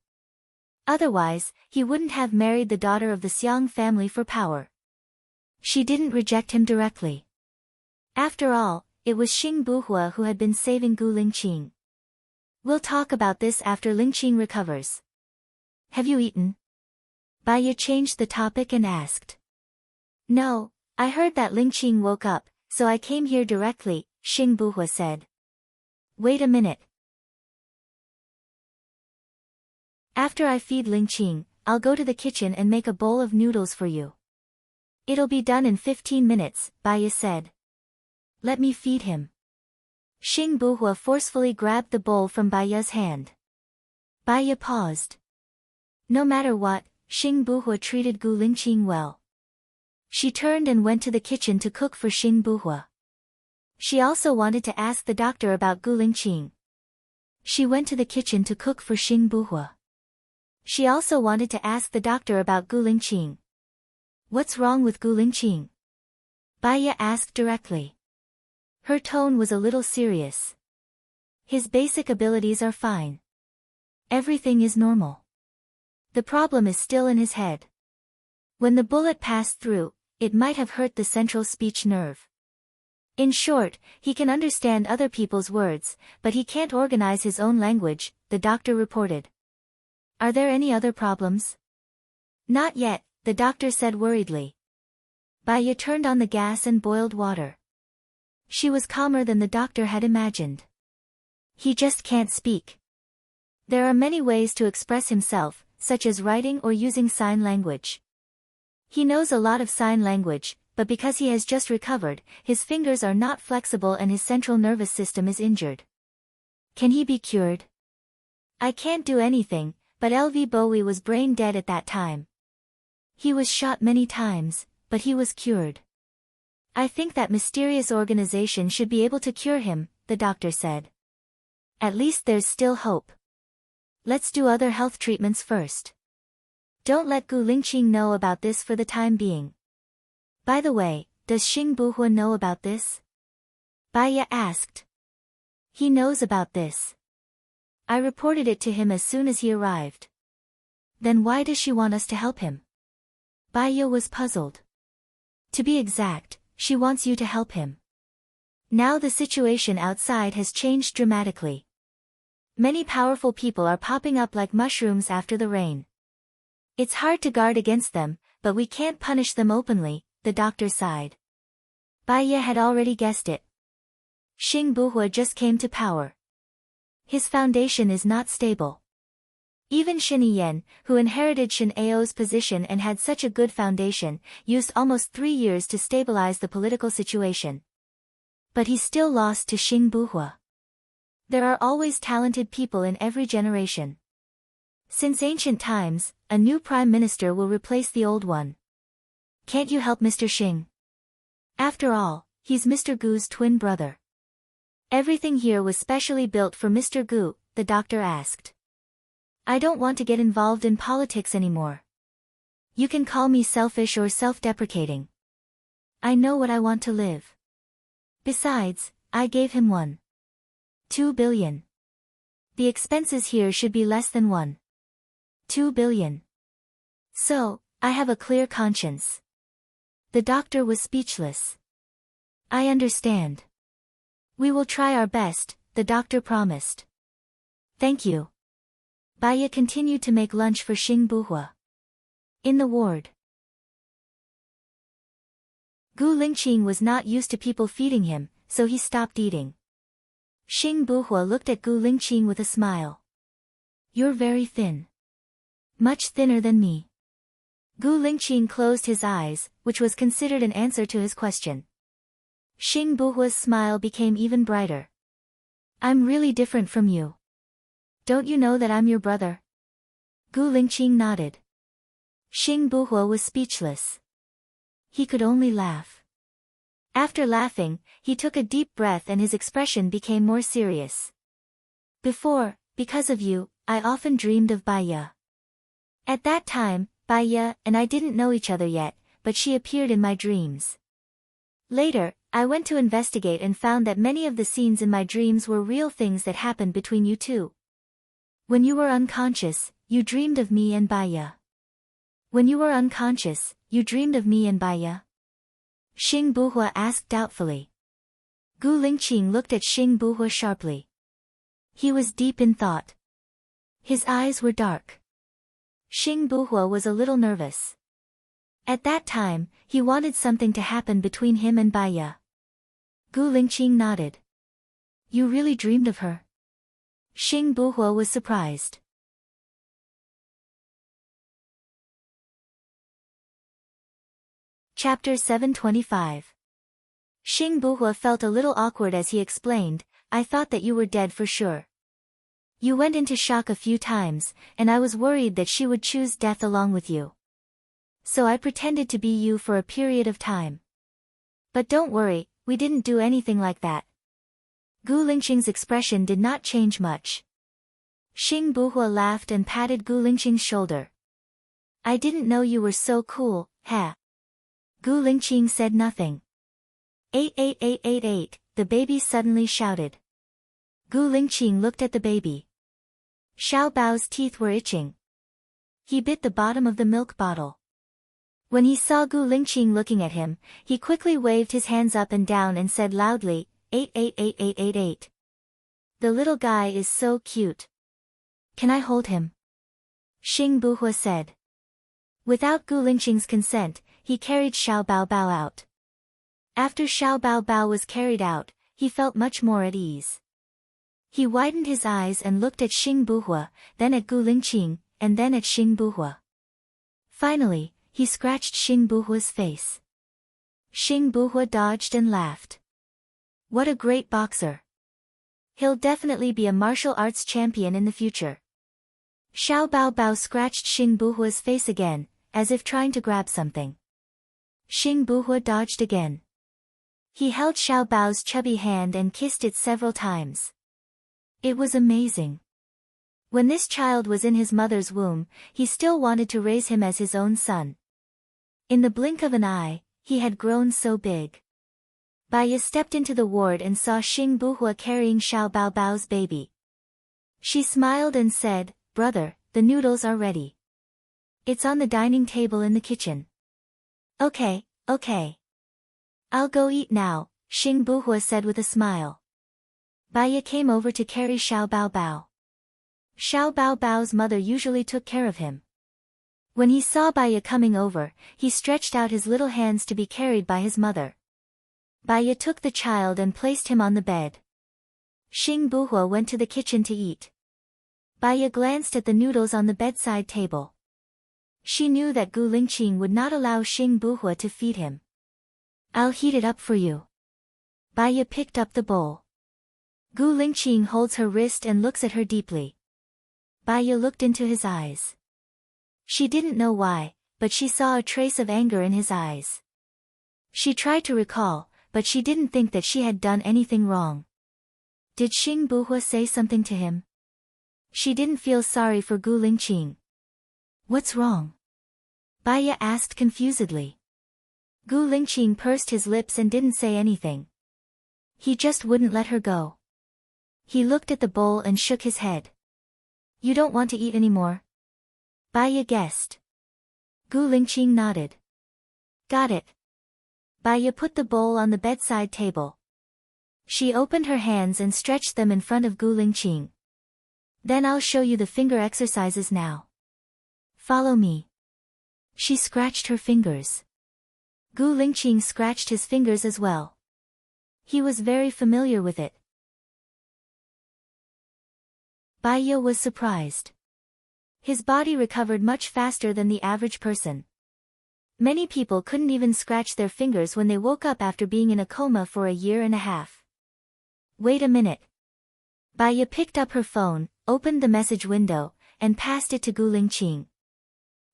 Otherwise, he wouldn't have married the daughter of the Xiang family for power. She didn't reject him directly. After all, it was Xing Buhua who had been saving Gu Lingqing. We'll talk about this after Lingqing recovers. Have you eaten? Baiya changed the topic and asked. No, I heard that Lingqing woke up, so I came here directly, Xing Buhua said. Wait a minute. After I feed Lingqing, I'll go to the kitchen and make a bowl of noodles for you. It'll be done in 15 minutes, Baiya said. Let me feed him. Xing Buhua forcefully grabbed the bowl from Baiya's hand. Baiya paused. No matter what, Xing Buhua treated Gu Lingqing well. She turned and went to the kitchen to cook for Xing Buhua. She also wanted to ask the doctor about Gu Lingqing. She went to the kitchen to cook for Xing Buhua. She also wanted to ask the doctor about Gu Lingqing. What's wrong with Gu Lingqing? Baiya asked directly. Her tone was a little serious. His basic abilities are fine. Everything is normal. The problem is still in his head. When the bullet passed through, it might have hurt the central speech nerve. In short, he can understand other people's words, but he can't organize his own language, the doctor reported. Are there any other problems? Not yet, the doctor said worriedly. Baiya turned on the gas and boiled water. She was calmer than the doctor had imagined. He just can't speak. There are many ways to express himself, such as writing or using sign language. He knows a lot of sign language, but because he has just recovered, his fingers are not flexible and his central nervous system is injured. Can he be cured? I can't do anything, but LV Bowie was brain dead at that time. He was shot many times, but he was cured. I think that mysterious organization should be able to cure him, the doctor said. At least there's still hope. Let's do other health treatments first. Don't let Gu Lingqing know about this for the time being. By the way, does Xing Buhua know about this? Baiya asked. He knows about this. I reported it to him as soon as he arrived. Then why does she want us to help him? Baiya was puzzled. To be exact, she wants you to help him. Now the situation outside has changed dramatically. Many powerful people are popping up like mushrooms after the rain. It's hard to guard against them, but we can't punish them openly, the doctor sighed. Baiya had already guessed it. Xing Buhua just came to power. His foundation is not stable. Even Shen Yan, who inherited Shen Ao's position and had such a good foundation, used almost 3 years to stabilize the political situation. But he still lost to Xing Buhua. There are always talented people in every generation. Since ancient times, a new prime minister will replace the old one. Can't you help Mr. Xing? After all, he's Mr. Gu's twin brother. Everything here was specially built for Mr. Gu, the doctor asked. I don't want to get involved in politics anymore. You can call me selfish or self-deprecating. I know what I want to live. Besides, I gave him 1.2 billion. The expenses here should be less than 1.2 billion. So, I have a clear conscience. The doctor was speechless. I understand. We will try our best, the doctor promised. Thank you. Baiya continued to make lunch for Xing Buhua. In the ward. Gu Lingqing was not used to people feeding him, so he stopped eating. Xing Buhua looked at Gu Lingqing with a smile. You're very thin. Much thinner than me. Gu Lingqing closed his eyes, which was considered an answer to his question. Xing Buhua's smile became even brighter. I'm really different from you. Don't you know that I'm your brother? Gu Lingqing nodded. Xing Buhua was speechless. He could only laugh. After laughing, he took a deep breath and his expression became more serious. Before, because of you, I often dreamed of Baiya. At that time, Baiya and I didn't know each other yet, but she appeared in my dreams. Later, I went to investigate and found that many of the scenes in my dreams were real things that happened between you two. When you were unconscious, you dreamed of me and Baiya. When you were unconscious, you dreamed of me and Baiya? Xing Buhua asked doubtfully. Gu Lingqing looked at Xing Buhua sharply. He was deep in thought. His eyes were dark. Xing Buhua was a little nervous. At that time, he wanted something to happen between him and Baiya. Gu Lingqing nodded. You really dreamed of her? Xing Buhua was surprised. Chapter 725. Xing Buhua felt a little awkward as he explained, I thought that you were dead for sure. You went into shock a few times, and I was worried that she would choose death along with you. So I pretended to be you for a period of time. But don't worry, we didn't do anything like that. Gu Lingqing's expression did not change much. Xing Buhua laughed and patted Gu Lingqing's shoulder. I didn't know you were so cool, ha. Gu Lingqing said nothing. 88888, the baby suddenly shouted. Gu Lingqing looked at the baby. Xiao Bao's teeth were itching. He bit the bottom of the milk bottle. When he saw Gu Lingqing looking at him, he quickly waved his hands up and down and said loudly, 888888. The little guy is so cute. Can I hold him? Xing Buhua said. Without Gu Lingqing's consent, he carried Xiao Bao out. After Xiao Bao was carried out, he felt much more at ease. He widened his eyes and looked at Xing Buhua, then at Gu Lingqing, and then at Xing Buhua. Finally, he scratched Xing Buhua's face. Xing Buhua dodged and laughed. What a great boxer. He'll definitely be a martial arts champion in the future. Xiao Bao scratched Xing Buhua's face again, as if trying to grab something. Xing Buhua dodged again. He held Xiao Bao's chubby hand and kissed it several times. It was amazing. When this child was in his mother's womb, he still wanted to raise him as his own son. In the blink of an eye, he had grown so big. Baiya stepped into the ward and saw Xing Buhua carrying Xiao Bao's baby. She smiled and said, Brother, the noodles are ready. It's on the dining table in the kitchen. Okay. I'll go eat now, Xing Buhua said with a smile. Baiya came over to carry Xiao Bao. Xiao Bao's mother usually took care of him. When he saw Baiya coming over, he stretched out his little hands to be carried by his mother. Baiya took the child and placed him on the bed. Xing Buhua went to the kitchen to eat. Baiya glanced at the noodles on the bedside table. She knew that Gu Lingqing would not allow Xing Buhua to feed him. I'll heat it up for you. Baiya picked up the bowl. Gu Lingqing holds her wrist and looks at her deeply. Baiya looked into his eyes. She didn't know why, but she saw a trace of anger in his eyes. She tried to recall, but she didn't think that she had done anything wrong. Did Xing Buhua say something to him? She didn't feel sorry for Gu Lingqing. What's wrong? Baiya asked confusedly. Gu Lingqing pursed his lips and didn't say anything. He just wouldn't let her go. He looked at the bowl and shook his head. You don't want to eat anymore? Baiya guessed. Gu Lingqing nodded. Got it. Baiya put the bowl on the bedside table. She opened her hands and stretched them in front of Gu Lingqing. Then I'll show you the finger exercises now. Follow me. She scratched her fingers. Gu Lingqing scratched his fingers as well. He was very familiar with it. Baiya was surprised. His body recovered much faster than the average person. Many people couldn't even scratch their fingers when they woke up after being in a coma for a year and a half. Wait a minute. Baiya picked up her phone, opened the message window, and passed it to Gu Lingqing.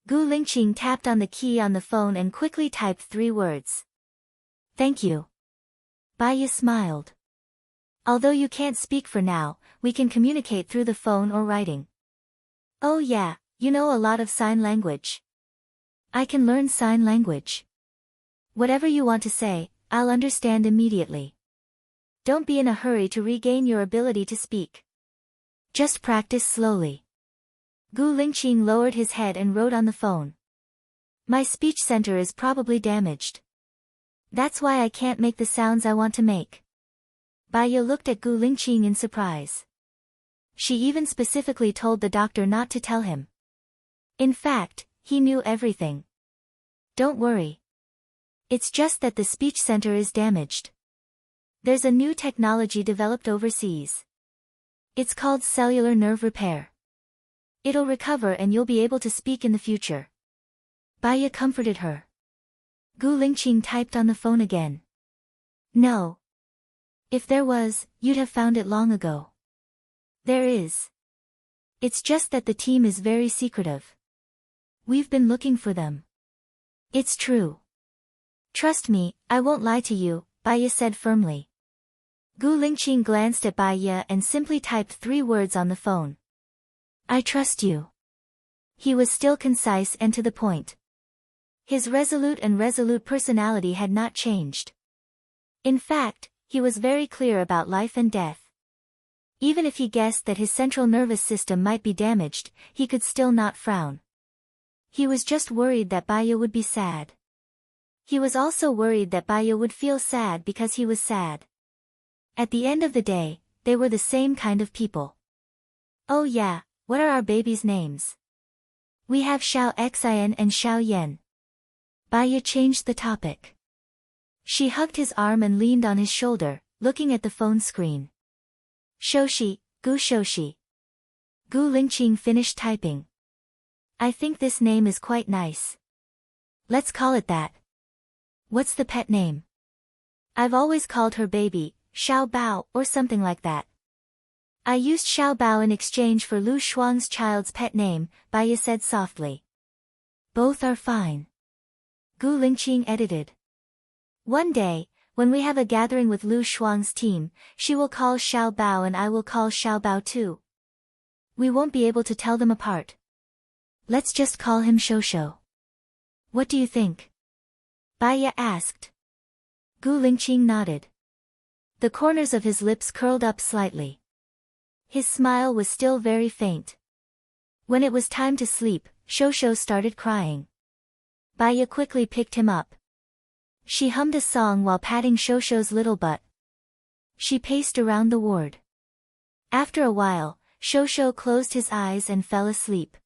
Gu Lingqing tapped on the key on the phone and quickly typed 3 words. Thank you. Baiya smiled. Although you can't speak for now, we can communicate through the phone or writing. Oh yeah, you know a lot of sign language. I can learn sign language. Whatever you want to say, I'll understand immediately. Don't be in a hurry to regain your ability to speak. Just practice slowly. Gu Lingqing lowered his head and wrote on the phone. My speech center is probably damaged. That's why I can't make the sounds I want to make. Baiya looked at Gu Lingqing in surprise. She even specifically told the doctor not to tell him. In fact, he knew everything. Don't worry. It's just that the speech center is damaged. There's a new technology developed overseas. It's called cellular nerve repair. It'll recover and you'll be able to speak in the future. Baiya comforted her. Gu Lingqing typed on the phone again. No. If there was, you'd have found it long ago. There is. It's just that the team is very secretive. We've been looking for them. It's true. Trust me, I won't lie to you, Baiya said firmly. Gu Lingqing glanced at Baiya and simply typed 3 words on the phone. I trust you. He was still concise and to the point. His resolute personality had not changed. In fact, he was very clear about life and death. Even if he guessed that his central nervous system might be damaged, he could still not frown. He was just worried that Baya would be sad. He was also worried that Baya would feel sad because he was sad. At the end of the day, they were the same kind of people. Oh yeah, what are our babies' names? We have Xiao Xian and Xiao Yan. Baya changed the topic. She hugged his arm and leaned on his shoulder, looking at the phone screen. Shoshi, Gu Shoshi. Gu Lingqing finished typing. I think this name is quite nice. Let's call it that. What's the pet name? I've always called her baby, Xiao Bao, or something like that. I used Xiao Bao in exchange for Lu Shuang's child's pet name, Baya said softly. Both are fine. Gu Lingqing edited. One day, when we have a gathering with Lu Shuang's team, she will call Xiao Bao and I will call Xiao Bao too. We won't be able to tell them apart. Let's just call him Shosho. What do you think? Baya asked. Gu Lingqing nodded. The corners of his lips curled up slightly. His smile was still very faint. When it was time to sleep, Shosho started crying. Baya quickly picked him up. She hummed a song while patting Shosho's little butt. She paced around the ward. After a while, Shosho closed his eyes and fell asleep.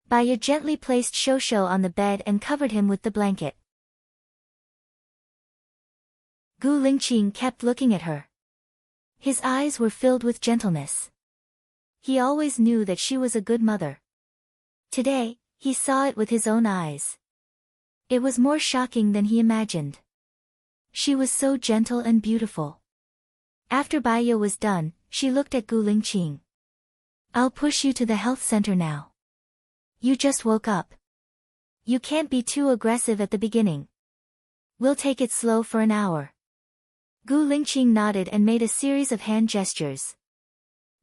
Baya gently placed Shosho on the bed and covered him with the blanket. Gu Lingqing kept looking at her. His eyes were filled with gentleness. He always knew that she was a good mother. Today, he saw it with his own eyes. It was more shocking than he imagined. She was so gentle and beautiful. After Baya was done, she looked at Gu Lingqing. I'll push you to the health center now. You just woke up. You can't be too aggressive at the beginning. We'll take it slow for an hour. Gu Lingqing nodded and made a series of hand gestures.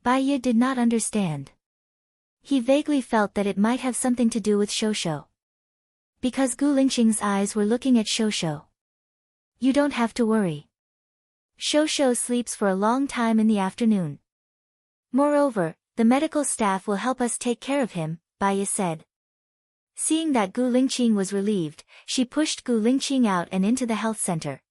Baya did not understand. He vaguely felt that it might have something to do with Shosho. Because Gu Lingqing's eyes were looking at Shosho. You don't have to worry. Shosho sleeps for a long time in the afternoon. Moreover, the medical staff will help us take care of him, Baya said. Seeing that Gu Lingqing was relieved, she pushed Gu Lingqing out and into the health center.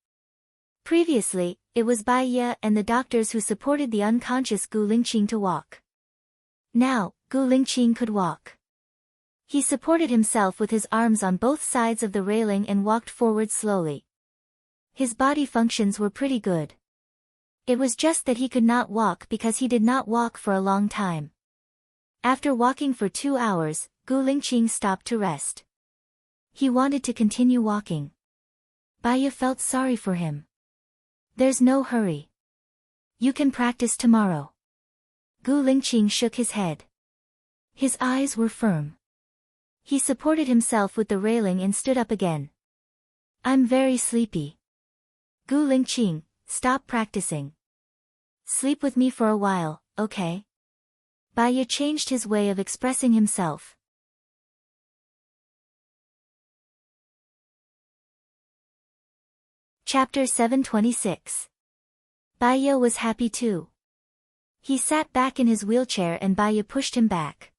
Previously, it was Baya and the doctors who supported the unconscious Gu Lingqing to walk. Now, Gu Lingqing could walk. He supported himself with his arms on both sides of the railing and walked forward slowly. His body functions were pretty good. It was just that he could not walk because he did not walk for a long time. After walking for 2 hours, Gu Lingqing stopped to rest. He wanted to continue walking. Baya felt sorry for him. There's no hurry. You can practice tomorrow. Gu Lingqing shook his head. His eyes were firm. He supported himself with the railing and stood up again. I'm very sleepy. Gu Lingqing, stop practicing. Sleep with me for a while, okay? Baya changed his way of expressing himself. Chapter 726. Baya was happy too. He sat back in his wheelchair and Baya pushed him back.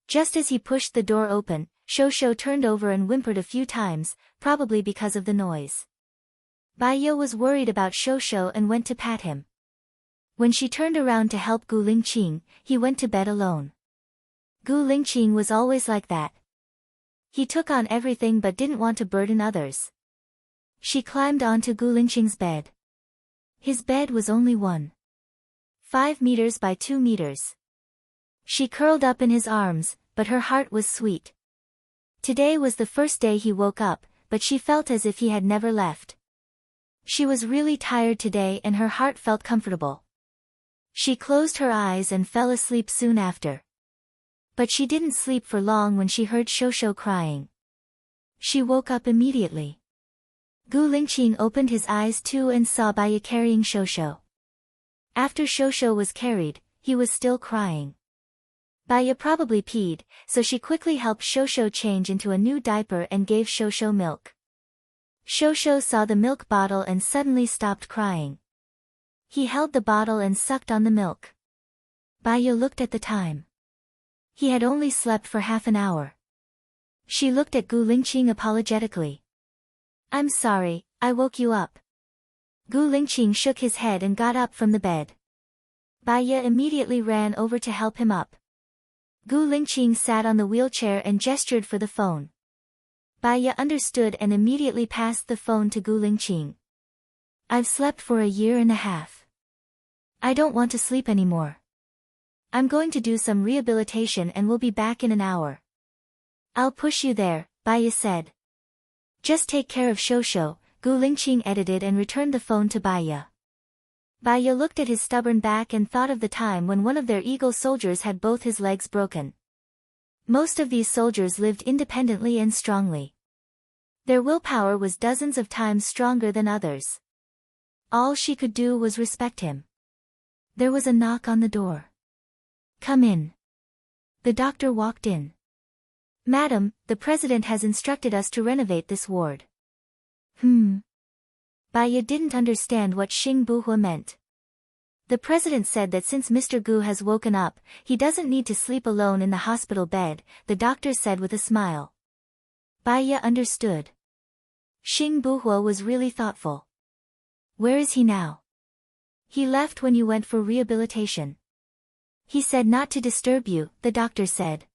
Just as he pushed the door open, Shosho turned over and whimpered a few times, probably because of the noise. Baya was worried about Shosho and went to pat him. When she turned around to help Gu Lingqing, he went to bed alone. Gu Lingqing was always like that. He took on everything but didn't want to burden others. She climbed onto Gu Lingqing's bed. His bed was only 1.5 meters by 2 meters. She curled up in his arms, but her heart was sweet. Today was the first day he woke up, but she felt as if he had never left. She was really tired today and her heart felt comfortable. She closed her eyes and fell asleep soon after. But she didn't sleep for long when she heard Shosho crying. She woke up immediately. Gu Lingqing opened his eyes too and saw Baya carrying Shosho. After Shosho was carried, he was still crying. Baya probably peed, so she quickly helped Shosho change into a new diaper and gave Shosho milk. Shosho saw the milk bottle and suddenly stopped crying. He held the bottle and sucked on the milk. Baya looked at the time. He had only slept for half an hour. She looked at Gu Lingqing apologetically. I'm sorry, I woke you up. Gu Lingqing shook his head and got up from the bed. Baya immediately ran over to help him up. Gu Lingqing sat on the wheelchair and gestured for the phone. Baya understood and immediately passed the phone to Gu Lingqing. I've slept for a year and a half. I don't want to sleep anymore. I'm going to do some rehabilitation and will be back in an hour. I'll push you there, Baya said. Just take care of Shosho, Gu Lingqing edited and returned the phone to Baya. Baya looked at his stubborn back and thought of the time when one of their eagle soldiers had both his legs broken. Most of these soldiers lived independently and strongly. Their willpower was dozens of times stronger than others. All she could do was respect him. There was a knock on the door. Come in. The doctor walked in. Madam, the president has instructed us to renovate this ward. Baya didn't understand what Xing Buhua meant. The president said that since Mr. Gu has woken up, he doesn't need to sleep alone in the hospital bed, the doctor said with a smile. Baya understood. Xing Buhua was really thoughtful. Where is he now? He left when you went for rehabilitation. He said not to disturb you, the doctor said.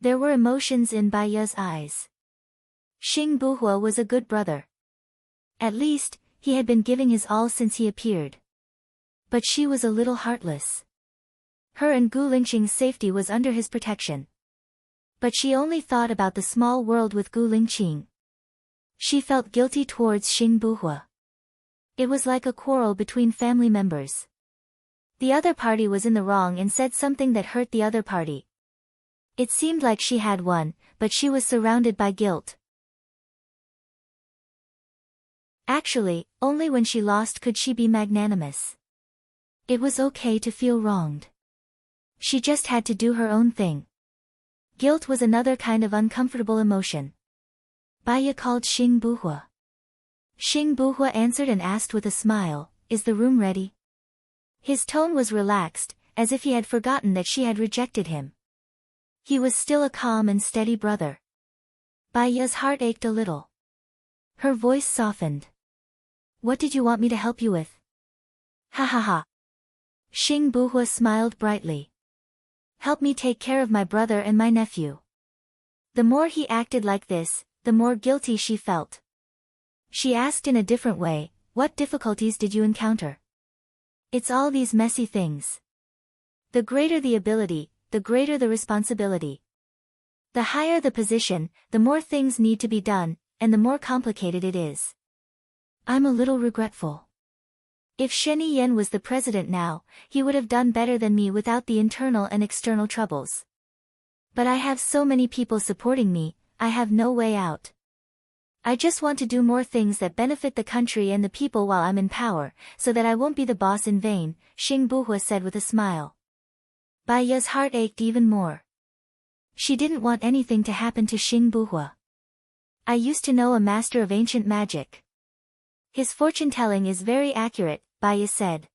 There were emotions in Baya's eyes. Xing Buhua was a good brother. At least, he had been giving his all since he appeared. But she was a little heartless. Her and Gu Lingqing's safety was under his protection. But she only thought about the small world with Gu Lingqing. She felt guilty towards Xing Buhua. It was like a quarrel between family members. The other party was in the wrong and said something that hurt the other party. It seemed like she had won, but she was surrounded by guilt. Actually, only when she lost could she be magnanimous. It was okay to feel wronged. She just had to do her own thing. Guilt was another kind of uncomfortable emotion. Baya called Xing Buhua. Xing Buhua answered and asked with a smile, "Is the room ready?" His tone was relaxed, as if he had forgotten that she had rejected him. He was still a calm and steady brother. Baya's heart ached a little. Her voice softened. What did you want me to help you with? Ha ha ha. Xing Buhua smiled brightly. Help me take care of my brother and my nephew. The more he acted like this, the more guilty she felt. She asked in a different way, what difficulties did you encounter? It's all these messy things. The greater the ability, the greater the responsibility. The higher the position, the more things need to be done, and the more complicated it is. I'm a little regretful. If Shen Yan was the president now, he would have done better than me without the internal and external troubles. But I have so many people supporting me, I have no way out. I just want to do more things that benefit the country and the people while I'm in power, so that I won't be the boss in vain, Xing Buhua said with a smile. Baya's heart ached even more. She didn't want anything to happen to Xing Buhua. I used to know a master of ancient magic. His fortune-telling is very accurate, Baya said.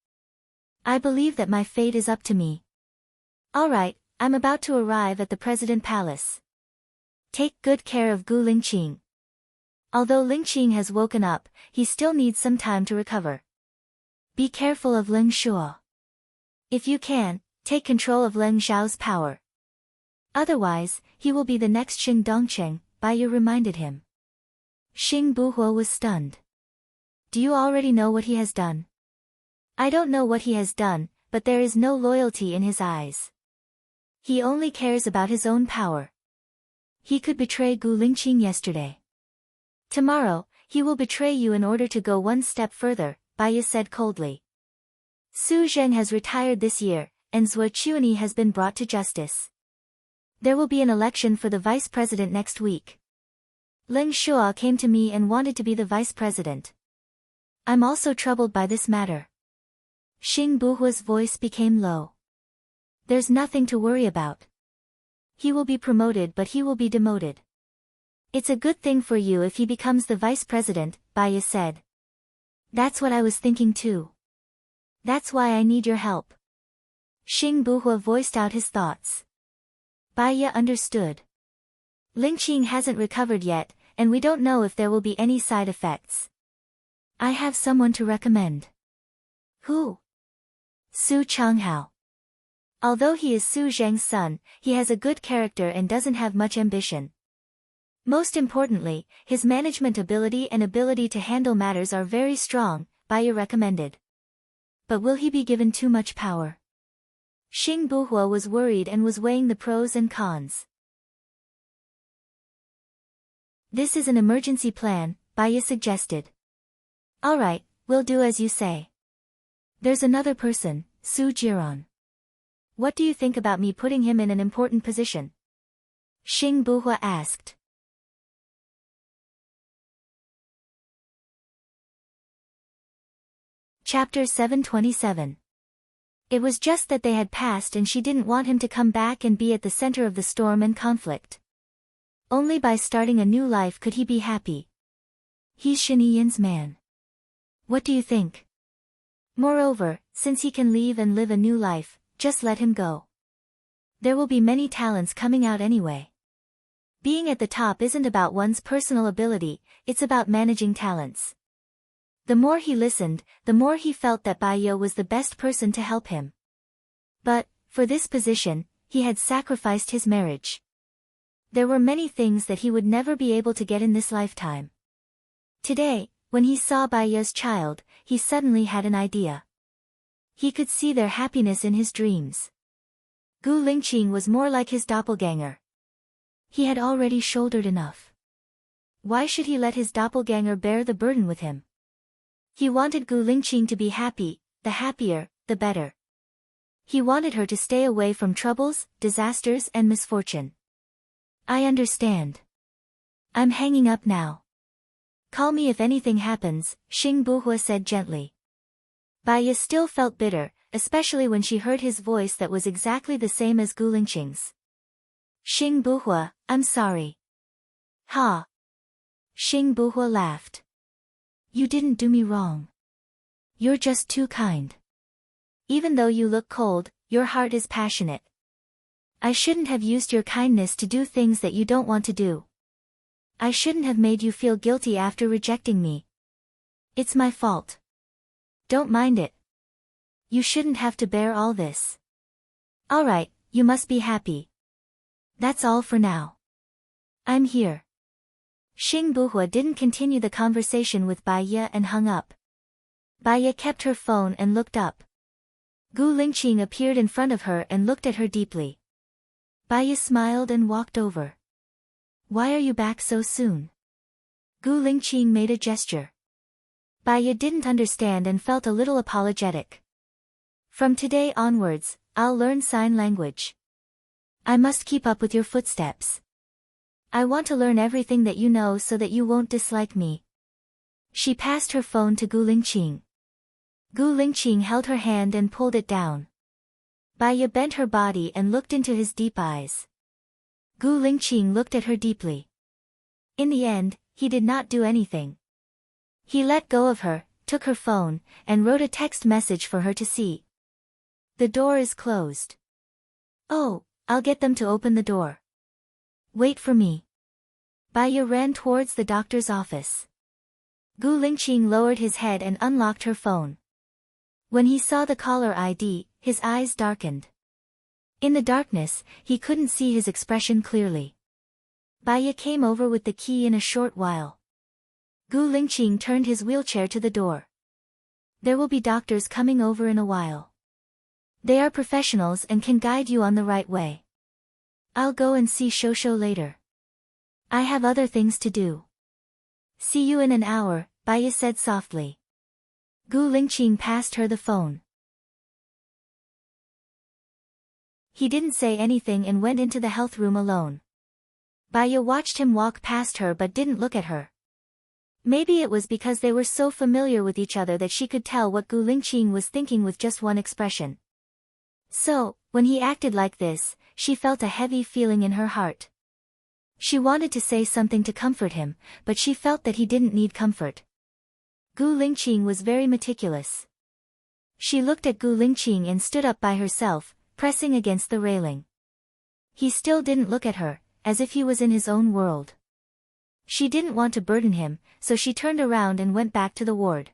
I believe that my fate is up to me. All right, I'm about to arrive at the President Palace. Take good care of Gu Lingqing. Although Lingqing has woken up, he still needs some time to recover. Be careful of Ling Shuo. If you can, take control of Leng Zhao's power. Otherwise, he will be the next Xing Dongcheng, Baya reminded him. Xing Buhua was stunned. Do you already know what he has done? I don't know what he has done, but there is no loyalty in his eyes. He only cares about his own power. He could betray Gu Lingqing yesterday. Tomorrow, he will betray you in order to go one step further, Baya said coldly. Su Zheng has retired this year, and Zhuo Chuani has been brought to justice. There will be an election for the vice president next week. Ling Shuo came to me and wanted to be the vice president. I'm also troubled by this matter. Xing Buhua's voice became low. There's nothing to worry about. He will be promoted but he will be demoted. It's a good thing for you if he becomes the vice president, Baya said. That's what I was thinking too. That's why I need your help. Xing Buhua voiced out his thoughts. Baya understood. Lingqing hasn't recovered yet, and we don't know if there will be any side effects. I have someone to recommend. Who? Su Changhao. Although he is Su Zheng's son, he has a good character and doesn't have much ambition. Most importantly, his management ability and ability to handle matters are very strong, Baya recommended. But will he be given too much power? Xing Buhua was worried and was weighing the pros and cons. This is an emergency plan, Baya suggested. Alright, we'll do as you say. There's another person, Su Jiran. What do you think about me putting him in an important position? Xing Buhua asked. Chapter 727. It was just that they had passed and she didn't want him to come back and be at the center of the storm and conflict. Only by starting a new life could he be happy. He's Shiniyan's man. What do you think? Moreover, since he can leave and live a new life, just let him go. There will be many talents coming out anyway. Being at the top isn't about one's personal ability, it's about managing talents. The more he listened, the more he felt that Baya was the best person to help him. But, for this position, he had sacrificed his marriage. There were many things that he would never be able to get in this lifetime. Today, when he saw Baya's child, he suddenly had an idea. He could see their happiness in his dreams. Gu Lingqing was more like his doppelganger. He had already shouldered enough. Why should he let his doppelganger bear the burden with him? He wanted Gu Lingqing to be happy, the happier, the better. He wanted her to stay away from troubles, disasters and misfortune. I understand. I'm hanging up now. Call me if anything happens, Xing Buhua said gently. Baya still felt bitter, especially when she heard his voice that was exactly the same as Gu Lingqing's. Xing Buhua, I'm sorry. Ha! Xing Buhua laughed. You didn't do me wrong. You're just too kind. Even though you look cold, your heart is passionate. I shouldn't have used your kindness to do things that you don't want to do. I shouldn't have made you feel guilty after rejecting me. It's my fault. Don't mind it. You shouldn't have to bear all this. Alright, you must be happy. That's all for now. I'm here. Xing Buhua didn't continue the conversation with Baya and hung up. Baya kept her phone and looked up. Gu Lingqing appeared in front of her and looked at her deeply. Baya smiled and walked over. Why are you back so soon? Gu Lingqing made a gesture. Baya didn't understand and felt a little apologetic. From today onwards, I'll learn sign language. I must keep up with your footsteps. I want to learn everything that you know so that you won't dislike me. She passed her phone to Gu Lingqing. Gu Lingqing held her hand and pulled it down. Baya bent her body and looked into his deep eyes. Gu Lingqing looked at her deeply. In the end, he did not do anything. He let go of her, took her phone, and wrote a text message for her to see. The door is closed. Oh, I'll get them to open the door. Wait for me. Baya ran towards the doctor's office. Gu Lingqing lowered his head and unlocked her phone. When he saw the caller ID, his eyes darkened. In the darkness, he couldn't see his expression clearly. Baya came over with the key in a short while. Gu Lingqing turned his wheelchair to the door. There will be doctors coming over in a while. They are professionals and can guide you on the right way. I'll go and see Shosho later. I have other things to do. See you in an hour, Baya said softly. Gu Lingqing passed her the phone. He didn't say anything and went into the health room alone. Baya watched him walk past her but didn't look at her. Maybe it was because they were so familiar with each other that she could tell what Gu Lingqing was thinking with just one expression. So, When he acted like this, she felt a heavy feeling in her heart. She wanted to say something to comfort him, but she felt that he didn't need comfort. Gu Lingqing was very meticulous. She looked at Gu Lingqing and stood up by herself, pressing against the railing. He still didn't look at her, as if he was in his own world. She didn't want to burden him, so she turned around and went back to the ward.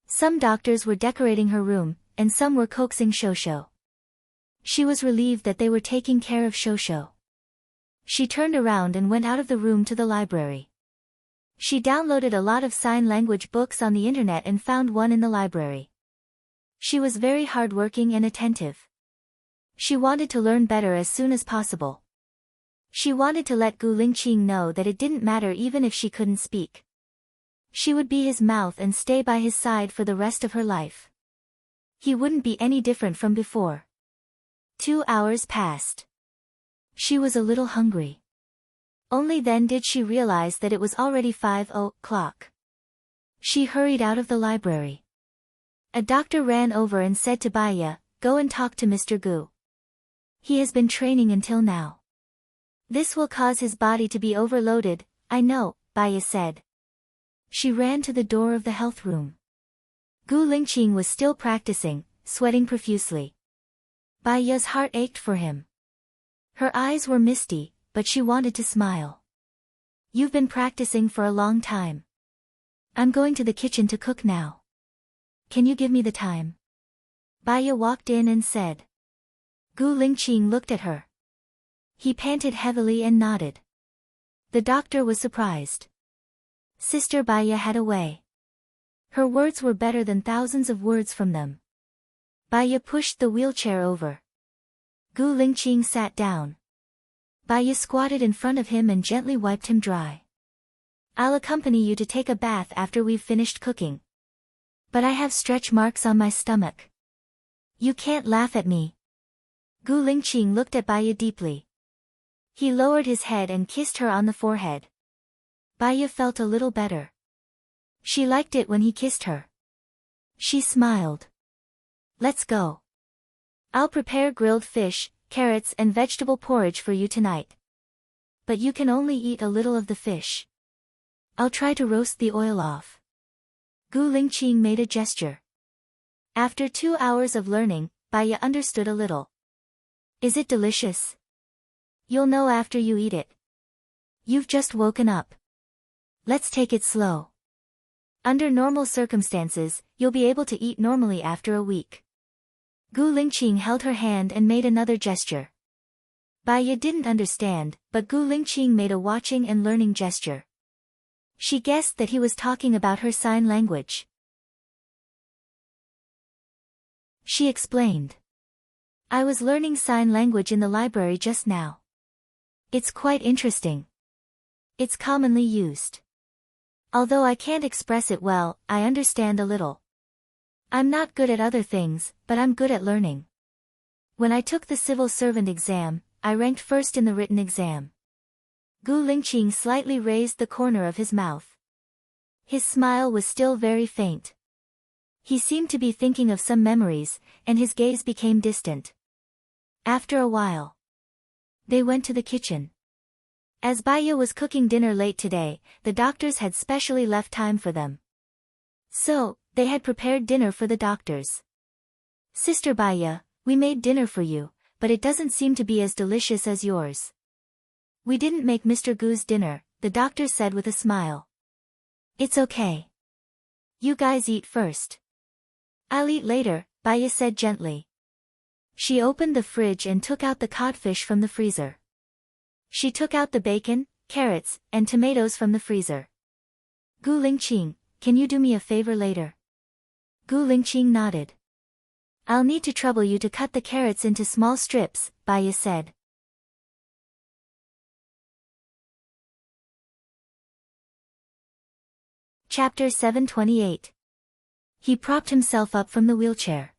Some doctors were decorating her room, and some were coaxing Shosho. She was relieved that they were taking care of Shosho. She turned around and went out of the room to the library. She downloaded a lot of sign language books on the internet and found one in the library. She was very hardworking and attentive. She wanted to learn better as soon as possible. She wanted to let Gu Lingqing know that it didn't matter even if she couldn't speak. She would be his mouth and stay by his side for the rest of her life. He wouldn't be any different from before. 2 hours passed. She was a little hungry. Only then did she realize that it was already 5 o'clock. She hurried out of the library. A doctor ran over and said to Baya, "Go and talk to Mr. Gu. He has been training until now. This will cause his body to be overloaded." "I know," Baya said. She ran to the door of the health room. Gu Lingqing was still practicing, sweating profusely. Baya's heart ached for him. Her eyes were misty, but she wanted to smile. "You've been practicing for a long time. I'm going to the kitchen to cook now. Can you give me the time?" Baya walked in and said. Gu Lingqing looked at her. He panted heavily and nodded. The doctor was surprised. Sister Baya had a way. Her words were better than thousands of words from them. Baya pushed the wheelchair over. Gu Lingqing sat down. Baya squatted in front of him and gently wiped him dry. "I'll accompany you to take a bath after we've finished cooking. But I have stretch marks on my stomach. You can't laugh at me." Gu Lingqing looked at Baya deeply. He lowered his head and kissed her on the forehead. Baya felt a little better. She liked it when he kissed her. She smiled. "Let's go. I'll prepare grilled fish, carrots and vegetable porridge for you tonight. But you can only eat a little of the fish. I'll try to roast the oil off." Gu Lingqing made a gesture. After 2 hours of learning, Baya understood a little. "Is it delicious?" "You'll know after you eat it. You've just woken up. Let's take it slow. Under normal circumstances, you'll be able to eat normally after a week." Gu Lingqing held her hand and made another gesture. Baya didn't understand, but Gu Lingqing made a watching and learning gesture. She guessed that he was talking about her sign language. She explained. "I was learning sign language in the library just now. It's quite interesting. It's commonly used. Although I can't express it well, I understand a little. I'm not good at other things, but I'm good at learning. When I took the civil servant exam, I ranked first in the written exam." Gu Lingqing slightly raised the corner of his mouth. His smile was still very faint. He seemed to be thinking of some memories, and his gaze became distant. After a while, they went to the kitchen. As Baya was cooking dinner late today, the doctors had specially left time for them. So, they had prepared dinner for the doctors. "Sister Baya, we made dinner for you, but it doesn't seem to be as delicious as yours." "We didn't make Mr. Gu's dinner," the doctor said with a smile. "It's okay. You guys eat first." "I'll eat later," Baya said gently. She opened the fridge and took out the codfish from the freezer. She took out the bacon, carrots, and tomatoes from the freezer. "Gu Lingqing, can you do me a favor later?" Gu Lingqing nodded. "I'll need to trouble you to cut the carrots into small strips," Baya said. Chapter 728. He propped himself up from the wheelchair.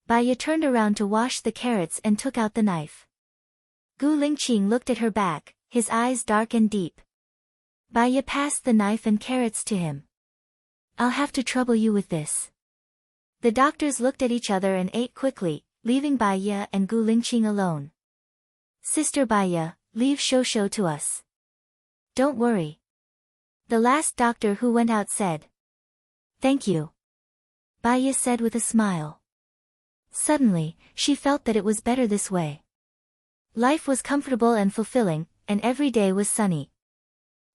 Baya turned around to wash the carrots and took out the knife. Gu Lingqing looked at her back, his eyes dark and deep. Baya passed the knife and carrots to him. "I'll have to trouble you with this." The doctors looked at each other and ate quickly, leaving Baya and Gu Lingqing alone. Sister Baya, leave Shosho to us. Don't worry. The last doctor who went out said. Thank you. Baya said with a smile. Suddenly, she felt that it was better this way. Life was comfortable and fulfilling, and every day was sunny.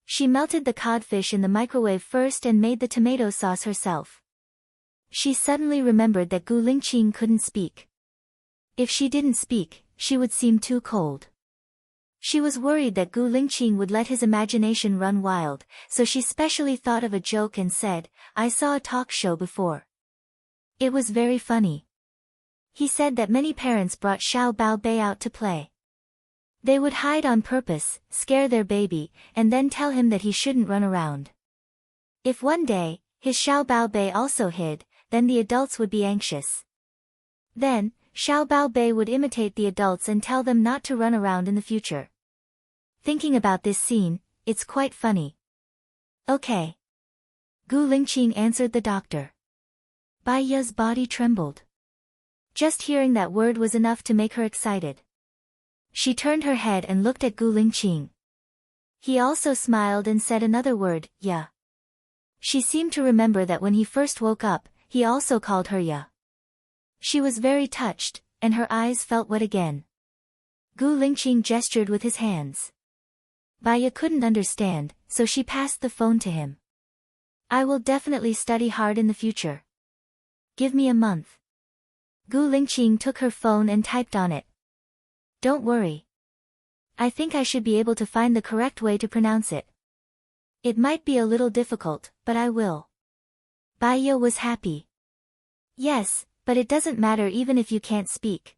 She melted the codfish in the microwave first and made the tomato sauce herself. She suddenly remembered that Gu Lingqing couldn't speak. If she didn't speak, she would seem too cold. She was worried that Gu Lingqing would let his imagination run wild, so she specially thought of a joke and said, I saw a talk show before. It was very funny. He said that many parents brought Xiao Bao Bei out to play. They would hide on purpose, scare their baby, and then tell him that he shouldn't run around. If one day, his Xiao Bao Bei also hid, then the adults would be anxious. Then, Xiao Bao Bei would imitate the adults and tell them not to run around in the future. Thinking about this scene, it's quite funny. Okay. Gu Lingqing answered the doctor. Baya's body trembled. Just hearing that word was enough to make her excited. She turned her head and looked at Gu Lingqing. He also smiled and said another word, ya. She seemed to remember that when he first woke up, he also called her ya. She was very touched, and her eyes felt wet again. Gu Lingqing gestured with his hands. Baya couldn't understand, so she passed the phone to him. I will definitely study hard in the future. Give me a month. Gu Lingqing took her phone and typed on it. Don't worry. I think I should be able to find the correct way to pronounce it. It might be a little difficult, but I will. Baya was happy. Yes, but it doesn't matter even if you can't speak.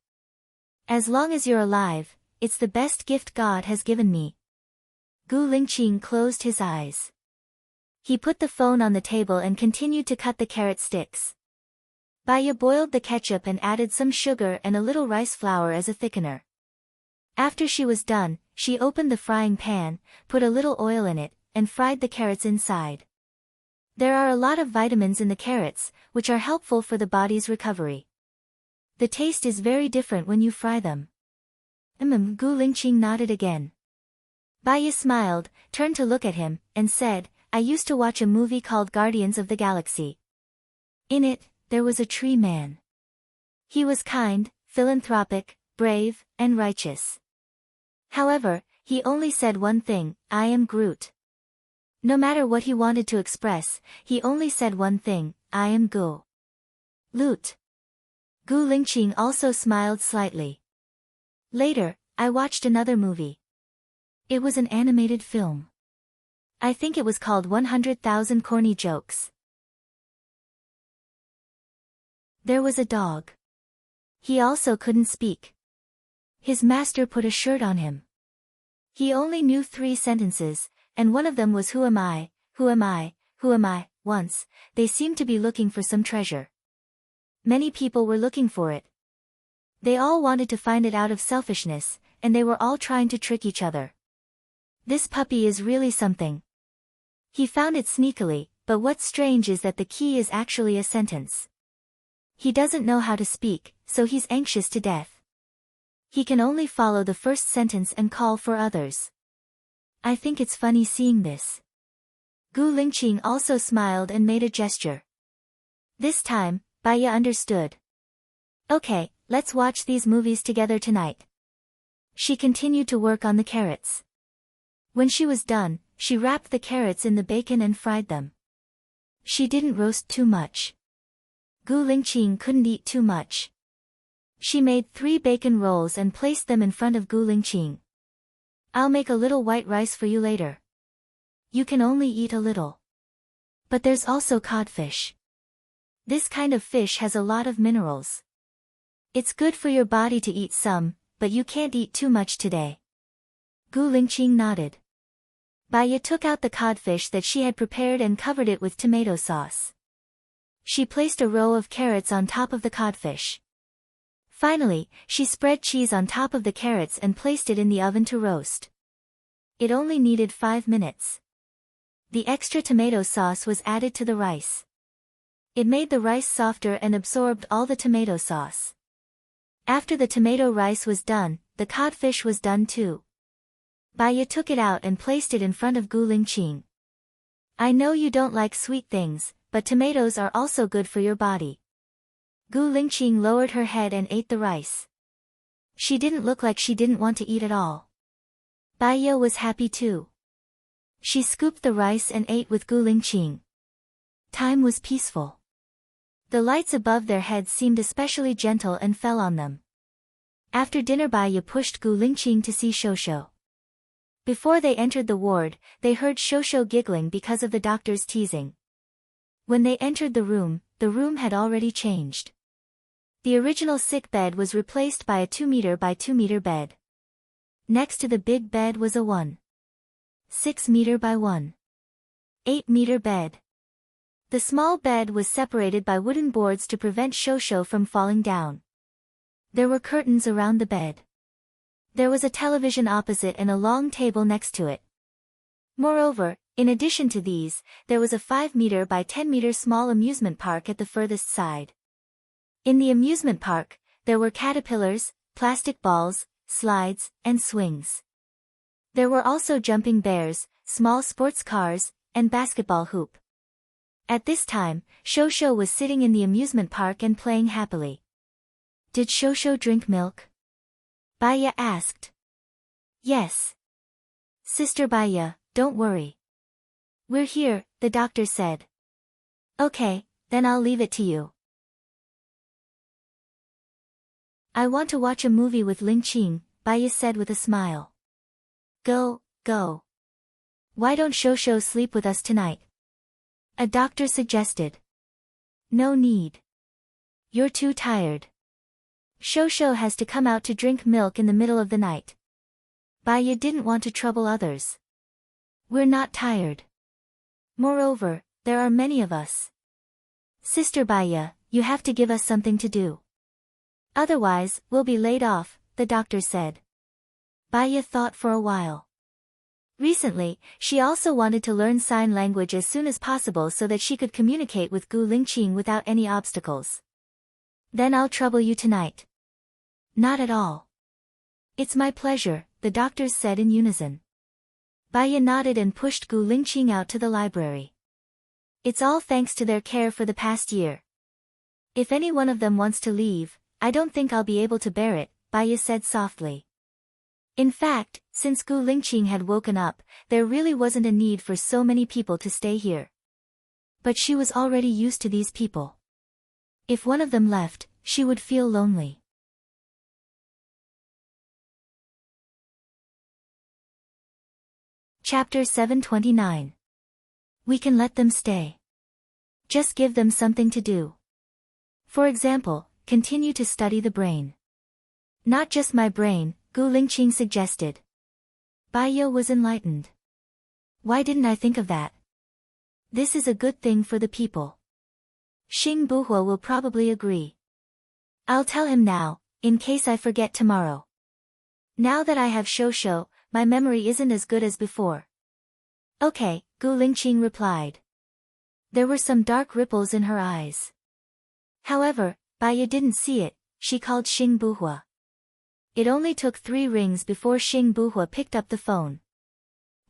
As long as you're alive, it's the best gift God has given me. Gu Lingqing closed his eyes. He put the phone on the table and continued to cut the carrot sticks. Baya boiled the ketchup and added some sugar and a little rice flour as a thickener. After she was done, she opened the frying pan, put a little oil in it, and fried the carrots inside. There are a lot of vitamins in the carrots, which are helpful for the body's recovery. The taste is very different when you fry them. Gu Lingqing nodded again. Baya smiled, turned to look at him, and said, I used to watch a movie called Guardians of the Galaxy. In it, there was a tree man. He was kind, philanthropic, brave, and righteous. However, he only said one thing, I am Groot. No matter what he wanted to express, he only said one thing, I am Gu. Loot. Gu Lingqing also smiled slightly. Later, I watched another movie. It was an animated film. I think it was called 100,000 Corny Jokes. There was a dog. He also couldn't speak. His master put a shirt on him. He only knew 3 sentences, and one of them was who am I, who am I, who am I. Once, they seemed to be looking for some treasure. Many people were looking for it. They all wanted to find it out of selfishness, and they were all trying to trick each other. This puppy is really something. He found it sneakily, but what's strange is that the key is actually a sentence. He doesn't know how to speak, so he's anxious to death. He can only follow the first sentence and call for others. I think it's funny seeing this. Gu Lingqing also smiled and made a gesture. This time, Baya understood. Okay, let's watch these movies together tonight. She continued to work on the carrots. When she was done, she wrapped the carrots in the bacon and fried them. She didn't roast too much. Gu Lingqing couldn't eat too much. She made 3 bacon rolls and placed them in front of Gu Lingqing. I'll make a little white rice for you later. You can only eat a little. But there's also codfish. This kind of fish has a lot of minerals. It's good for your body to eat some, but you can't eat too much today. Gu Lingqing nodded. Baya took out the codfish that she had prepared and covered it with tomato sauce. She placed a row of carrots on top of the codfish. Finally, she spread cheese on top of the carrots and placed it in the oven to roast. It only needed 5 minutes. The extra tomato sauce was added to the rice. It made the rice softer and absorbed all the tomato sauce. After the tomato rice was done, the codfish was done too. Baya took it out and placed it in front of Gu Lingqing. I know you don't like sweet things, but tomatoes are also good for your body. Gu Lingqing lowered her head and ate the rice. She didn't look like she didn't want to eat at all. Baya was happy too. She scooped the rice and ate with Gu Lingqing. Time was peaceful. The lights above their heads seemed especially gentle and fell on them. After dinner Baya pushed Gu Lingqing to see Shosho. Before they entered the ward, they heard Shosho giggling because of the doctor's teasing. When they entered the room had already changed. The original sick bed was replaced by a 2-meter by 2-meter bed. Next to the big bed was a 1.6-meter by 1.8-meter bed. The small bed was separated by wooden boards to prevent Shosho from falling down. There were curtains around the bed. There was a television opposite and a long table next to it. Moreover, in addition to these, there was a 5-meter by 10-meter small amusement park at the furthest side. In the amusement park, there were caterpillars, plastic balls, slides, and swings. There were also jumping bears, small sports cars, and basketball hoop. At this time, Shosho was sitting in the amusement park and playing happily. Did Shosho drink milk? Baya asked. Yes. Sister Baya, don't worry. We're here, the doctor said. Okay, then I'll leave it to you. I want to watch a movie with Lingqing, Baya said with a smile. Go. Why don't Shosho sleep with us tonight? A doctor suggested. No need. You're too tired. Shosho has to come out to drink milk in the middle of the night. Baya didn't want to trouble others. We're not tired. Moreover, there are many of us. Sister Baya, you have to give us something to do. Otherwise, we'll be laid off, the doctor said. Baya thought for a while. Recently, she also wanted to learn sign language as soon as possible so that she could communicate with Gu Lingqing without any obstacles. Then I'll trouble you tonight. Not at all. It's my pleasure, the doctors said in unison. Baya nodded and pushed Gu Lingqing out to the library. It's all thanks to their care for the past year. If any one of them wants to leave, I don't think I'll be able to bear it, Baya said softly. In fact, since Gu Lingqing had woken up, there really wasn't a need for so many people to stay here. But she was already used to these people. If one of them left, she would feel lonely. Chapter 729. We can let them stay. Just give them something to do. For example, continue to study the brain. Not just my brain, Gu Lingqing suggested. Baya was enlightened. Why didn't I think of that? This is a good thing for the people. Xing Buhua will probably agree. I'll tell him now, in case I forget tomorrow. Now that I have Shosho, my memory isn't as good as before. Okay, Gu Lingqing replied. There were some dark ripples in her eyes. However, Baya didn't see it, she called Xing Buhua. It only took 3 rings before Xing Buhua picked up the phone.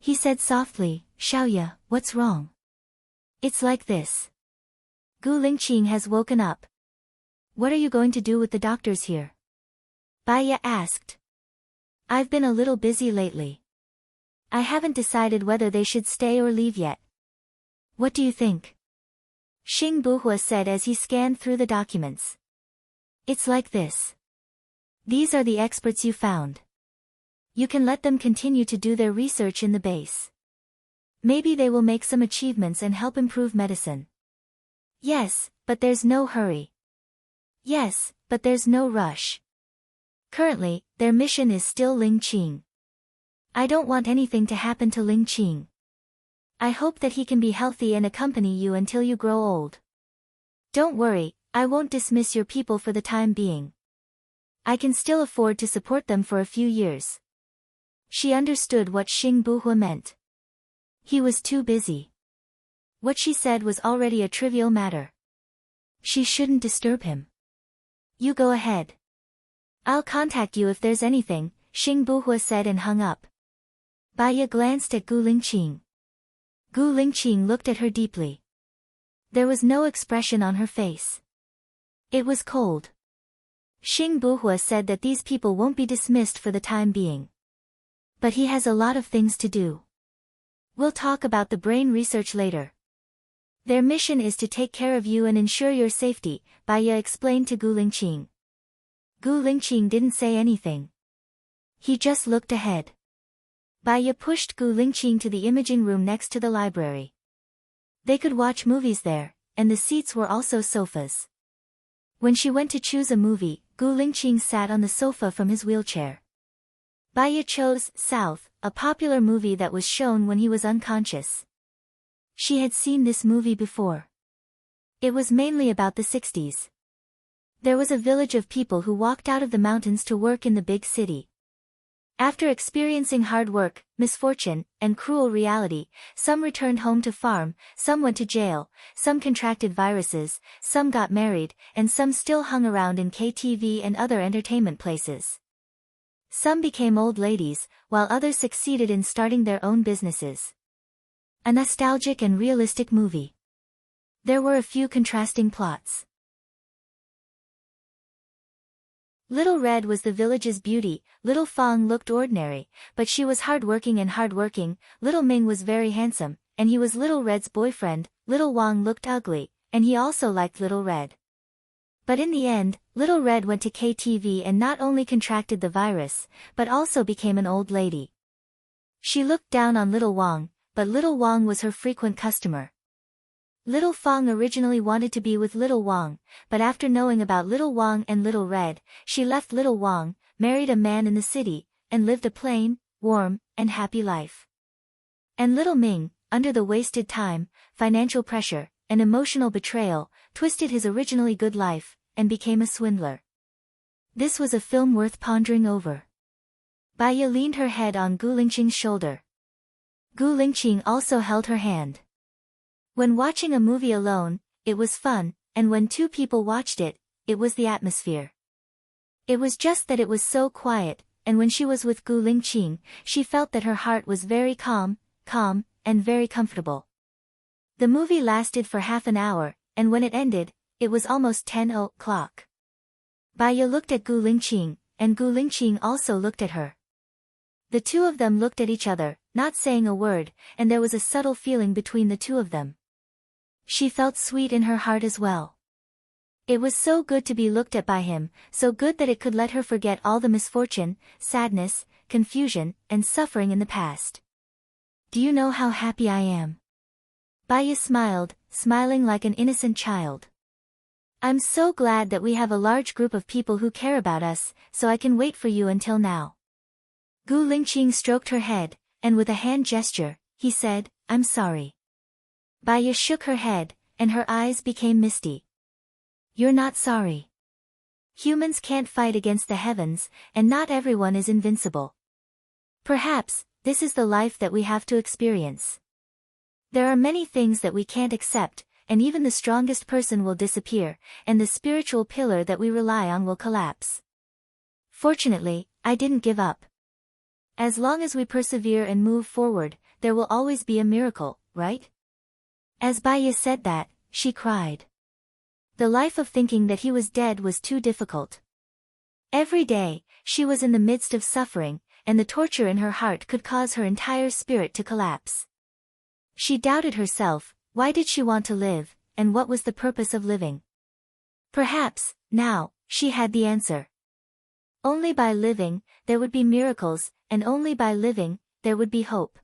He said softly, Xiaoya, what's wrong? It's like this. Gu Lingqing has woken up. What are you going to do with the doctors here? Baya asked. I've been a little busy lately. I haven't decided whether they should stay or leave yet. What do you think? Xing Buhua said as he scanned through the documents. It's like this. These are the experts you found. You can let them continue to do their research in the base. Maybe they will make some achievements and help improve medicine. Yes, but there's no hurry. Yes, but there's no rush. Currently, their mission is still Lingqing. I don't want anything to happen to Lingqing. I hope that he can be healthy and accompany you until you grow old. Don't worry, I won't dismiss your people for the time being. I can still afford to support them for a few years. She understood what Xing Buhua meant. He was too busy. What she said was already a trivial matter. She shouldn't disturb him. You go ahead. I'll contact you if there's anything, Xing Buhua said and hung up. Baya glanced at Gu Lingqing. Gu Lingqing looked at her deeply. There was no expression on her face. It was cold. Xing Buhua said that these people won't be dismissed for the time being. But he has a lot of things to do. We'll talk about the brain research later. Their mission is to take care of you and ensure your safety, Baya explained to Gu Lingqing. Gu Lingqing didn't say anything. He just looked ahead. Baya pushed Gu Lingqing to the imaging room next to the library. They could watch movies there, and the seats were also sofas. When she went to choose a movie, Gu Lingqing sat on the sofa from his wheelchair. Baya chose South, a popular movie that was shown when he was unconscious. She had seen this movie before. It was mainly about the 60s. There was a village of people who walked out of the mountains to work in the big city. After experiencing hard work, misfortune, and cruel reality, some returned home to farm, some went to jail, some contracted viruses, some got married, and some still hung around in KTV and other entertainment places. Some became old ladies, while others succeeded in starting their own businesses. A nostalgic and realistic movie. There were a few contrasting plots. Little Red was the village's beauty, Little Fong looked ordinary, but she was hardworking and hardworking, Little Ming was very handsome, and he was Little Red's boyfriend, Little Wang looked ugly, and he also liked Little Red. But in the end, Little Red went to KTV and not only contracted the virus, but also became an old lady. She looked down on Little Wang, but Little Wang was her frequent customer. Little Fong originally wanted to be with Little Wang, but after knowing about Little Wang and Little Red, she left Little Wang, married a man in the city, and lived a plain, warm, and happy life. And Little Ming, under the wasted time, financial pressure, and emotional betrayal, twisted his originally good life, and became a swindler. This was a film worth pondering over. Baya leaned her head on Gu Lingqing's shoulder. Gu Lingqing also held her hand. When watching a movie alone, it was fun, and when two people watched it, it was the atmosphere. It was just that it was so quiet, and when she was with Gu Lingqing, she felt that her heart was very calm, and very comfortable. The movie lasted for half an hour, and when it ended, it was almost 10 o'clock. Baya looked at Gu Lingqing, and Gu Lingqing also looked at her. The two of them looked at each other, not saying a word, and there was a subtle feeling between the two of them. She felt sweet in her heart as well. It was so good to be looked at by him, so good that it could let her forget all the misfortune, sadness, confusion, and suffering in the past. Do you know how happy I am? Baya smiled, smiling like an innocent child. I'm so glad that we have a large group of people who care about us, so I can wait for you until now. Gu Lingqing stroked her head, and with a hand gesture, he said, I'm sorry. Baya shook her head, and her eyes became misty. You're not sorry. Humans can't fight against the heavens, and not everyone is invincible. Perhaps, this is the life that we have to experience. There are many things that we can't accept, and even the strongest person will disappear, and the spiritual pillar that we rely on will collapse. Fortunately, I didn't give up. As long as we persevere and move forward, there will always be a miracle, right? As Baya said that, she cried. The life of thinking that he was dead was too difficult. Every day, she was in the midst of suffering, and the torture in her heart could cause her entire spirit to collapse. She doubted herself, why did she want to live, and what was the purpose of living? Perhaps, now, she had the answer. Only by living, there would be miracles, and only by living, there would be hope.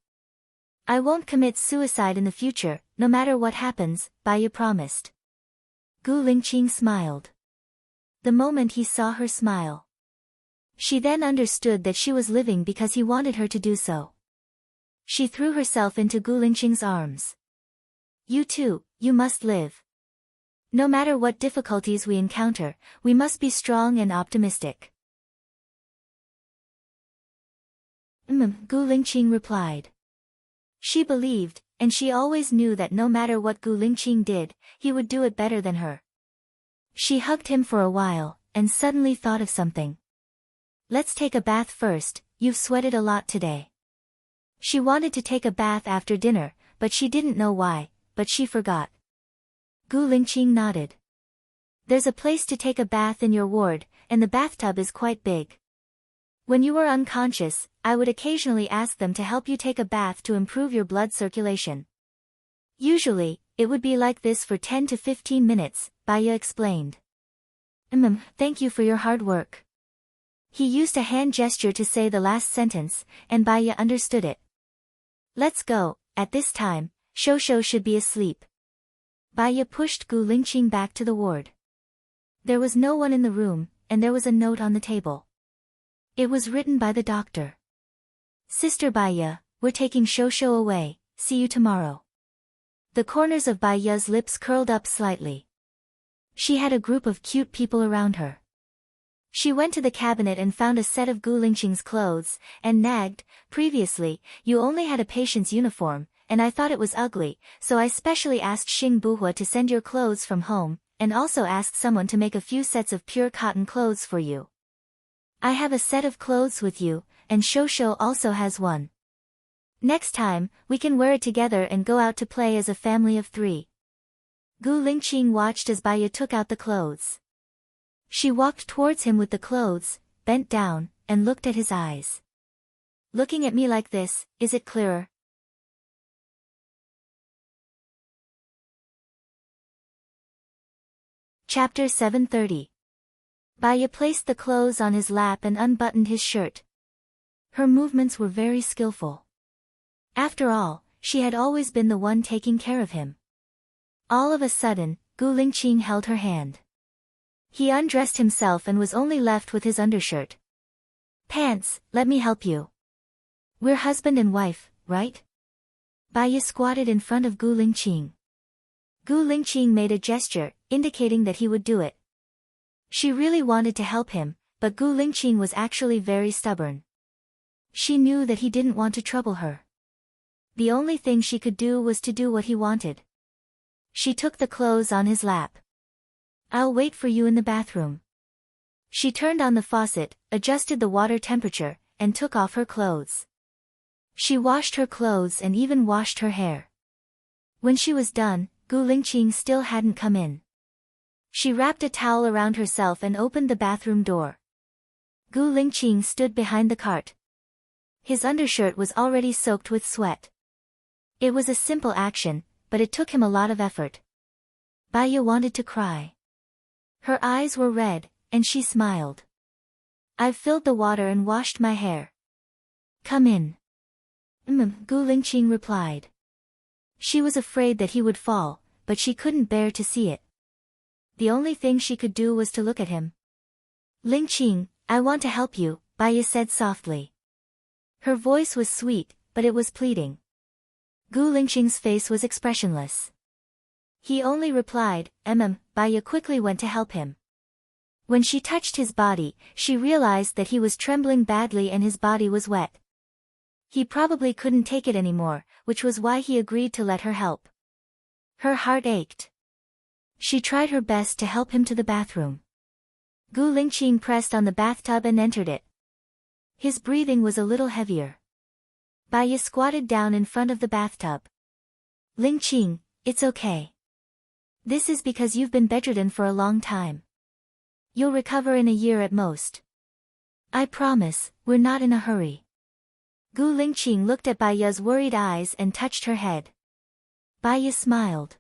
I won't commit suicide in the future, no matter what happens, Baya promised. Gu Lingqing smiled. The moment he saw her smile. She then understood that she was living because he wanted her to do so. She threw herself into Gu Lingqing's arms. You too, you must live. No matter what difficulties we encounter, we must be strong and optimistic. Gu Lingqing replied. She believed, and she always knew that no matter what Gu Lingqing did, he would do it better than her. She hugged him for a while, and suddenly thought of something. Let's take a bath first, you've sweated a lot today. She wanted to take a bath after dinner, but she didn't know why, but she forgot. Gu Lingqing nodded. There's a place to take a bath in your ward, and the bathtub is quite big. When you were unconscious, I would occasionally ask them to help you take a bath to improve your blood circulation. Usually, it would be like this for 10 to 15 minutes, Baya explained. Thank you for your hard work. He used a hand gesture to say the last sentence, and Baya understood it. Let's go, at this time, Shosho should be asleep. Baya pushed Gu Lingqing back to the ward. There was no one in the room, and there was a note on the table. It was written by the doctor. Sister Baya, we're taking Shosho away, see you tomorrow. The corners of Baya's lips curled up slightly. She had a group of cute people around her. She went to the cabinet and found a set of Gu Lingqing's clothes, and nagged, previously, you only had a patient's uniform, and I thought it was ugly, so I specially asked Xing Buhua to send your clothes from home, and also asked someone to make a few sets of pure cotton clothes for you. I have a set of clothes with you, and Shosho also has one. Next time, we can wear it together and go out to play as a family of 3. Gu Lingqing watched as Baya took out the clothes. She walked towards him with the clothes, bent down, and looked at his eyes. Looking at me like this, is it clearer? Chapter 730. Baya placed the clothes on his lap and unbuttoned his shirt. Her movements were very skillful. After all, she had always been the one taking care of him. All of a sudden, Gu Lingqing held her hand. He undressed himself and was only left with his undershirt. Pants, let me help you. We're husband and wife, right? Baya squatted in front of Gu Lingqing. Gu Lingqing made a gesture, indicating that he would do it. She really wanted to help him, but Gu Lingqing was actually very stubborn. She knew that he didn't want to trouble her. The only thing she could do was to do what he wanted. She took the clothes on his lap. I'll wait for you in the bathroom. She turned on the faucet, adjusted the water temperature, and took off her clothes. She washed her clothes and even washed her hair. When she was done, Gu Lingqing still hadn't come in. She wrapped a towel around herself and opened the bathroom door. Gu Lingqing stood behind the cart. His undershirt was already soaked with sweat. It was a simple action, but it took him a lot of effort. Baya wanted to cry. Her eyes were red, and she smiled. I've filled the water and washed my hair. Come in. Gu Lingqing replied. She was afraid that he would fall, but she couldn't bear to see it. The only thing she could do was to look at him. Lingqing, I want to help you, Baya said softly. Her voice was sweet, but it was pleading. Gu Lingqing's face was expressionless. He only replied, Baya quickly went to help him. When she touched his body, she realized that he was trembling badly and his body was wet. He probably couldn't take it anymore, which was why he agreed to let her help. Her heart ached. She tried her best to help him to the bathroom. Gu Lingqing pressed on the bathtub and entered it. His breathing was a little heavier. Baya squatted down in front of the bathtub. Lingqing, it's okay. This is because you've been bedridden for a long time. You'll recover in a year at most. I promise, we're not in a hurry. Gu Lingqing looked at Baya's worried eyes and touched her head. Baya smiled.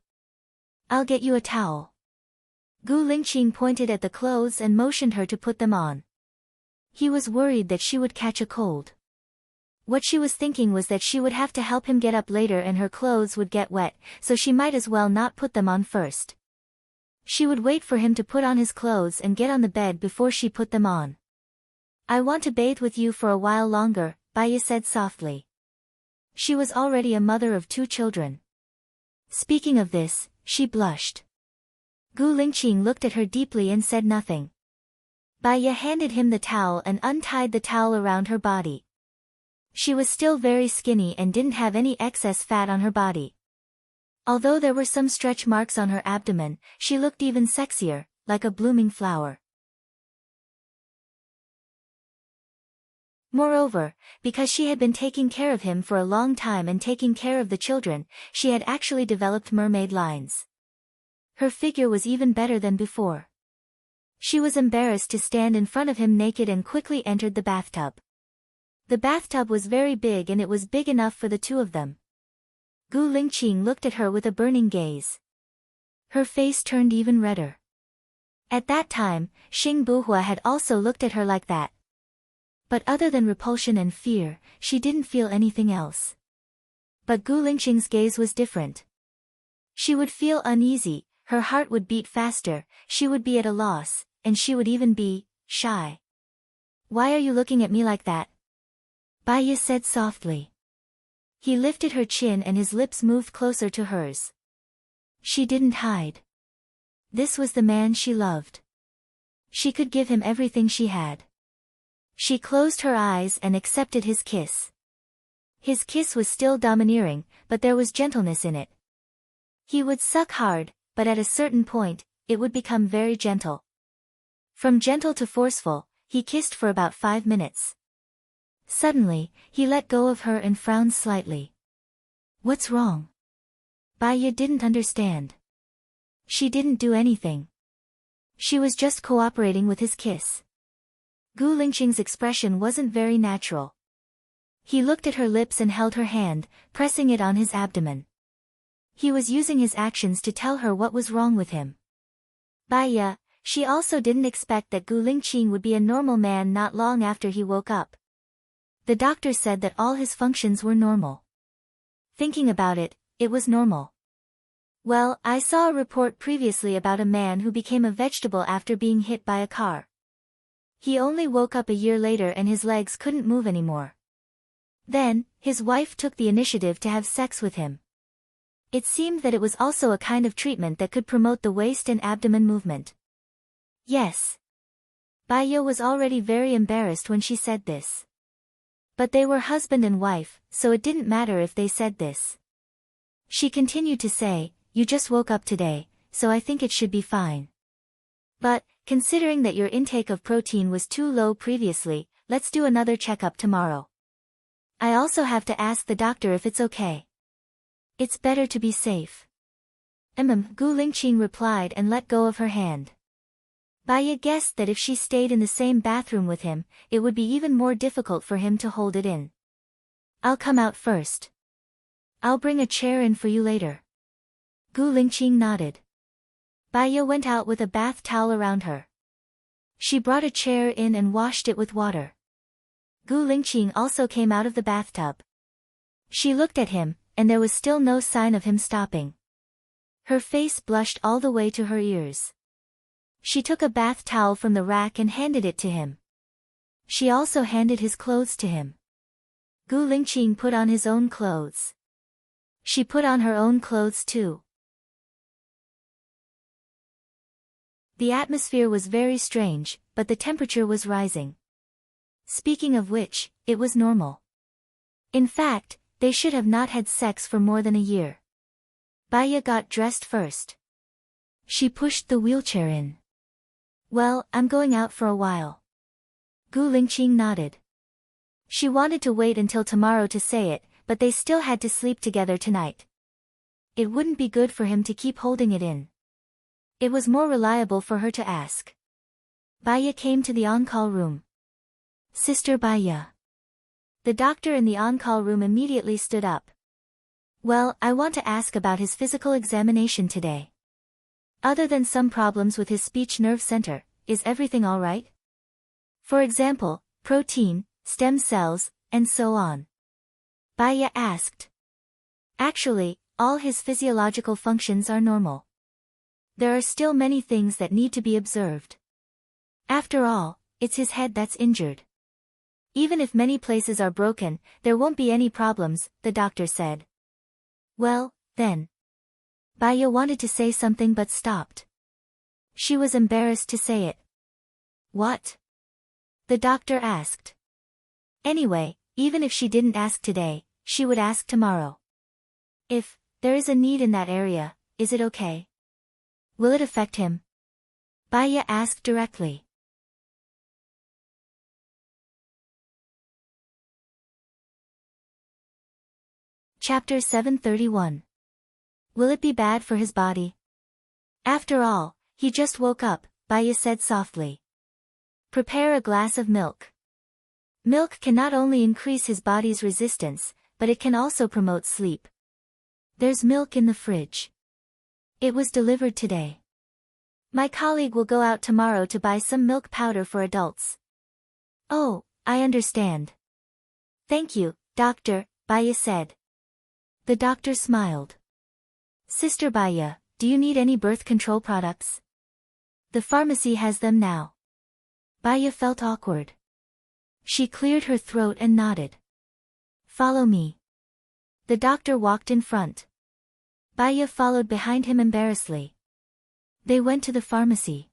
I'll get you a towel. Gu Lingqing pointed at the clothes and motioned her to put them on. He was worried that she would catch a cold. What she was thinking was that she would have to help him get up later and her clothes would get wet, so she might as well not put them on first. She would wait for him to put on his clothes and get on the bed before she put them on. I want to bathe with you for a while longer, Baya said softly. She was already a mother of 2 children. Speaking of this, she blushed. Gu Lingqing looked at her deeply and said nothing. Baya handed him the towel and untied the towel around her body. She was still very skinny and didn't have any excess fat on her body. Although there were some stretch marks on her abdomen, she looked even sexier, like a blooming flower. Moreover, because she had been taking care of him for a long time and taking care of the children, she had actually developed mermaid lines. Her figure was even better than before. She was embarrassed to stand in front of him naked and quickly entered the bathtub. The bathtub was very big and it was big enough for the two of them. Gu Lingqing looked at her with a burning gaze. Her face turned even redder. At that time, Xing Buhua had also looked at her like that. But other than repulsion and fear, she didn't feel anything else. But Gu Lingqing's gaze was different. She would feel uneasy, her heart would beat faster, she would be at a loss, and she would even be shy. "Why are you looking at me like that?" Bai Ye said softly. He lifted her chin and his lips moved closer to hers. She didn't hide. This was the man she loved. She could give him everything she had. She closed her eyes and accepted his kiss. His kiss was still domineering, but there was gentleness in it. He would suck hard, but at a certain point, it would become very gentle. From gentle to forceful, he kissed for about 5 minutes. Suddenly, he let go of her and frowned slightly. "What's wrong?" Bai Ye didn't understand. She didn't do anything. She was just cooperating with his kiss. Gu Lingqing's expression wasn't very natural. He looked at her lips and held her hand, pressing it on his abdomen. He was using his actions to tell her what was wrong with him. Bai Ye, she also didn't expect that Gu Lingqing would be a normal man not long after he woke up. The doctor said that all his functions were normal. Thinking about it, it was normal. Well, I saw a report previously about a man who became a vegetable after being hit by a car. He only woke up a year later and his legs couldn't move anymore. Then, his wife took the initiative to have sex with him. It seemed that it was also a kind of treatment that could promote the waist and abdomen movement. Yes. Bai Ye was already very embarrassed when she said this. But they were husband and wife, so it didn't matter if they said this. She continued to say, "You just woke up today, so I think it should be fine. But, considering that your intake of protein was too low previously, let's do another checkup tomorrow. I also have to ask the doctor if it's okay. It's better to be safe." Gu Lingqing replied and let go of her hand. Bai Ye guessed that if she stayed in the same bathroom with him, it would be even more difficult for him to hold it in. "I'll come out first. I'll bring a chair in for you later." Gu Lingqing nodded. Bai Ye went out with a bath towel around her. She brought a chair in and washed it with water. Gu Lingqing also came out of the bathtub. She looked at him, and there was still no sign of him stopping. Her face blushed all the way to her ears. She took a bath towel from the rack and handed it to him. She also handed his clothes to him. Gu Lingqing put on his own clothes. She put on her own clothes too. The atmosphere was very strange, but the temperature was rising. Speaking of which, it was normal. In fact, they should have not had sex for more than a year. Bai Ye got dressed first. She pushed the wheelchair in. "Well, I'm going out for a while." Gu Lingqing nodded. She wanted to wait until tomorrow to say it, but they still had to sleep together tonight. It wouldn't be good for him to keep holding it in. It was more reliable for her to ask. Bai Ye came to the on-call room. "Sister Bai Ye." The doctor in the on-call room immediately stood up. "Well, I want to ask about his physical examination today. Other than some problems with his speech nerve center, is everything all right? For example, protein, stem cells, and so on." Bai Ye asked. "Actually, all his physiological functions are normal. There are still many things that need to be observed. After all, it's his head that's injured. Even if many places are broken, there won't be any problems," the doctor said. "Well, then." Bai Ye wanted to say something but stopped. She was embarrassed to say it. "What?" the doctor asked. Anyway, even if she didn't ask today, she would ask tomorrow. "If there is a need in that area, is it okay? Will it affect him?" Bai Ye asked directly. Chapter 731. Will it be bad for his body? After all, he just woke up, Baya said softly. Prepare a glass of milk. Milk can not only increase his body's resistance, but it can also promote sleep. There's milk in the fridge. It was delivered today. My colleague will go out tomorrow to buy some milk powder for adults. Oh, I understand. Thank you, doctor, Baya said. The doctor smiled. Sister Baya, do you need any birth control products? The pharmacy has them now. Baya felt awkward. She cleared her throat and nodded. Follow me. The doctor walked in front. Baya followed behind him embarrassedly. They went to the pharmacy.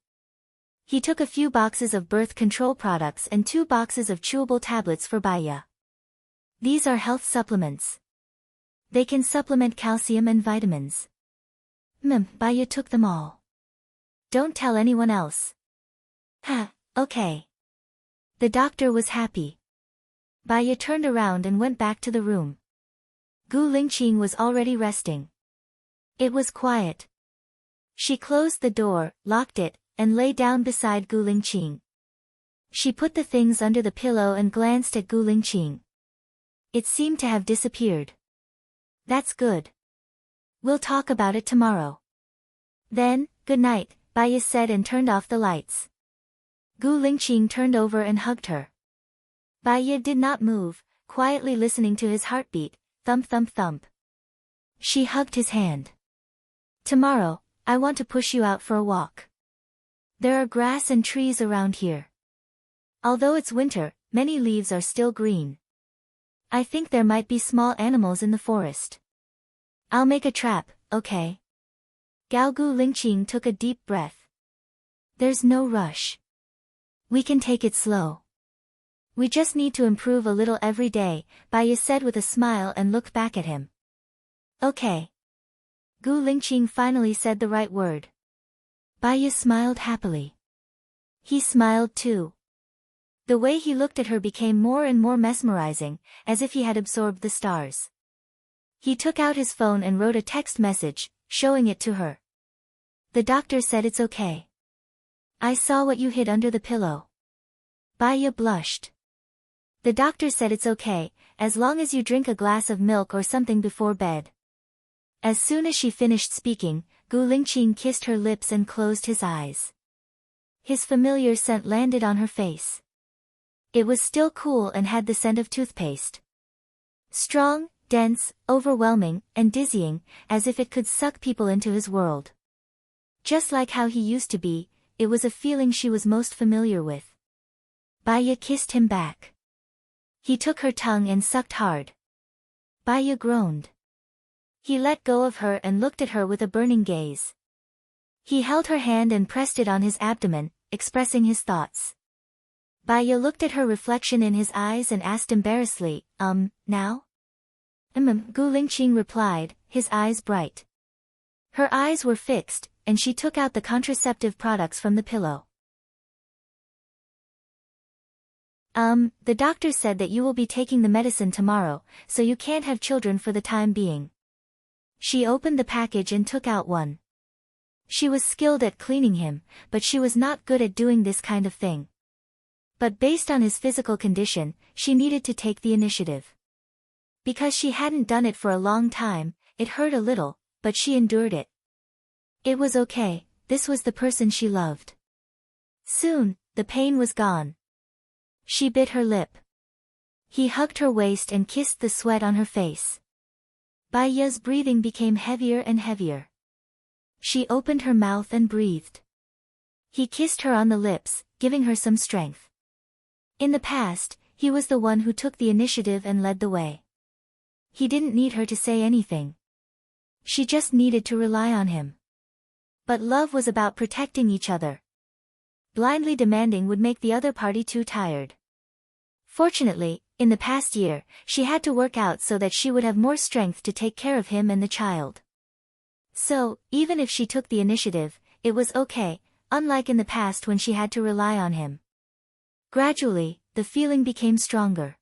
He took a few boxes of birth control products and 2 boxes of chewable tablets for Baya. These are health supplements. They can supplement calcium and vitamins. Baya took them all. Don't tell anyone else. Okay. The doctor was happy. Baya turned around and went back to the room. Gu Lingqing was already resting. It was quiet. She closed the door, locked it, and lay down beside Gu Lingqing. She put the things under the pillow and glanced at Gu Lingqing. It seemed to have disappeared. That's good. We'll talk about it tomorrow. Then, good night, Baya said and turned off the lights. Gu Lingqing turned over and hugged her. Baya did not move, quietly listening to his heartbeat, thump thump thump. She hugged his hand. Tomorrow, I want to push you out for a walk. There are grass and trees around here. Although it's winter, many leaves are still green. I think there might be small animals in the forest. I'll make a trap, okay? Gu Lingqing took a deep breath. There's no rush. We can take it slow. We just need to improve a little every day, Baya said with a smile and looked back at him. Okay. Gu Lingqing finally said the right word. Baya smiled happily. He smiled too. The way he looked at her became more and more mesmerizing, as if he had absorbed the stars. He took out his phone and wrote a text message, showing it to her. The doctor said it's okay. I saw what you hid under the pillow. Baya blushed. The doctor said it's okay, as long as you drink a glass of milk or something before bed. As soon as she finished speaking, Gu Lingqing kissed her lips and closed his eyes. His familiar scent landed on her face. It was still cool and had the scent of toothpaste. Strong, dense, overwhelming, and dizzying, as if it could suck people into his world. Just like how he used to be, it was a feeling she was most familiar with. Baya kissed him back. He took her tongue and sucked hard. Baya groaned. He let go of her and looked at her with a burning gaze. He held her hand and pressed it on his abdomen, expressing his thoughts. Baya looked at her reflection in his eyes and asked embarrassedly, now? Gu Lingqing replied, his eyes bright. Her eyes were fixed, and she took out the contraceptive products from the pillow. The doctor said that you will be taking the medicine tomorrow, so you can't have children for the time being. She opened the package and took out one. She was skilled at cleaning him, but she was not good at doing this kind of thing. But based on his physical condition, she needed to take the initiative. Because she hadn't done it for a long time, it hurt a little, but she endured it. It was okay, this was the person she loved. Soon, the pain was gone. She bit her lip. He hugged her waist and kissed the sweat on her face. Baya's breathing became heavier and heavier. She opened her mouth and breathed. He kissed her on the lips, giving her some strength. In the past, he was the one who took the initiative and led the way. He didn't need her to say anything. She just needed to rely on him. But love was about protecting each other. Blindly demanding would make the other party too tired. Fortunately, in the past year, she had to work out so that she would have more strength to take care of him and the child. So, even if she took the initiative, it was okay, unlike in the past when she had to rely on him. Gradually, the feeling became stronger.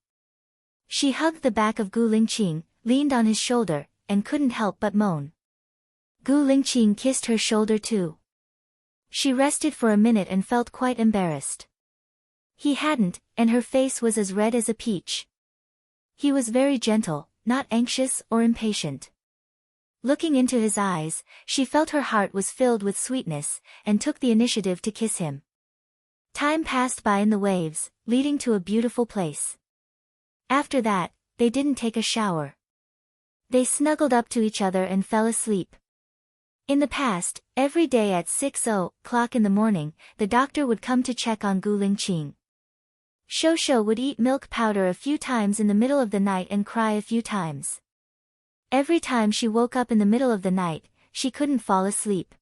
She hugged the back of Gu Lingqing, leaned on his shoulder, and couldn't help but moan. Gu Lingqing kissed her shoulder too. She rested for a minute and felt quite embarrassed. He hadn't, and her face was as red as a peach. He was very gentle, not anxious or impatient. Looking into his eyes, she felt her heart was filled with sweetness, and took the initiative to kiss him. Time passed by in the waves, leading to a beautiful place. After that, they didn't take a shower. They snuggled up to each other and fell asleep. In the past, every day at 6:00 in the morning, the doctor would come to check on Gu Lingqing. Shosho would eat milk powder a few times in the middle of the night and cry a few times. Every time she woke up in the middle of the night, she couldn't fall asleep.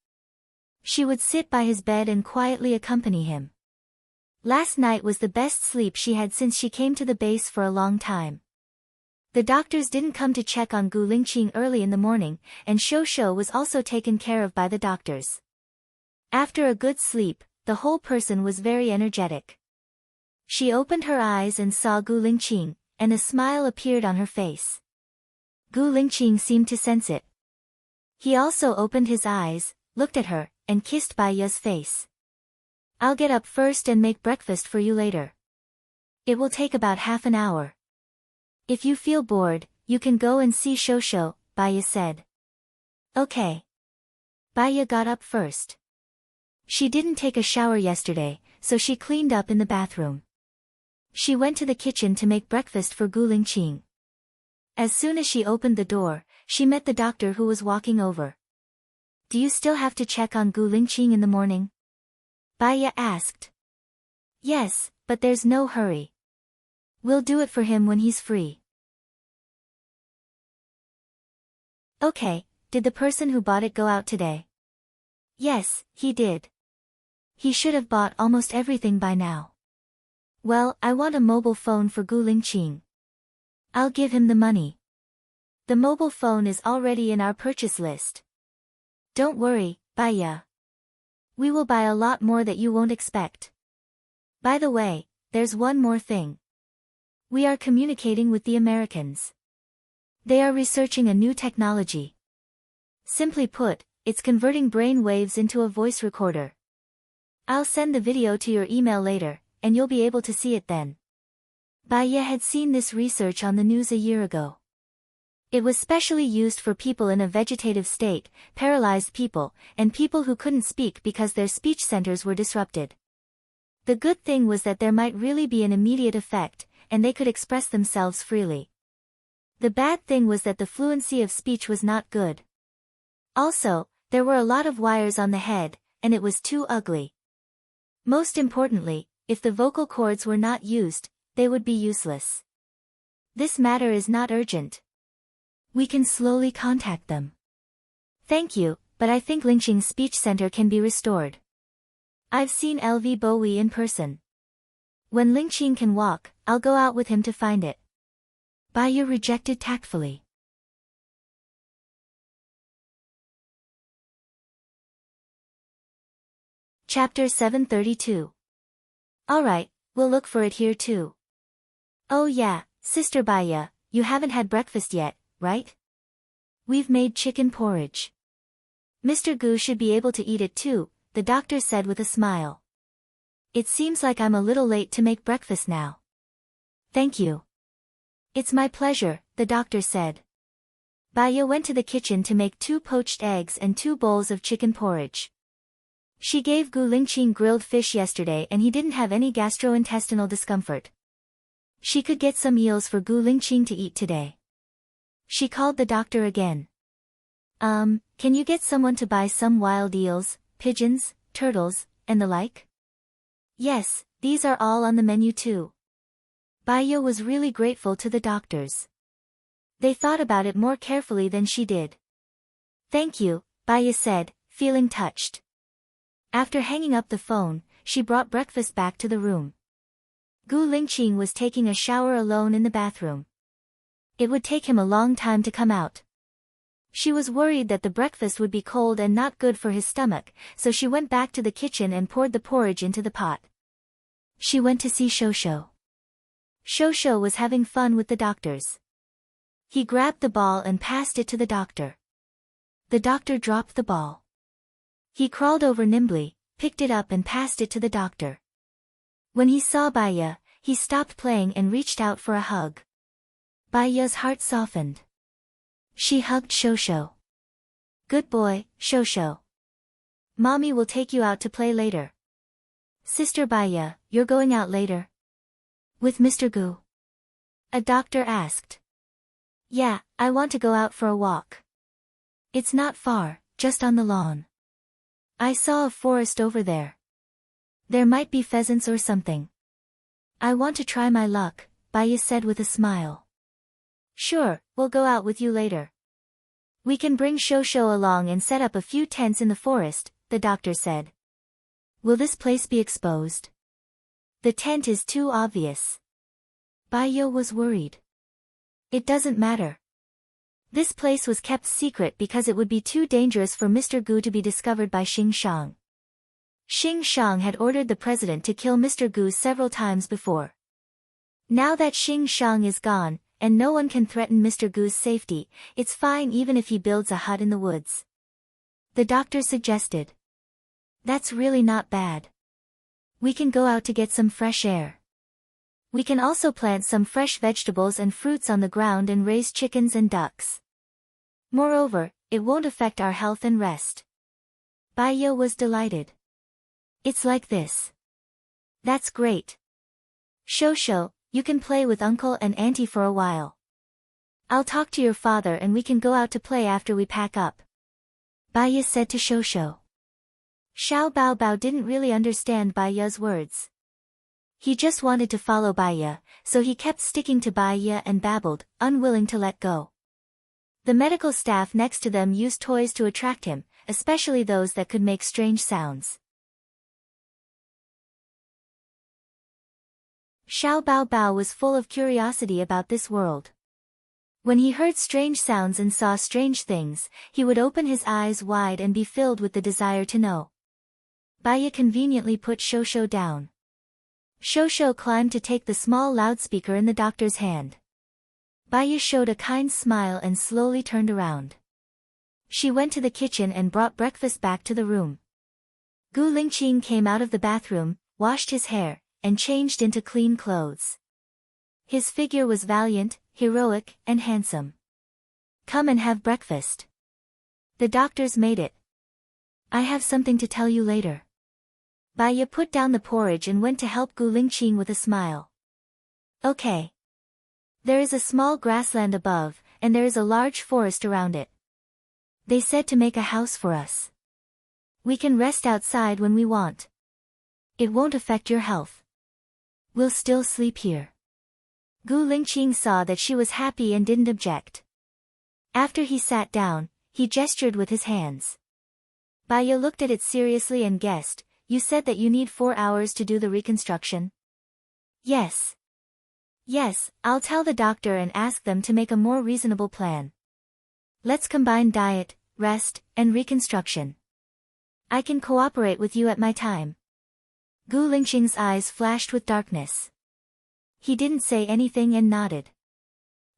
She would sit by his bed and quietly accompany him. Last night was the best sleep she had since she came to the base for a long time. The doctors didn't come to check on Gu Lingqing early in the morning, and Shosho was also taken care of by the doctors. After a good sleep, the whole person was very energetic. She opened her eyes and saw Gu Lingqing, and a smile appeared on her face. Gu Lingqing seemed to sense it. He also opened his eyes, looked at her, and kissed Bai Ya's face. "I'll get up first and make breakfast for you later. It will take about half an hour. If you feel bored, you can go and see Shosho," Bai Ya said. "Okay." Bai Ya got up first. She didn't take a shower yesterday, so she cleaned up in the bathroom. She went to the kitchen to make breakfast for Gu Lingqing. As soon as she opened the door, she met the doctor who was walking over. "Do you still have to check on Gu Lingqing in the morning?" Bai Ya asked. "Yes, but there's no hurry. We'll do it for him when he's free." "Okay, did the person who bought it go out today?" "Yes, he did. He should have bought almost everything by now." "Well, I want a mobile phone for Gu Lingqing. I'll give him the money. The mobile phone is already in our purchase list. Don't worry, Bai Ya. We will buy a lot more that you won't expect. By the way, there's one more thing. We are communicating with the Americans. They are researching a new technology. Simply put, it's converting brain waves into a voice recorder. I'll send the video to your email later, and you'll be able to see it then." Bai Ya had seen this research on the news a year ago. It was specially used for people in a vegetative state, paralyzed people, and people who couldn't speak because their speech centers were disrupted. The good thing was that there might really be an immediate effect, and they could express themselves freely. The bad thing was that the fluency of speech was not good. Also, there were a lot of wires on the head, and it was too ugly. Most importantly, if the vocal cords were not used, they would be useless. This matter is not urgent. We can slowly contact them. Thank you, but I think Lingqing's speech center can be restored. I've seen LV Bowie in person. When Lingqing can walk, I'll go out with him to find it. Bai Ya rejected tactfully. Chapter 732. Alright, we'll look for it here too. Oh yeah, Sister Bai Ya, you haven't had breakfast yet, right? We've made chicken porridge. Mr. Gu should be able to eat it too, the doctor said with a smile. It seems like I'm a little late to make breakfast now. Thank you. It's my pleasure, the doctor said. Bai Ya went to the kitchen to make 2 poached eggs and 2 bowls of chicken porridge. She gave Gu Lingqing grilled fish yesterday and he didn't have any gastrointestinal discomfort. She could get some eels for Gu Lingqing to eat today. She called the doctor again. Can you get someone to buy some wild eels, pigeons, turtles, and the like?" "Yes, these are all on the menu too." Bai Ya was really grateful to the doctors. They thought about it more carefully than she did. "Thank you," Bai Ya said, feeling touched. After hanging up the phone, she brought breakfast back to the room. Gu Lingqing was taking a shower alone in the bathroom. It would take him a long time to come out. She was worried that the breakfast would be cold and not good for his stomach, so she went back to the kitchen and poured the porridge into the pot. She went to see Shosho. Shosho was having fun with the doctors. He grabbed the ball and passed it to the doctor. The doctor dropped the ball. He crawled over nimbly, picked it up and passed it to the doctor. When he saw Baya, he stopped playing and reached out for a hug. Baya's heart softened. She hugged Shosho. Good boy, Shosho. Mommy will take you out to play later. Sister Baya, you're going out later? With Mr. Gu? A doctor asked. Yeah, I want to go out for a walk. It's not far, just on the lawn. I saw a forest over there. There might be pheasants or something. I want to try my luck, Baya said with a smile. Sure, we'll go out with you later. We can bring Shosho along and set up a few tents in the forest, the doctor said. Will this place be exposed? The tent is too obvious. Baya was worried. It doesn't matter. This place was kept secret because it would be too dangerous for Mr. Gu to be discovered by Xing Shang. Xing Shang had ordered the president to kill Mr. Gu several times before. Now that Xing Shang is gone, and no one can threaten Mr. Gu's safety, it's fine even if he builds a hut in the woods. The doctor suggested. That's really not bad. We can go out to get some fresh air. We can also plant some fresh vegetables and fruits on the ground and raise chickens and ducks. Moreover, it won't affect our health and rest. Baya was delighted. It's like this. That's great. Shosho, you can play with uncle and auntie for a while. I'll talk to your father and we can go out to play after we pack up. Baya said to Shosho. Xiao Baobao didn't really understand Baya's words. He just wanted to follow Baya, so he kept sticking to Baya and babbled, unwilling to let go. The medical staff next to them used toys to attract him, especially those that could make strange sounds. Xiao Baobao was full of curiosity about this world. When he heard strange sounds and saw strange things, he would open his eyes wide and be filled with the desire to know. Baya conveniently put Shosho down. Shosho climbed to take the small loudspeaker in the doctor's hand. Baya showed a kind smile and slowly turned around. She went to the kitchen and brought breakfast back to the room. Gu Lingqing came out of the bathroom, washed his hair, and changed into clean clothes. His figure was valiant, heroic, and handsome. Come and have breakfast. The doctors made it. I have something to tell you later. Baya put down the porridge and went to help Gu Lingqing with a smile. Okay. There is a small grassland above, and there is a large forest around it. They said to make a house for us. We can rest outside when we want. It won't affect your health. We'll still sleep here. Gu Lingqing saw that she was happy and didn't object. After he sat down, he gestured with his hands. Baya looked at it seriously and guessed, you said that you need 4 hours to do the reconstruction? Yes. Yes, I'll tell the doctor and ask them to make a more reasonable plan. Let's combine diet, rest, and reconstruction. I can cooperate with you at my time. Gu Lingqing's eyes flashed with darkness. He didn't say anything and nodded.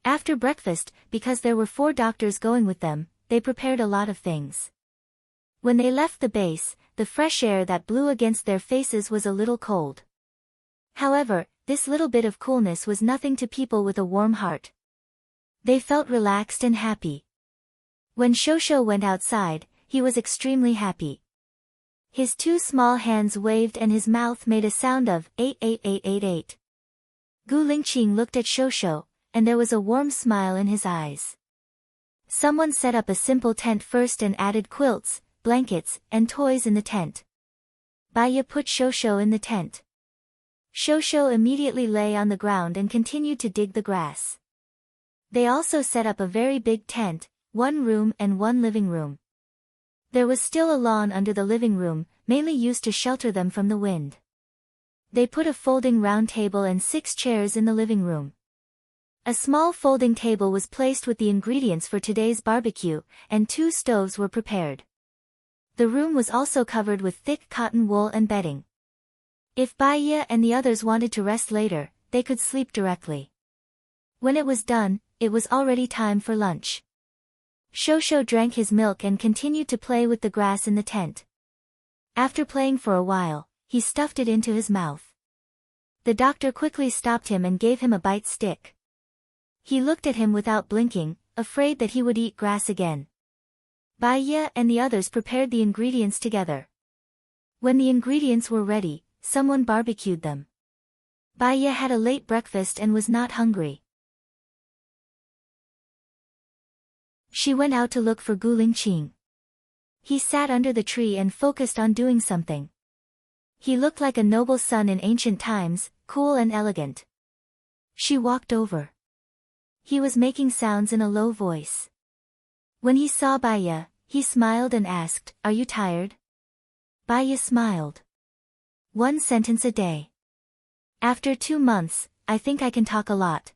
After breakfast, because there were 4 doctors going with them, they prepared a lot of things. When they left the base, the fresh air that blew against their faces was a little cold. However, this little bit of coolness was nothing to people with a warm heart. They felt relaxed and happy. When Shosho went outside, he was extremely happy. His 2 small hands waved and his mouth made a sound of 88888. Gu Lingqing looked at Shosho, and there was a warm smile in his eyes. Someone set up a simple tent first and added quilts, blankets, and toys in the tent. Baya put Shosho in the tent. Shosho immediately lay on the ground and continued to dig the grass. They also set up a very big tent, 1 room and 1 living room. There was still a lawn under the living room, mainly used to shelter them from the wind. They put a folding round table and 6 chairs in the living room. A small folding table was placed with the ingredients for today's barbecue, and 2 stoves were prepared. The room was also covered with thick cotton wool and bedding. If Baya and the others wanted to rest later, they could sleep directly. When it was done, it was already time for lunch. Shosho drank his milk and continued to play with the grass in the tent. After playing for a while, he stuffed it into his mouth. The doctor quickly stopped him and gave him a bite stick. He looked at him without blinking, afraid that he would eat grass again. Baya and the others prepared the ingredients together. When the ingredients were ready, someone barbecued them. Baya had a late breakfast and was not hungry. She went out to look for Guling. He sat under the tree and focused on doing something. He looked like a noble son in ancient times, cool and elegant. She walked over. He was making sounds in a low voice. When he saw Baya, he smiled and asked, "Are you tired?" Baya smiled. "1 sentence a day. After 2 months, I think I can talk a lot."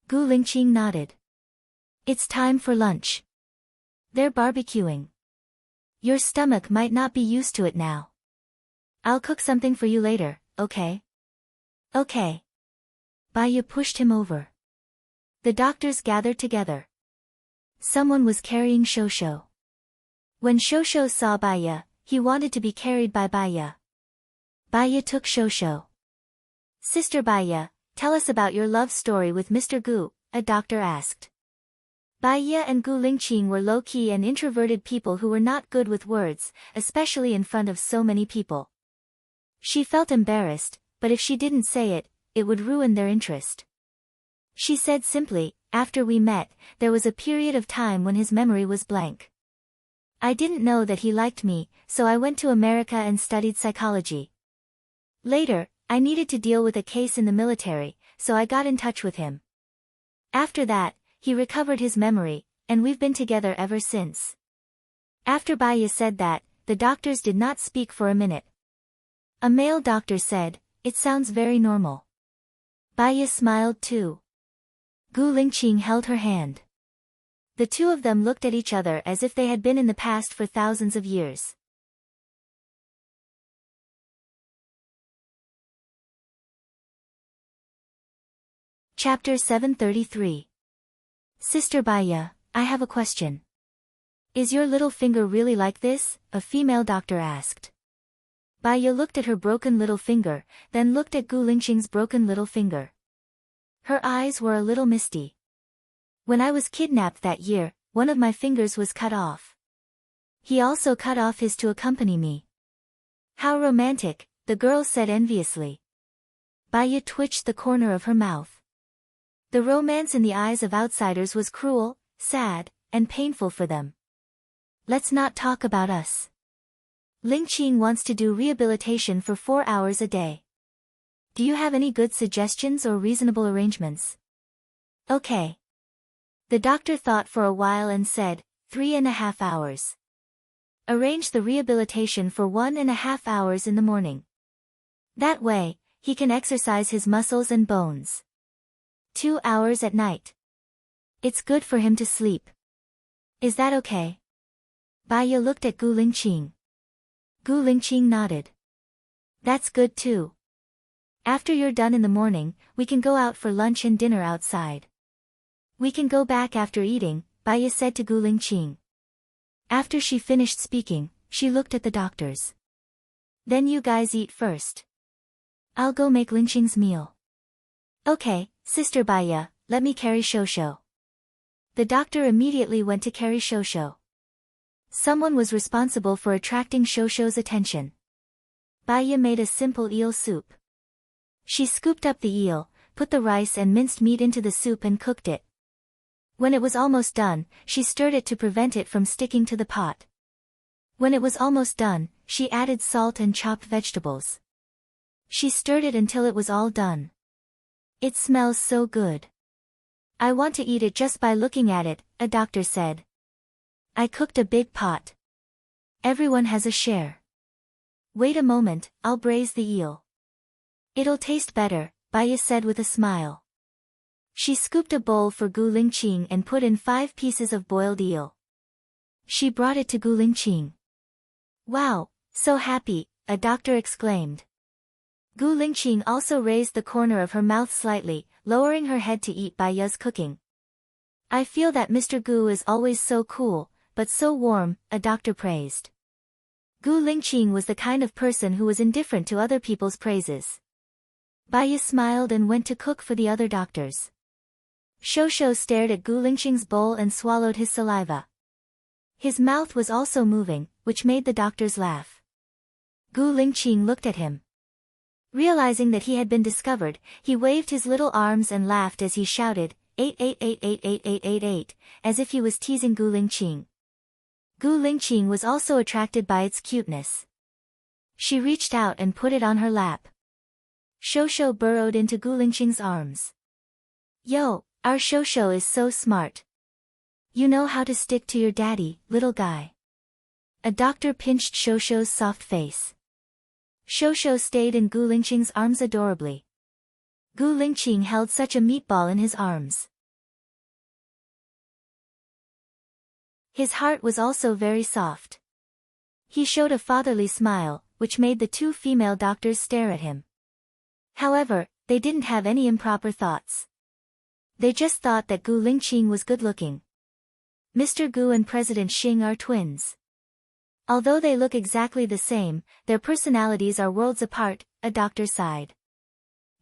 Guling nodded. "It's time for lunch. They're barbecuing. Your stomach might not be used to it now. I'll cook something for you later, okay?" "Okay." Baya pushed him over. The doctors gathered together. Someone was carrying Shosho. When Shosho saw Baya, he wanted to be carried by Baya. Baya took Shosho. "Sister Baya, tell us about your love story with Mr. Gu," a doctor asked. Baya and Guling were low-key and introverted people who were not good with words, especially in front of so many people. She felt embarrassed, but if she didn't say it, it would ruin their interest. She said simply, "After we met, there was a period of time when his memory was blank. I didn't know that he liked me, so I went to America and studied psychology. Later, I needed to deal with a case in the military, so I got in touch with him. After that, he recovered his memory, and we've been together ever since." After Baya said that, the doctors did not speak for a minute. A male doctor said, "It sounds very normal." Baya smiled too. Guling held her hand. The two of them looked at each other as if they had been in the past for thousands of years. Chapter 733. "Sister Baya, I have a question. Is your little finger really like this?" a female doctor asked. Baya looked at her broken little finger, then looked at Guling's broken little finger. Her eyes were a little misty. "When I was kidnapped that year, one of my fingers was cut off. He also cut off his to accompany me." "How romantic," the girl said enviously. Baya twitched the corner of her mouth. The romance in the eyes of outsiders was cruel, sad, and painful for them. "Let's not talk about us. Lingqing wants to do rehabilitation for 4 hours a day. Do you have any good suggestions or reasonable arrangements?" "Okay." The doctor thought for a while and said, 3.5 hours. Arrange the rehabilitation for 1.5 hours in the morning. That way, he can exercise his muscles and bones. 2 hours at night. It's good for him to sleep. Is that okay?" Baya looked at Guling. Guling nodded. "That's good too. After you're done in the morning, we can go out for lunch and dinner outside. We can go back after eating," Baya said to Guling. After she finished speaking, she looked at the doctors. "Then you guys eat first. I'll go make Lingqing's meal." "Okay, Sister Baya, let me carry Shosho." The doctor immediately went to carry Shosho. Someone was responsible for attracting Shosho's attention. Baya made a simple eel soup. She scooped up the eel, put the rice and minced meat into the soup and cooked it. When it was almost done, she stirred it to prevent it from sticking to the pot. When it was almost done, she added salt and chopped vegetables. She stirred it until it was all done. "It smells so good. I want to eat it just by looking at it," a doctor said. "I cooked a big pot. Everyone has a share." "Wait a moment, I'll braise the eel." "It'll taste better," Baya said with a smile. She scooped a bowl for Guling and put in 5 pieces of boiled eel. She brought it to Guling. "Wow, so happy," a doctor exclaimed. Guling also raised the corner of her mouth slightly, lowering her head to eat Baya's cooking. I feel that Mr. Gu is always so cool, but so warm, a doctor praised. Gu Lingqing was the kind of person who was indifferent to other people's praises. Baiya smiled and went to cook for the other doctors. Shosho stared at Gu Lingqing's bowl and swallowed his saliva. His mouth was also moving, which made the doctors laugh. Gu Lingqing looked at him. Realizing that he had been discovered, he waved his little arms and laughed as he shouted, 88888888, as if he was teasing Gu Lingqing. Gu Lingqing was also attracted by its cuteness. She reached out and put it on her lap. Shosho burrowed into Gu Lingqing's arms. Yo, our Shosho is so smart. You know how to stick to your daddy, little guy. A doctor pinched Shosho's soft face. Shosho stayed in Gu Lingqing's arms adorably. Gu Lingqing held such a meatball in his arms. His heart was also very soft. He showed a fatherly smile, which made the two female doctors stare at him. However, they didn't have any improper thoughts. They just thought that Gu Lingqing was good-looking. Mr. Gu and President Xing are twins. Although they look exactly the same, their personalities are worlds apart, a doctor sighed.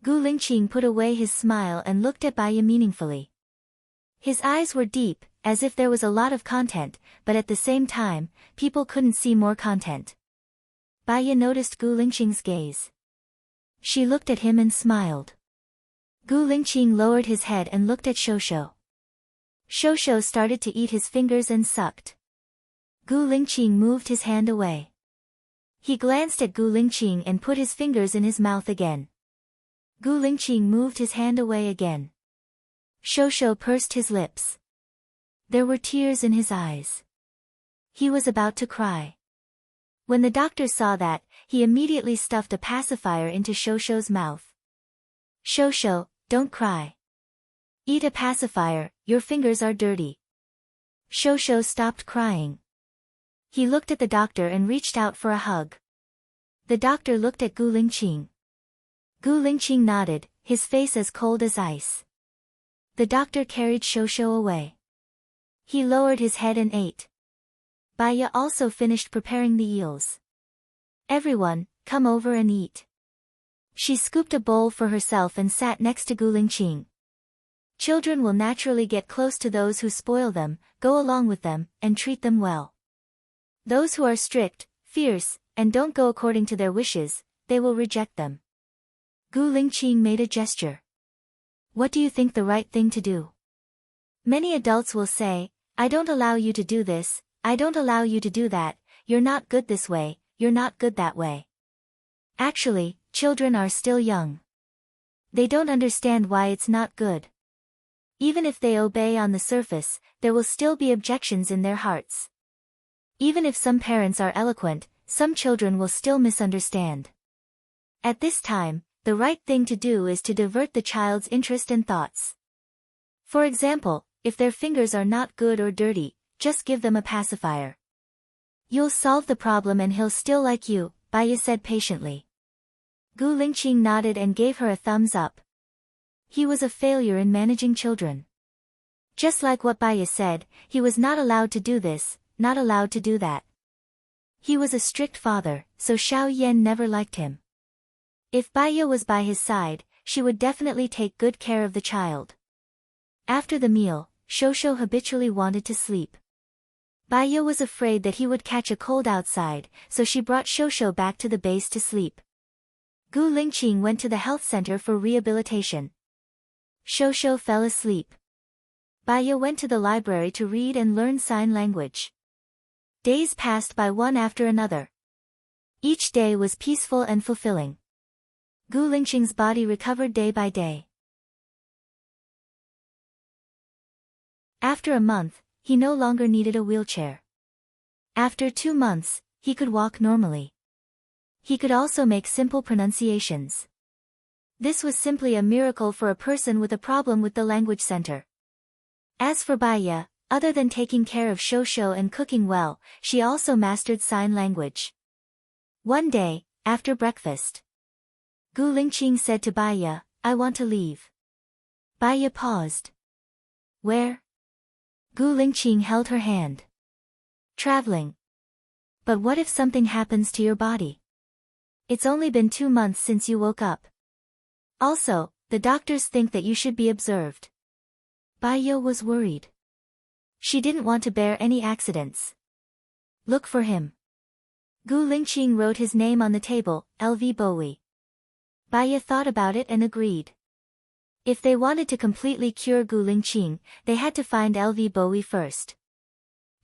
Gu Lingqing put away his smile and looked at Baiya meaningfully. His eyes were deep, as if there was a lot of content, but at the same time, people couldn't see more content. Baiya noticed Gu Lingqing's gaze. She looked at him and smiled. Gu Lingqing lowered his head and looked at Shosho. Shosho started to eat his fingers and sucked. Gu Lingqing moved his hand away. He glanced at Gu Lingqing and put his fingers in his mouth again. Gu Lingqing moved his hand away again. Shosho pursed his lips. There were tears in his eyes. He was about to cry. When the doctor saw that, he immediately stuffed a pacifier into Shosho's mouth. Shosho, don't cry. Eat a pacifier, your fingers are dirty. Shosho stopped crying. He looked at the doctor and reached out for a hug. The doctor looked at Gu Lingqing. Gu Lingqing nodded, his face as cold as ice. The doctor carried Shosho away. He lowered his head and ate. Baiya also finished preparing the eels. Everyone, come over and eat. She scooped a bowl for herself and sat next to Gu Lingqing. Children will naturally get close to those who spoil them, go along with them, and treat them well. Those who are strict, fierce, and don't go according to their wishes, they will reject them. Gu Lingqing made a gesture. What do you think the right thing to do? Many adults will say, I don't allow you to do this, I don't allow you to do that, you're not good this way, you're not good that way. Actually, children are still young. They don't understand why it's not good. Even if they obey on the surface, there will still be objections in their hearts. Even if some parents are eloquent, some children will still misunderstand. At this time, the right thing to do is to divert the child's interest and thoughts. For example, if their fingers are not good or dirty, just give them a pacifier. You'll solve the problem and he'll still like you, Baiya said patiently. Gu Lingqing nodded and gave her a thumbs up. He was a failure in managing children. Just like what Baiya said, he was not allowed to do this, not allowed to do that. He was a strict father, so Xiao Yan never liked him. If Baiya was by his side, she would definitely take good care of the child. After the meal, Shosho habitually wanted to sleep. Baiya was afraid that he would catch a cold outside, so she brought Shosho back to the base to sleep. Gu Lingqing went to the health center for rehabilitation. Shosho fell asleep. Baiya went to the library to read and learn sign language. Days passed by one after another. Each day was peaceful and fulfilling. Gu Lingqing's body recovered day by day. After a month, he no longer needed a wheelchair. After 2 months, he could walk normally. He could also make simple pronunciations. This was simply a miracle for a person with a problem with the language center. As for Baiya, other than taking care of Shosho and cooking well, she also mastered sign language. One day, after breakfast, Gu Lingqing said to Baiya, I want to leave. Baiya paused. Where? Gu Lingqing held her hand. Traveling. But what if something happens to your body? It's only been 2 months since you woke up. Also, the doctors think that you should be observed. Baiya was worried. She didn't want to bear any accidents. Look for him. Gu Lingqing wrote his name on the table, LV Bowie. Baiya thought about it and agreed. If they wanted to completely cure Gu Lingqing, they had to find LV Bowie first.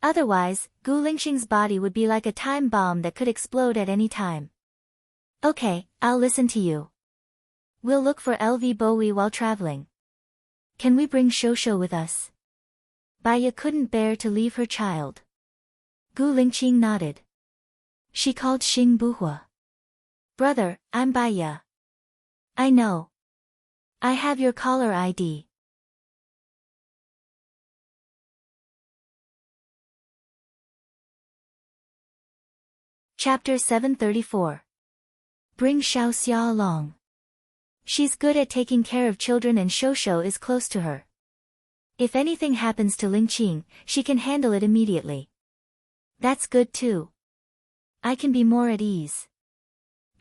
Otherwise, Gu Lingqing's body would be like a time bomb that could explode at any time. Okay, I'll listen to you. We'll look for LV Bowie while traveling. Can we bring Shosho with us? Baiya couldn't bear to leave her child. Gu Lingqing nodded. She called Xing Buhua. Brother, I'm Baiya. I know. I have your caller ID. Chapter 734. Bring Xiaoxia along. She's good at taking care of children and Shosho is close to her. If anything happens to Lingqing, she can handle it immediately. That's good too. I can be more at ease.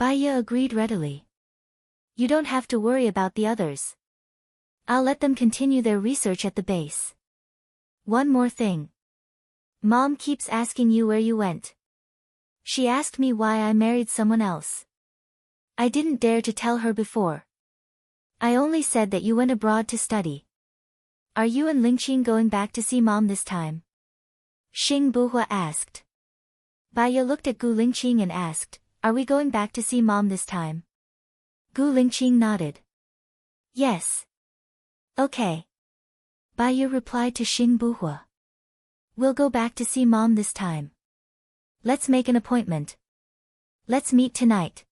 Baiya agreed readily. You don't have to worry about the others. I'll let them continue their research at the base. One more thing. Mom keeps asking you where you went. She asked me why I married someone else. I didn't dare to tell her before. I only said that you went abroad to study. Are you and Lingqing going back to see Mom this time? Xing Buhua asked. Baiya looked at Gu Lingqing and asked, Are we going back to see Mom this time? Gu Lingqing nodded. Yes. Okay. Baiya replied to Xing Buhua. We'll go back to see Mom this time. Let's make an appointment. Let's meet tonight.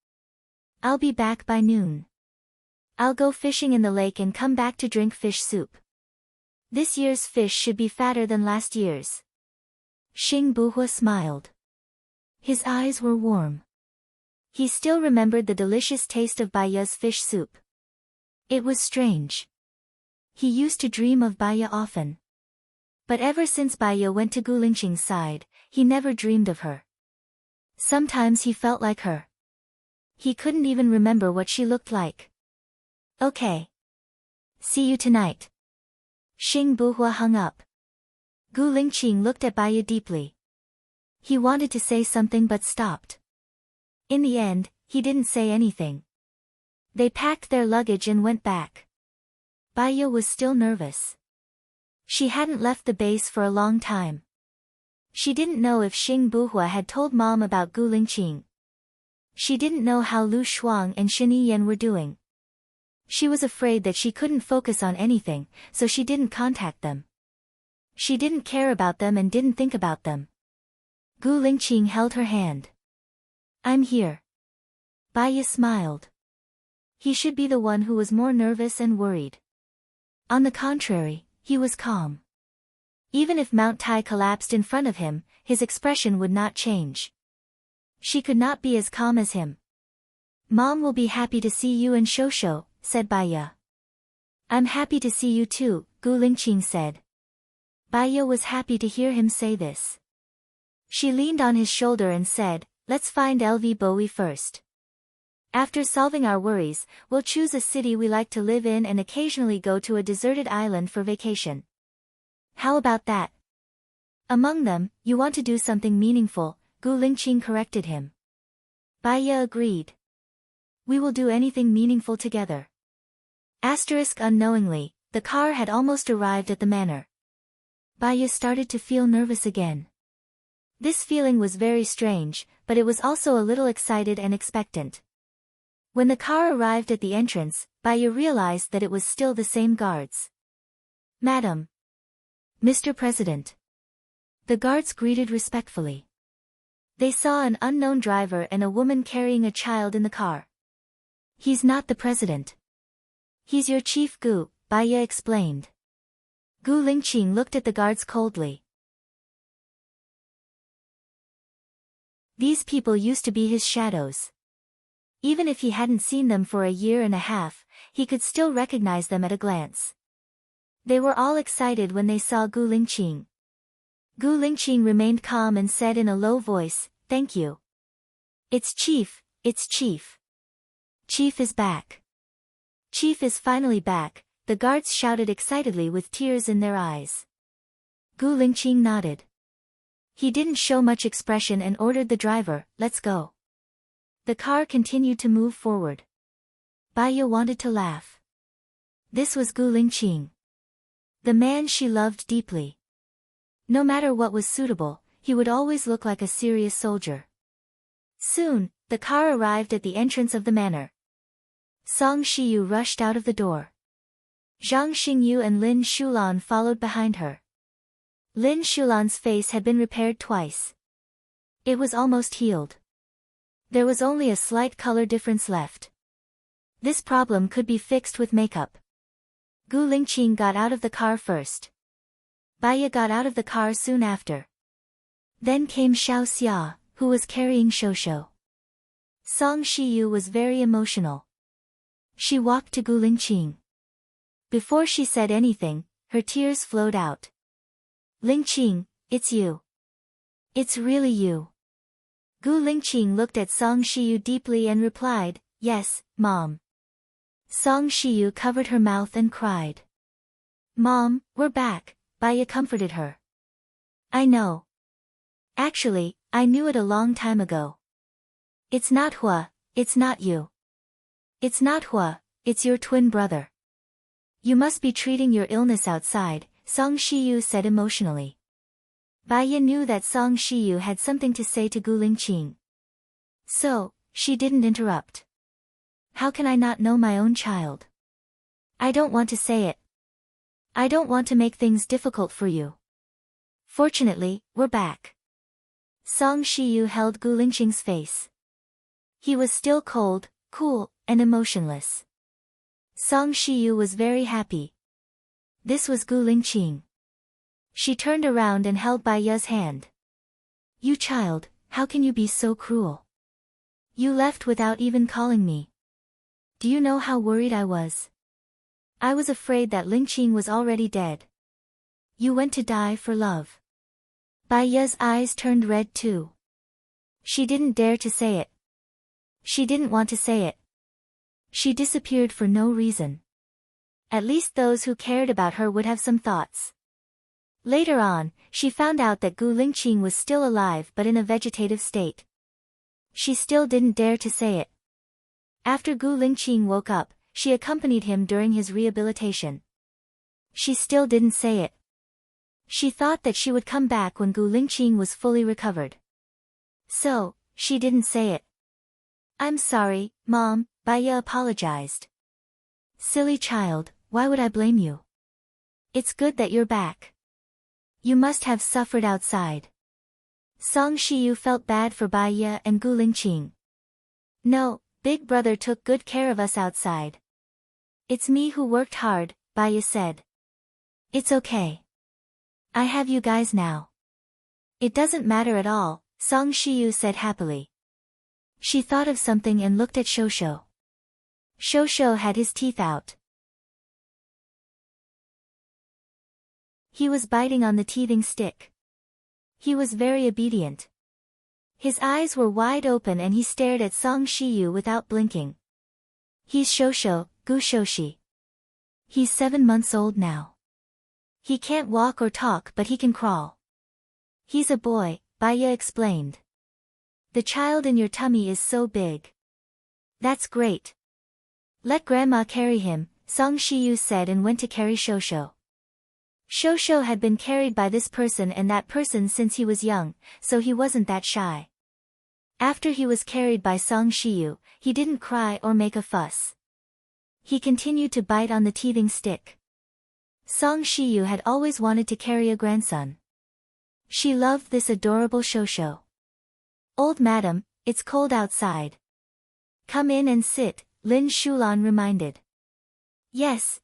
I'll be back by noon. I'll go fishing in the lake and come back to drink fish soup. This year's fish should be fatter than last year's. Xing Buhua smiled. His eyes were warm. He still remembered the delicious taste of Baiya's fish soup. It was strange. He used to dream of Baiya often. But ever since Baiya went to Gu Lingqing's side, he never dreamed of her. Sometimes he felt like her. He couldn't even remember what she looked like. Okay. See you tonight. Xing Buhua hung up. Gu Lingqing looked at Baiya deeply. He wanted to say something but stopped. In the end, he didn't say anything. They packed their luggage and went back. Baiya was still nervous. She hadn't left the base for a long time. She didn't know if Xing Buhua had told Mom about Gu Lingqing. She didn't know how Lu Shuang and Shen Yiyan were doing. She was afraid that she couldn't focus on anything, so she didn't contact them. She didn't care about them and didn't think about them. Gu Lingqing held her hand. I'm here. Baiya smiled. He should be the one who was more nervous and worried. On the contrary, he was calm. Even if Mount Tai collapsed in front of him, his expression would not change. She could not be as calm as him. Mom will be happy to see you and Shosho, said Baiya. I'm happy to see you too, Gu Lingqing said. Baiya was happy to hear him say this. She leaned on his shoulder and said, Let's find LV Bowie first. After solving our worries, we'll choose a city we like to live in and occasionally go to a deserted island for vacation. How about that? Among them, you want to do something meaningful, Gu Lingqing corrected him. Baiya agreed. We will do anything meaningful together. Unknowingly, the car had almost arrived at the manor. Baiya started to feel nervous again. This feeling was very strange, but it was also a little excited and expectant. When the car arrived at the entrance, Baiya realized that it was still the same guards. Madam. Mr. President. The guards greeted respectfully. They saw an unknown driver and a woman carrying a child in the car. He's not the president. He's your chief Gu, Baiya explained. Gu Lingqing looked at the guards coldly. These people used to be his shadows. Even if he hadn't seen them for 1.5 years, he could still recognize them at a glance. They were all excited when they saw Gu Lingqing. Gu Lingqing remained calm and said in a low voice, "Thank you. It's Chief, it's Chief. Chief is back. Chief is finally back," the guards shouted excitedly with tears in their eyes. Gu Lingqing nodded. He didn't show much expression and ordered the driver, "Let's go." The car continued to move forward. Baiya wanted to laugh. This was Gu Lingqing, the man she loved deeply. No matter what was suitable, he would always look like a serious soldier. Soon, the car arrived at the entrance of the manor. Song Shiyu rushed out of the door. Zhang Xingyu and Lin Shulan followed behind her. Lin Shulan's face had been repaired twice. It was almost healed. There was only a slight color difference left. This problem could be fixed with makeup. Gu Lingqing got out of the car first. Baiya got out of the car soon after. Then came Xiao Xia, who was carrying Shosho. Song Shiyu was very emotional. She walked to Gu Lingqing. Before she said anything, her tears flowed out. "Lingqing, it's you. It's really you." Gu Lingqing looked at Song Shiyu deeply and replied, "Yes, Mom." Song Shiyu covered her mouth and cried. "Mom, we're back," Baiya comforted her. "I know. Actually, I knew it a long time ago. It's not Hua, it's not you. It's not Hua, it's your twin brother. You must be treating your illness outside," Song Shiyu said emotionally. Baiya knew that Song Shiyu had something to say to Gu Lingqing. So, she didn't interrupt. "How can I not know my own child? I don't want to say it. I don't want to make things difficult for you. Fortunately, we're back." Song Shiyu held Gu Lingqing's face. He was still cold, cool, and emotionless. Song Shiyu was very happy. This was Gu Lingqing. She turned around and held Baiya's hand. "You child, how can you be so cruel? You left without even calling me. Do you know how worried I was? I was afraid that Lingqing was already dead. You went to die for love." Baiya's eyes turned red too. She didn't dare to say it. She didn't want to say it. She disappeared for no reason. At least those who cared about her would have some thoughts. Later on, she found out that Gu Lingqing was still alive but in a vegetative state. She still didn't dare to say it. After Gu Lingqing woke up, she accompanied him during his rehabilitation. She still didn't say it. She thought that she would come back when Gu Lingqing was fully recovered. So, she didn't say it. "I'm sorry, Mom," Baiya apologized. "Silly child, why would I blame you? It's good that you're back. You must have suffered outside." Song Shiyu felt bad for Baiya and Gu Lingqing. "No, Big Brother took good care of us outside. It's me who worked hard," Baiya said. "It's okay. I have you guys now. It doesn't matter at all," Song Shiyu said happily. She thought of something and looked at Shosho. Shosho had his teeth out. He was biting on the teething stick. He was very obedient. His eyes were wide open and he stared at Song Shiyu without blinking. "He's Shosho, Gu Shoshi. He's 7 months old now. He can't walk or talk but he can crawl. He's a boy," Baiya explained. "The child in your tummy is so big." "That's great. Let Grandma carry him," Song Shiyu said and went to carry Shosho. Shosho had been carried by this person and that person since he was young, so he wasn't that shy. After he was carried by Song Shiyu, he didn't cry or make a fuss. He continued to bite on the teething stick. Song Shiyu had always wanted to carry a grandson. She loved this adorable Shosho. "Old madam, it's cold outside. Come in and sit," Lin Shulan reminded. Yes,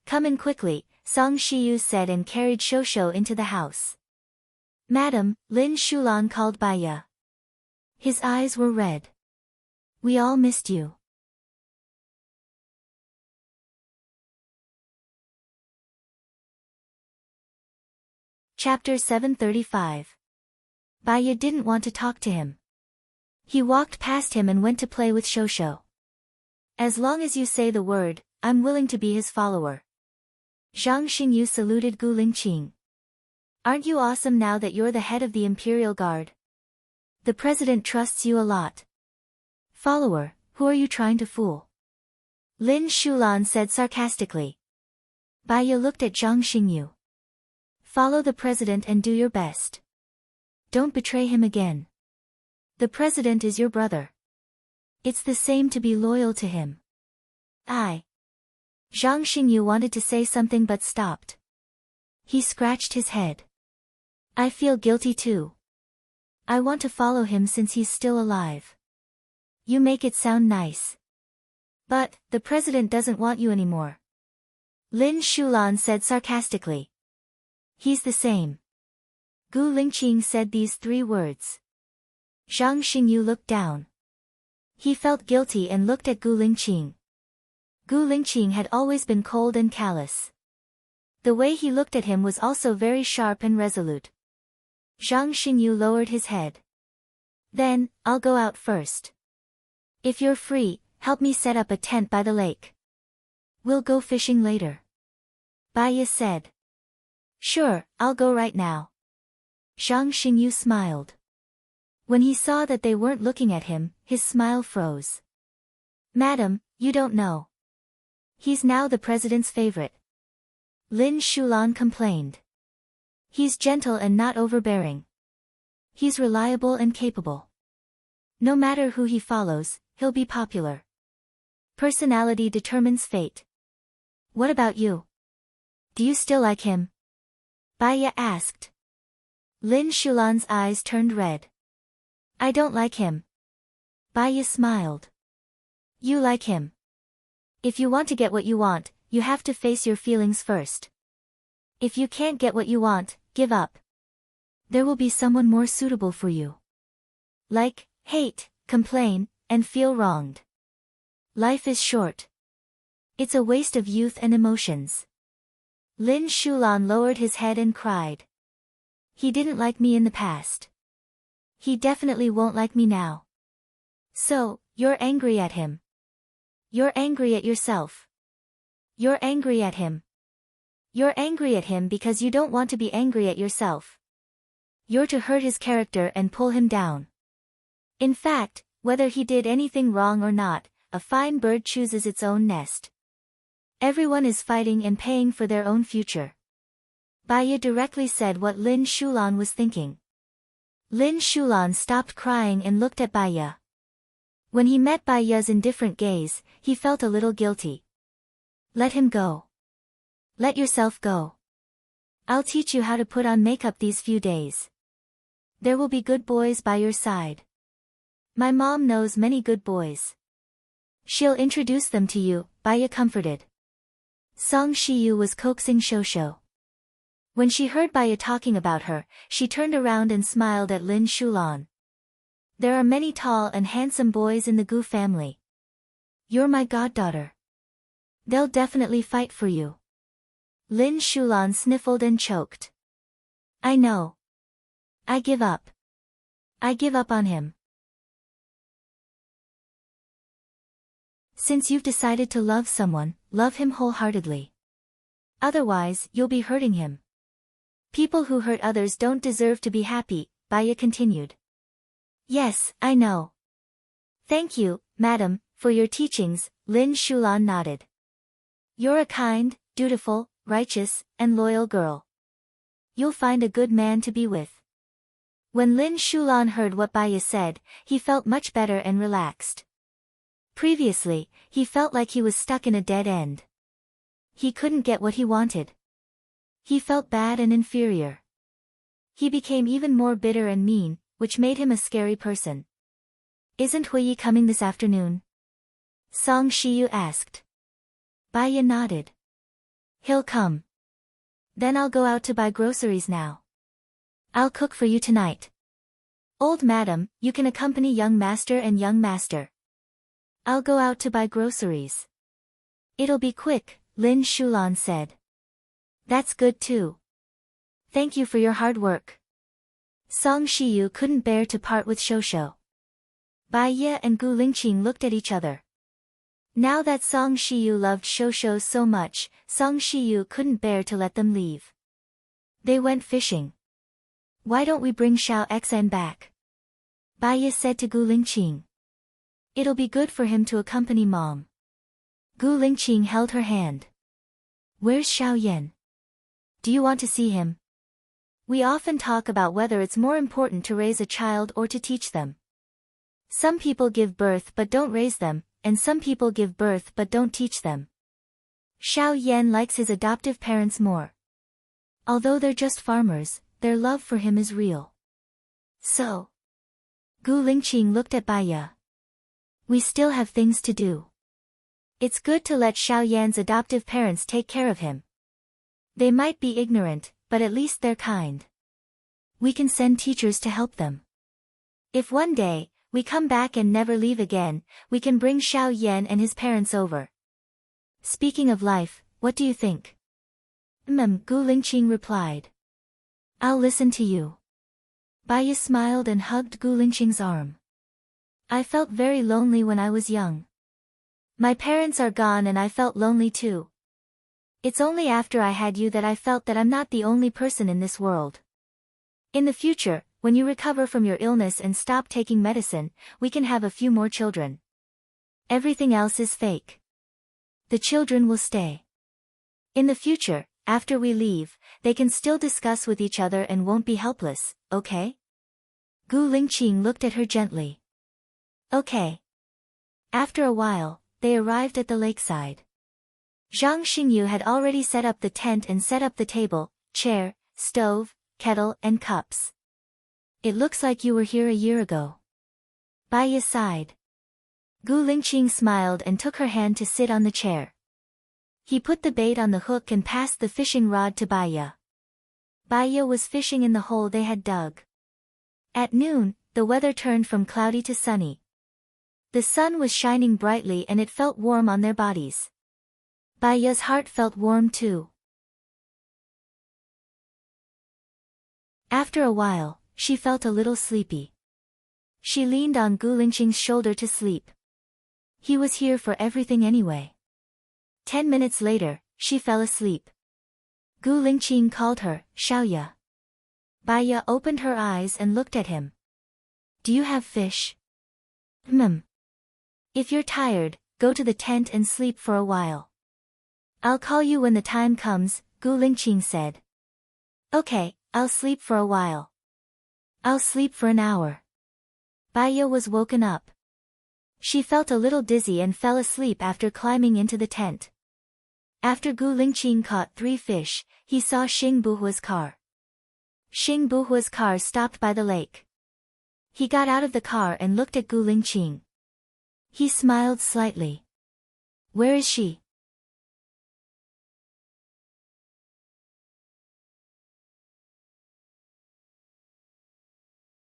come in quickly," Song Shiyu said and carried Shosho into the house. "Madam," Lin Shulan called Baiya. His eyes were red. "We all missed you." Chapter 735. Baya didn't want to talk to him. He walked past him and went to play with Shosho. As long as you say the word, I'm willing to be his follower. Zhang Xingyu saluted Gu Lingqing. Aren't you awesome now that you're the head of the Imperial Guard? The president trusts you a lot. Follower, who are you trying to fool? Lin Shulan said sarcastically. Baya looked at Zhang Xingyu. Follow the president and do your best. Don't betray him again. The president is your brother. It's the same to be loyal to him. Zhang Xingyu wanted to say something but stopped. He scratched his head. I feel guilty too. I want to follow him since he's still alive. You make it sound nice. But, the president doesn't want you anymore. Lin Shulan said sarcastically. He's the same. Gu Lingqing said these 3 words. Zhang Xingyu looked down. He felt guilty and looked at Gu Lingqing. Gu Lingqing had always been cold and callous. The way he looked at him was also very sharp and resolute. Zhang Xingyu lowered his head. Then, I'll go out first. If you're free, help me set up a tent by the lake. We'll go fishing later. Baya said. Sure, I'll go right now. Zhang Xingyu smiled. When he saw that they weren't looking at him, his smile froze. Madam, you don't know. He's now the president's favorite. Lin Shulan complained. He's gentle and not overbearing. He's reliable and capable. No matter who he follows, he'll be popular. Personality determines fate. What about you? Do you still like him? Baya asked. Lin Shulan's eyes turned red. I don't like him. Baya smiled. You like him. If you want to get what you want, you have to face your feelings first. If you can't get what you want, give up. There will be someone more suitable for you. Like, hate, complain, and feel wronged. Life is short. It's a waste of youth and emotions. Lin Shulan lowered his head and cried. He didn't like me in the past. He definitely won't like me now. So, you're angry at him. You're angry at yourself. You're angry at him. You're angry at him because you don't want to be angry at yourself. You're to hurt his character and pull him down. In fact, whether he did anything wrong or not, a fine bird chooses its own nest. Everyone is fighting and paying for their own future. Baya directly said what Lin Shulan was thinking. Lin Shulan stopped crying and looked at Baya. When he met Baya's indifferent gaze, he felt a little guilty. Let him go. Let yourself go. I'll teach you how to put on makeup these few days. There will be good boys by your side. My mom knows many good boys. She'll introduce them to you, Baya comforted. Song Shiyu was coaxing Shosho. When she heard Baya talking about her, she turned around and smiled at Lin Shulan. There are many tall and handsome boys in the Gu family. You're my goddaughter. They'll definitely fight for you. Lin Shulan sniffled and choked. I know. I give up. I give up on him. Since you've decided to love someone, love him wholeheartedly. Otherwise, you'll be hurting him. People who hurt others don't deserve to be happy, Baya continued. Yes, I know. Thank you, madam, for your teachings, Lin Shulan nodded. You're a kind, dutiful, righteous, and loyal girl. You'll find a good man to be with. When Lin Shulan heard what Baya said, he felt much better and relaxed. Previously, he felt like he was stuck in a dead end. He couldn't get what he wanted. He felt bad and inferior. He became even more bitter and mean, which made him a scary person. Isn't Huiyi coming this afternoon? Song Shiyu asked. Baya nodded. He'll come. Then I'll go out to buy groceries now. I'll cook for you tonight. Old madam, you can accompany young master and young master. I'll go out to buy groceries. It'll be quick, Lin Shulan said. That's good too. Thank you for your hard work. Song Shiyu couldn't bear to part with Shosho. Bai Ye and Gu Lingqing looked at each other. Now that Song Shiyu loved Shosho so much, Song Shiyu couldn't bear to let them leave. They went fishing. Why don't we bring Xiao Xan back? Bai Ye said to Gu Lingqing. It'll be good for him to accompany Mom. Gu Lingqing held her hand. Where's Xiao Yan? Do you want to see him? We often talk about whether it's more important to raise a child or to teach them. Some people give birth but don't raise them, and some people give birth but don't teach them. Xiao Yan likes his adoptive parents more. Although they're just farmers, their love for him is real. So. Gu Lingqing looked at Bai Ye. We still have things to do. It's good to let Xiao Yan's adoptive parents take care of him. They might be ignorant, but at least they're kind. We can send teachers to help them. If one day, we come back and never leave again, we can bring Xiao Yan and his parents over. Speaking of life, what do you think? Gu Lingqing replied. I'll listen to you. Bai Ye smiled and hugged Gu Lingqing's arm. I felt very lonely when I was young. My parents are gone and I felt lonely too. It's only after I had you that I felt that I'm not the only person in this world. In the future, when you recover from your illness and stop taking medicine, we can have a few more children. Everything else is fake. The children will stay. In the future, after we leave, they can still discuss with each other and won't be helpless, okay? Gu Lingqing looked at her gently. Okay. After a while, they arrived at the lakeside. Zhang Xingyu had already set up the tent and set up the table, chair, stove, kettle and cups. It looks like you were here a year ago. Bai Ye sighed. Gu Lingqing smiled and took her hand to sit on the chair. He put the bait on the hook and passed the fishing rod to Bai Ye. Bai Ye was fishing in the hole they had dug. At noon, the weather turned from cloudy to sunny. The sun was shining brightly and it felt warm on their bodies. Bai Ye's heart felt warm too. After a while, she felt a little sleepy. She leaned on Gu Lingqing's shoulder to sleep. He was here for everything anyway. 10 minutes later, she fell asleep. Gu Lingqing called her, Xiao Ye. Bai Ye opened her eyes and looked at him. Do you have fish? If you're tired, go to the tent and sleep for a while. I'll call you when the time comes, Gu Lingqing said. Okay, I'll sleep for a while. I'll sleep for an hour. Bai Ye was woken up. She felt a little dizzy and fell asleep after climbing into the tent. After Gu Lingqing caught 3 fish, he saw Xing Buhua's car. Xing Buhua's car stopped by the lake. He got out of the car and looked at Gu Lingqing. He smiled slightly. Where is she?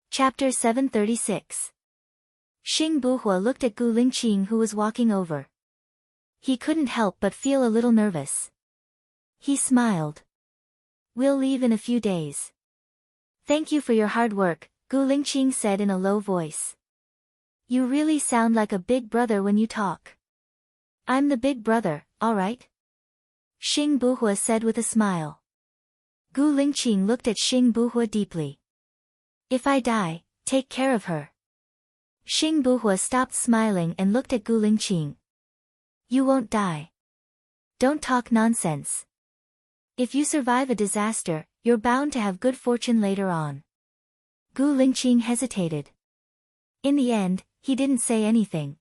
Chapter 736. Xing Buhua looked at Gu Lingqing who was walking over. He couldn't help but feel a little nervous. He smiled. We'll leave in a few days. Thank you for your hard work, Gu Lingqing said in a low voice. You really sound like a big brother when you talk. I'm the big brother, all right? Xing Buhua said with a smile. Gu Lingqing looked at Xing Buhua deeply. If I die, take care of her. Xing Buhua stopped smiling and looked at Gu Lingqing. You won't die. Don't talk nonsense. If you survive a disaster, you're bound to have good fortune later on. Gu Lingqing hesitated. In the end, he didn't say anything.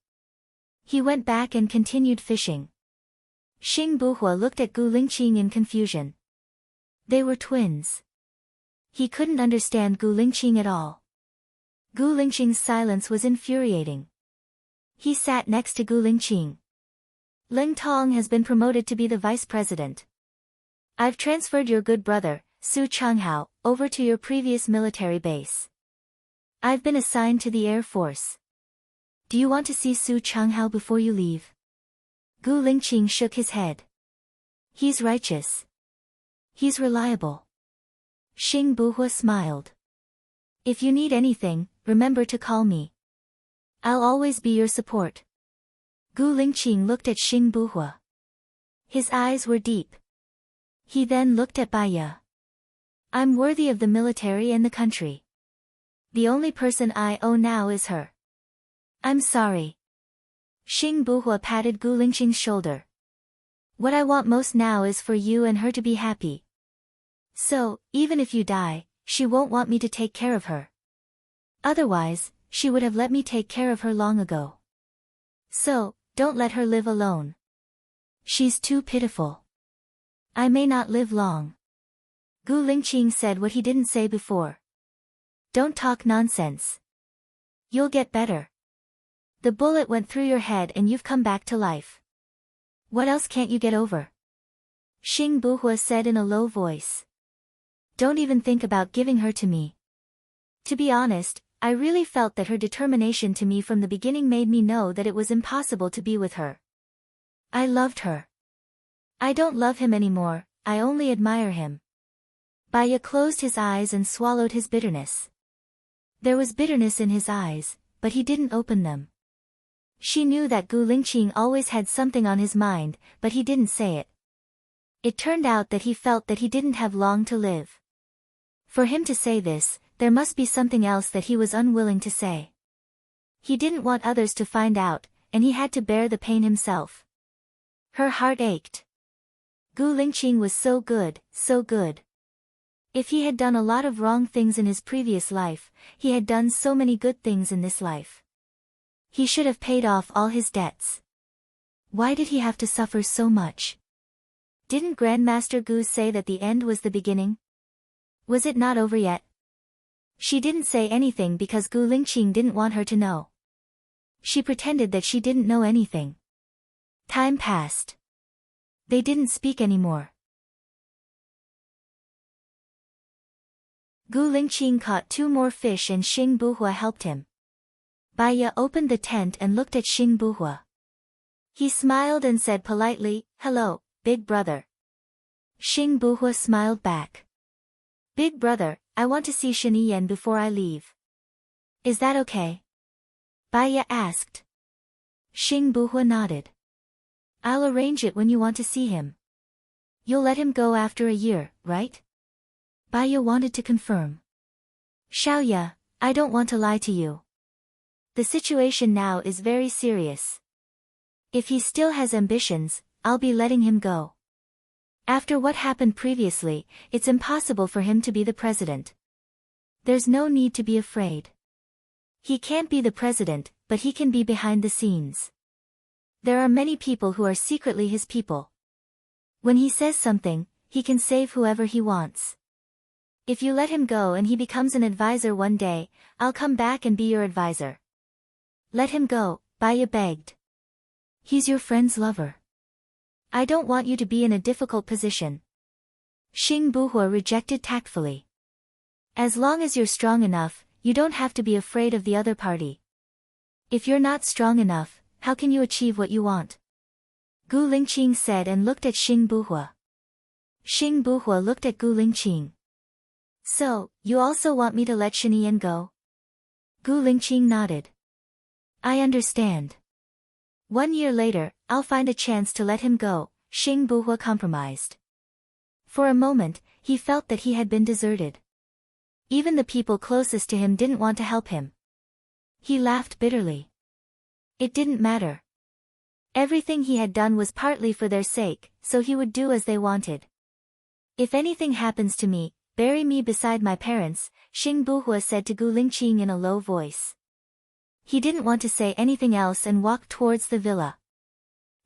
He went back and continued fishing. Xing Buhua looked at Gu Lingqing in confusion. They were twins. He couldn't understand Gu Lingqing at all. Gu Lingqing's silence was infuriating. He sat next to Gu Lingqing. Ling Tong has been promoted to be the vice president. I've transferred your good brother, Su Changhao, over to your previous military base. I've been assigned to the Air Force. Do you want to see Su Changhao before you leave? Gu Lingqing shook his head. He's righteous. He's reliable. Xing Buhua smiled. If you need anything, remember to call me. I'll always be your support. Gu Lingqing looked at Xing Buhua. His eyes were deep. He then looked at Baya. I'm worthy of the military and the country. The only person I owe now is her. I'm sorry. Xing Buhua patted Gu Lingqing's shoulder. What I want most now is for you and her to be happy. So, even if you die, she won't want me to take care of her. Otherwise, she would have let me take care of her long ago. So, don't let her live alone. She's too pitiful. I may not live long. Gu Lingqing said what he didn't say before. Don't talk nonsense. You'll get better. The bullet went through your head and you've come back to life. What else can't you get over? Xing Buhua said in a low voice. Don't even think about giving her to me. To be honest, I really felt that her determination to me from the beginning made me know that it was impossible to be with her. I loved her. I don't love him anymore, I only admire him. Baya closed his eyes and swallowed his bitterness. There was bitterness in his eyes, but he didn't open them. She knew that Gu Lingqing always had something on his mind, but he didn't say it. It turned out that he felt that he didn't have long to live. For him to say this, there must be something else that he was unwilling to say. He didn't want others to find out, and he had to bear the pain himself. Her heart ached. Gu Lingqing was so good, so good. If he had done a lot of wrong things in his previous life, he had done so many good things in this life. He should have paid off all his debts. Why did he have to suffer so much? Didn't Grandmaster Gu say that the end was the beginning? Was it not over yet? She didn't say anything because Gu Lingqing didn't want her to know. She pretended that she didn't know anything. Time passed. They didn't speak anymore. Gu Lingqing caught 2 more fish and Xing Buhua helped him. Baya opened the tent and looked at Xing Buhua. He smiled and said politely, "Hello, big brother." Xing Buhua smiled back. "Big brother, I want to see Shiniyan before I leave. Is that okay?" Baya asked. Xing Buhua nodded. "I'll arrange it when you want to see him. You'll let him go after a year, right?" Baya wanted to confirm. "Xiaoya, I don't want to lie to you. The situation now is very serious. If he still has ambitions, I'll be letting him go. After what happened previously, it's impossible for him to be the president. There's no need to be afraid. He can't be the president, but he can be behind the scenes. There are many people who are secretly his people. When he says something, he can save whoever he wants. If you let him go and he becomes an advisor one day, I'll come back and be your advisor." "Let him go," Baya begged. "He's your friend's lover. I don't want you to be in a difficult position." Xing Buhua rejected tactfully. "As long as you're strong enough, you don't have to be afraid of the other party. If you're not strong enough, how can you achieve what you want?" Gu Lingqing said and looked at Xing Buhua. Xing Buhua looked at Gu Lingqing. "So, you also want me to let Shiniyan go?" Gu Lingqing nodded. "I understand. 1 year later, I'll find a chance to let him go," Xing Buhua compromised. For a moment, he felt that he had been deserted. Even the people closest to him didn't want to help him. He laughed bitterly. It didn't matter. Everything he had done was partly for their sake, so he would do as they wanted. "If anything happens to me, bury me beside my parents," Xing Buhua said to Gu Lingqing in a low voice. He didn't want to say anything else and walked towards the villa.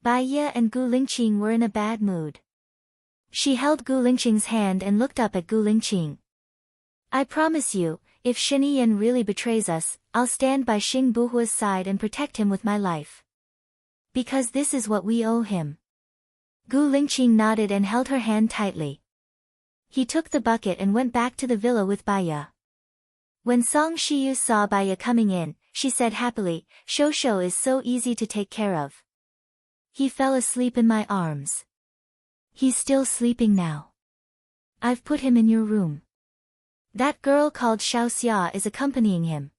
Baya and Gu Lingqing were in a bad mood. She held Gu Lingqing's hand and looked up at Gu Lingqing. "I promise you, if Shiniyan really betrays us, I'll stand by Xing Buhua's side and protect him with my life. Because this is what we owe him." Gu Lingqing nodded and held her hand tightly. He took the bucket and went back to the villa with Baya. When Song Shiyu saw Baya coming in, she said happily, "Shosho is so easy to take care of. He fell asleep in my arms. He's still sleeping now. I've put him in your room." That girl called Xiao Xia is accompanying him.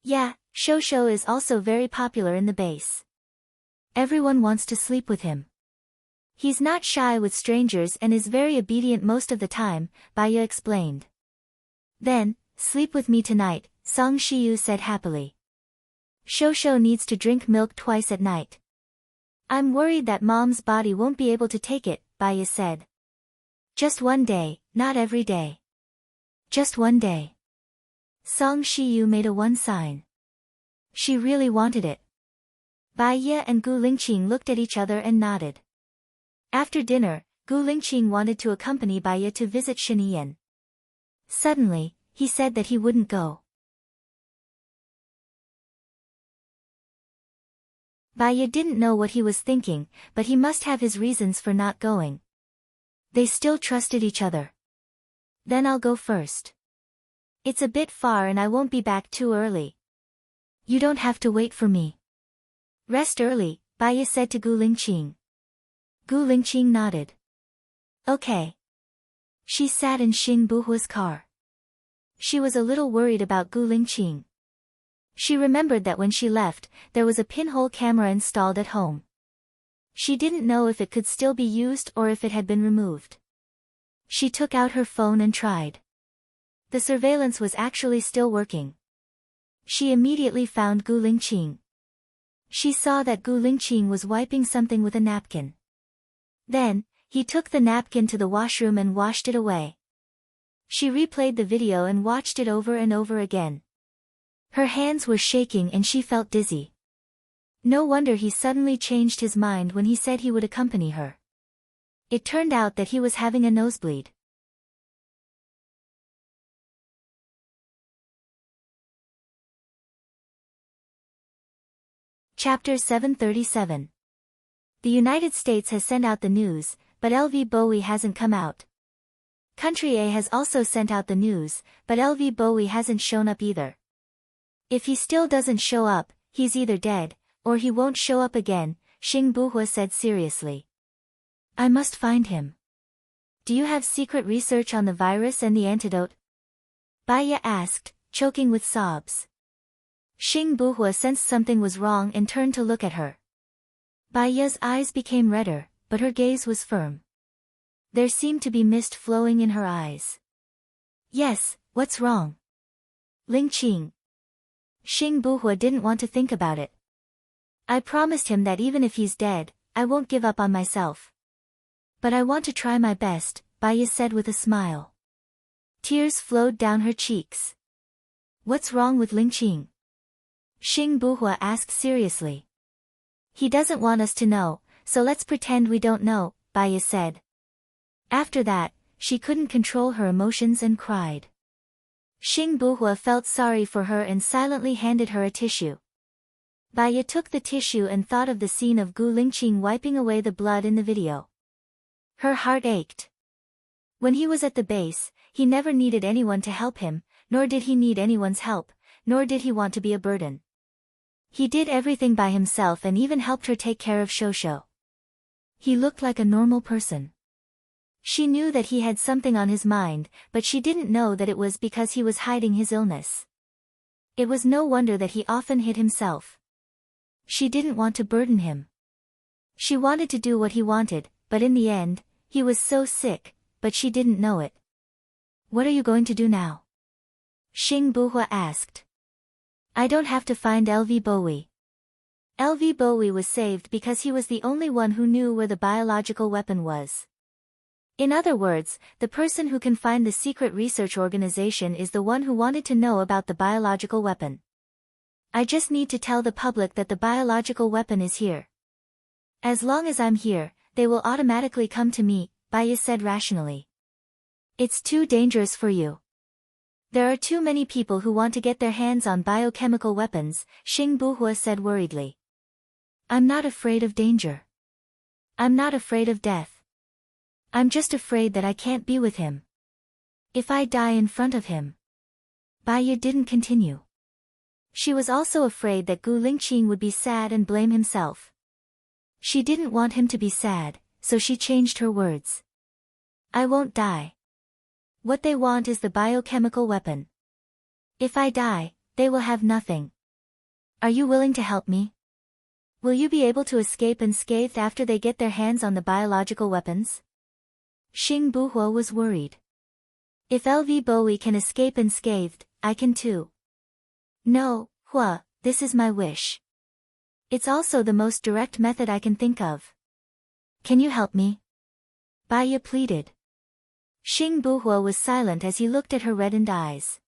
Yeah, Shosho is also very popular in the base. Everyone wants to sleep with him. He's not shy with strangers and is very obedient most of the time, Baya explained. Then, sleep with me tonight, Song Shiyu said happily. Shosho needs to drink milk twice at night. I'm worried that mom's body won't be able to take it, Baya said. Just one day, not every day. Just one day. Song Shiyu made a one sign. She really wanted it. Baya and Gu Lingqing looked at each other and nodded. After dinner, Gu Lingqing wanted to accompany Baya to visit Shiniyan. Suddenly, he said that he wouldn't go. Baya didn't know what he was thinking, but he must have his reasons for not going. They still trusted each other. Then I'll go first. It's a bit far and I won't be back too early. You don't have to wait for me. Rest early, Baya said to Gu Lingqing. Gu Lingqing nodded. Okay. She sat in Xing Buhua's car. She was a little worried about Gu Lingqing. She remembered that when she left, there was a pinhole camera installed at home. She didn't know if it could still be used or if it had been removed. She took out her phone and tried. The surveillance was actually still working. She immediately found Gu Lingqing. She saw that Gu Lingqing was wiping something with a napkin. Then, he took the napkin to the washroom and washed it away. She replayed the video and watched it over and over again. Her hands were shaking and she felt dizzy. No wonder he suddenly changed his mind when he said he would accompany her. It turned out that he was having a nosebleed. Chapter 737. The United States has sent out the news, but LV Bowie hasn't come out. Country A has also sent out the news, but LV Bowie hasn't shown up either. If he still doesn't show up, he's either dead, or he won't show up again, Xing Buhua said seriously. I must find him. Do you have secret research on the virus and the antidote? Baya asked, choking with sobs. Xing Buhua sensed something was wrong and turned to look at her. Baya's eyes became redder, but her gaze was firm. There seemed to be mist flowing in her eyes. Yes, what's wrong? Lingqing. Xing Buhua didn't want to think about it. I promised him that even if he's dead, I won't give up on myself. But I want to try my best, Baya said with a smile. Tears flowed down her cheeks. What's wrong with Lingqing? Xing Buhua asked seriously. He doesn't want us to know, so let's pretend we don't know, Baya said. After that, she couldn't control her emotions and cried. Xing Buhua felt sorry for her and silently handed her a tissue. Baya took the tissue and thought of the scene of Gu Lingqing wiping away the blood in the video. Her heart ached. When he was at the base, he never needed anyone to help him, nor did he need anyone's help, nor did he want to be a burden. He did everything by himself and even helped her take care of Shosho. He looked like a normal person. She knew that he had something on his mind, but she didn't know that it was because he was hiding his illness. It was no wonder that he often hid himself. She didn't want to burden him. She wanted to do what he wanted, but in the end, he was so sick, but she didn't know it. What are you going to do now? Xing Buhua asked. I don't have to find LV Bowie. LV Bowie was saved because he was the only one who knew where the biological weapon was. In other words, the person who can find the secret research organization is the one who wanted to know about the biological weapon. I just need to tell the public that the biological weapon is here. As long as I'm here, they will automatically come to me, Baya said rationally. It's too dangerous for you. There are too many people who want to get their hands on biochemical weapons, Xing Buhua said worriedly. I'm not afraid of danger. I'm not afraid of death. I'm just afraid that I can't be with him. If I die in front of him. Baya didn't continue. She was also afraid that Gu Lingqing would be sad and blame himself. She didn't want him to be sad, so she changed her words. I won't die. What they want is the biochemical weapon. If I die, they will have nothing. Are you willing to help me? Will you be able to escape unscathed after they get their hands on the biological weapons? Xing Buhua was worried. If LV Bowie can escape unscathed, I can too. No, Hua, this is my wish. It's also the most direct method I can think of. Can you help me? Baya pleaded. Xing Buhua was silent as he looked at her reddened eyes.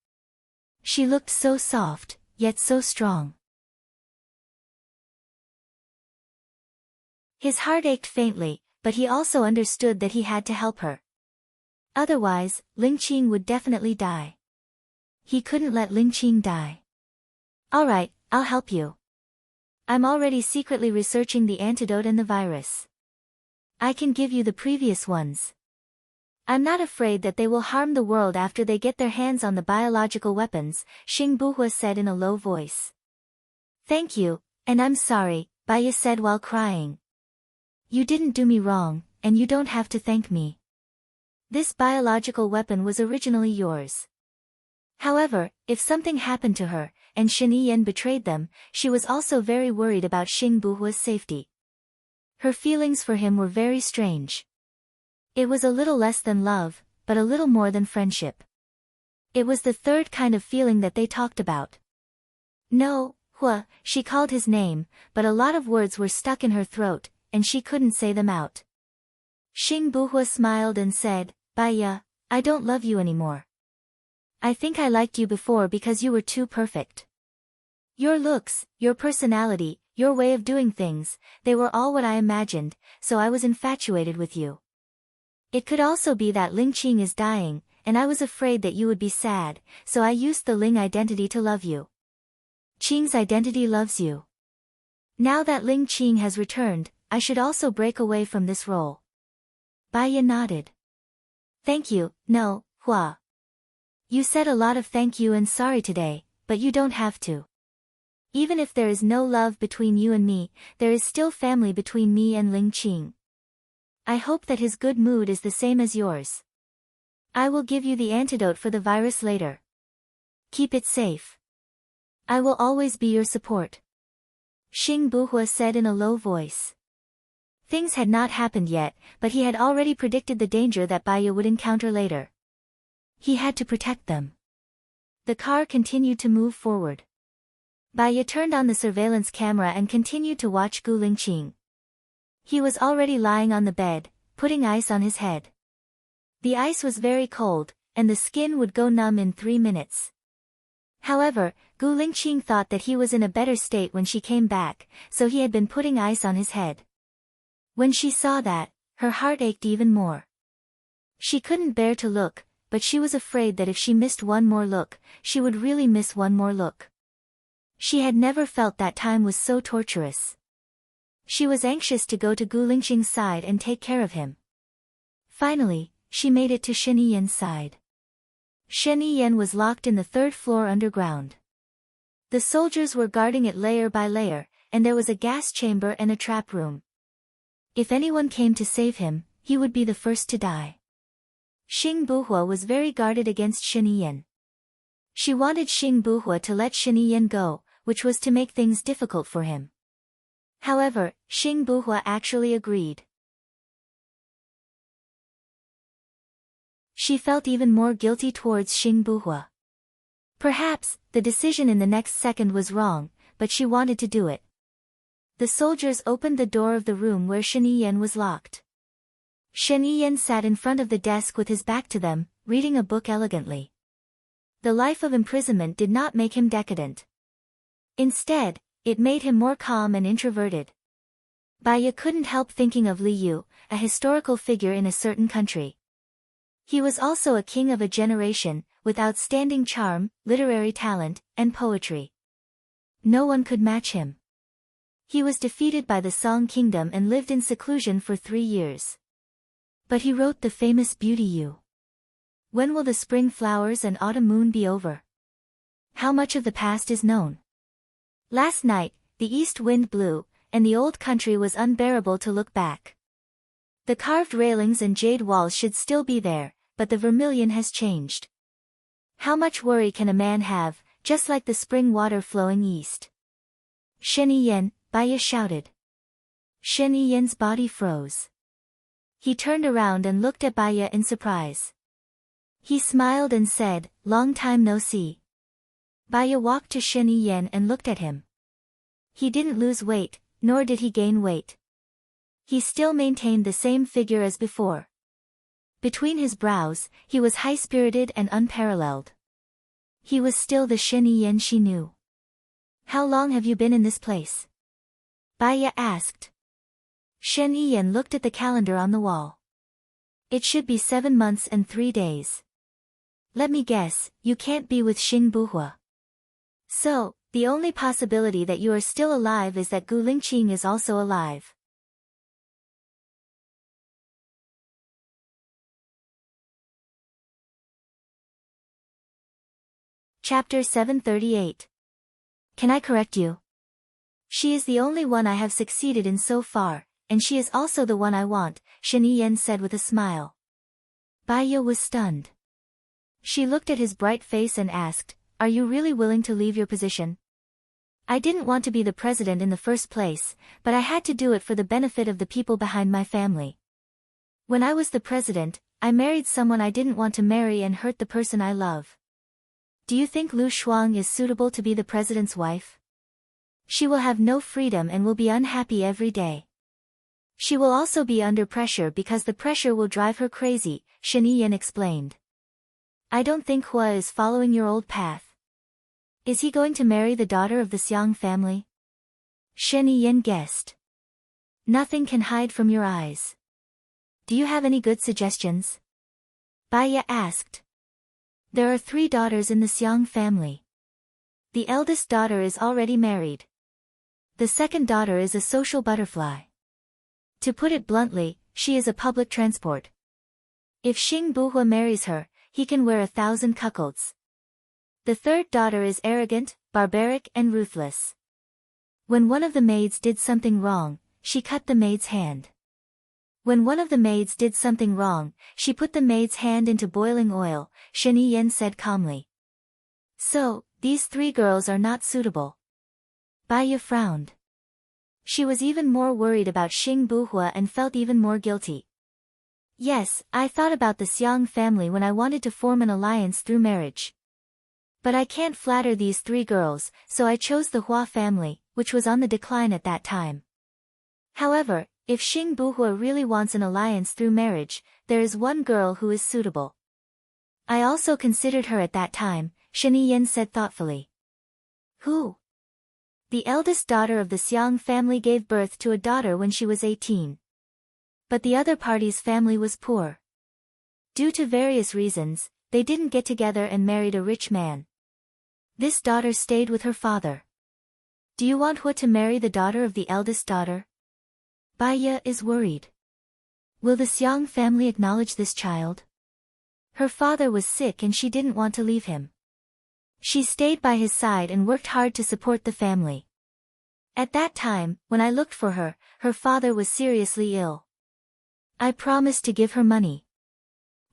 She looked so soft, yet so strong. His heart ached faintly, but he also understood that he had to help her. Otherwise, Ling Qing would definitely die. He couldn't let Ling Qing die. All right, I'll help you. I'm already secretly researching the antidote and the virus. I can give you the previous ones. I'm not afraid that they will harm the world after they get their hands on the biological weapons, Xing Buhua said in a low voice. Thank you, and I'm sorry, Baya said while crying. You didn't do me wrong, and you don't have to thank me. This biological weapon was originally yours. However, if something happened to her, and Shen Yiyan betrayed them, she was also very worried about Xing Buhua's safety. Her feelings for him were very strange. It was a little less than love, but a little more than friendship. It was the third kind of feeling that they talked about. No, Hua, she called his name, but a lot of words were stuck in her throat, and she couldn't say them out. Xing Buhua smiled and said, Baya, I don't love you anymore. I think I liked you before because you were too perfect. Your looks, your personality, your way of doing things, they were all what I imagined, so I was infatuated with you. It could also be that Ling Qing is dying, and I was afraid that you would be sad, so I used the Ling identity to love you. Qing's identity loves you. Now that Ling Qing has returned, I should also break away from this role. Baya nodded. Thank you, no, Hua. You said a lot of thank you and sorry today, but you don't have to. Even if there is no love between you and me, there is still family between me and Ling Qing. I hope that his good mood is the same as yours. I will give you the antidote for the virus later. Keep it safe. I will always be your support. Xing Buhua said in a low voice. Things had not happened yet, but he had already predicted the danger that Baya would encounter later. He had to protect them. The car continued to move forward. Baya turned on the surveillance camera and continued to watch Gu Lingqing. He was already lying on the bed, putting ice on his head. The ice was very cold, and the skin would go numb in 3 minutes. However, Gu Lingqing thought that he was in a better state when she came back, so he had been putting ice on his head. When she saw that, her heart ached even more. She couldn't bear to look, but she was afraid that if she missed one more look, she would really miss one more look. She had never felt that time was so torturous. She was anxious to go to Gu Lingqing's side and take care of him. Finally, she made it to Shen Yiyan's side. Shen Yiyan was locked in the 3rd floor underground. The soldiers were guarding it layer by layer, and there was a gas chamber and a trap room. If anyone came to save him, he would be the first to die. Xing Buhua was very guarded against Shen Yiyan. She wanted Xing Buhua to let Shen Yiyan go, which was to make things difficult for him. However, Xing Buhua actually agreed. She felt even more guilty towards Xing Buhua. Perhaps, the decision in the next second was wrong, but she wanted to do it. The soldiers opened the door of the room where Shen Yiyan was locked. Shen Yiyan sat in front of the desk with his back to them, reading a book elegantly. The life of imprisonment did not make him decadent. Instead, it made him more calm and introverted. Baya couldn't help thinking of Li Yu, a historical figure in a certain country. He was also a king of a generation, with outstanding charm, literary talent, and poetry. No one could match him. He was defeated by the Song Kingdom and lived in seclusion for 3 years. But he wrote the famous Beauty Yu. When will the spring flowers and autumn moon be over? How much of the past is known? Last night, the east wind blew, and the old country was unbearable to look back. The carved railings and jade walls should still be there, but the vermilion has changed. How much worry can a man have, just like the spring water flowing east? Shen Yiyan, Baya shouted. Shen Yiyan's body froze. He turned around and looked at Baya in surprise. He smiled and said, "Long time no see." Baya walked to Shen Yiyan and looked at him. He didn't lose weight, nor did he gain weight. He still maintained the same figure as before. Between his brows, he was high-spirited and unparalleled. He was still the Shen Yiyan she knew. "How long have you been in this place?" Baya asked. Shen Yiyan looked at the calendar on the wall. "It should be 7 months and 3 days. Let me guess, you can't be with Xing Buhua. So, the only possibility that you are still alive is that Gu Lingqing is also alive." Chapter 738. Can I correct you? She is the only one I have succeeded in so far, and she is also the one I want, Shen Yiyan said with a smile. Baya was stunned. She looked at his bright face and asked, "Are you really willing to leave your position?" "I didn't want to be the president in the first place, but I had to do it for the benefit of the people behind my family. When I was the president, I married someone I didn't want to marry and hurt the person I love. Do you think Lu Shuang is suitable to be the president's wife? She will have no freedom and will be unhappy every day. She will also be under pressure because the pressure will drive her crazy," Shen Yiyan explained. "I don't think Hua is following your old path. Is he going to marry the daughter of the Xiang family?" Shen Yiyan guessed. "Nothing can hide from your eyes. Do you have any good suggestions?" Baya asked. "There are 3 daughters in the Xiang family. The eldest daughter is already married. The second daughter is a social butterfly. To put it bluntly, she is a public transport. If Xing Buhua marries her, he can wear 1,000 cuckolds. The third daughter is arrogant, barbaric and ruthless. When one of the maids did something wrong, she cut the maid's hand. When one of the maids did something wrong, she put the maid's hand into boiling oil," Shen Yiyan said calmly. "So, these 3 girls are not suitable." Baya frowned. She was even more worried about Xing Buhua and felt even more guilty. "Yes, I thought about the Xiang family when I wanted to form an alliance through marriage. But I can't flatter these 3 girls, so I chose the Hua family, which was on the decline at that time. However, if Xing Buhua really wants an alliance through marriage, there is one girl who is suitable. I also considered her at that time," Shen Yiyan said thoughtfully. "Who?" "The eldest daughter of the Xiang family gave birth to a daughter when she was 18. But the other party's family was poor. Due to various reasons, they didn't get together and married a rich man. This daughter stayed with her father. Do you want Hua to marry the daughter of the eldest daughter?" Baya is worried. Will the Xiang family acknowledge this child? Her father was sick and she didn't want to leave him. She stayed by his side and worked hard to support the family. At that time, when I looked for her, her father was seriously ill. I promised to give her money.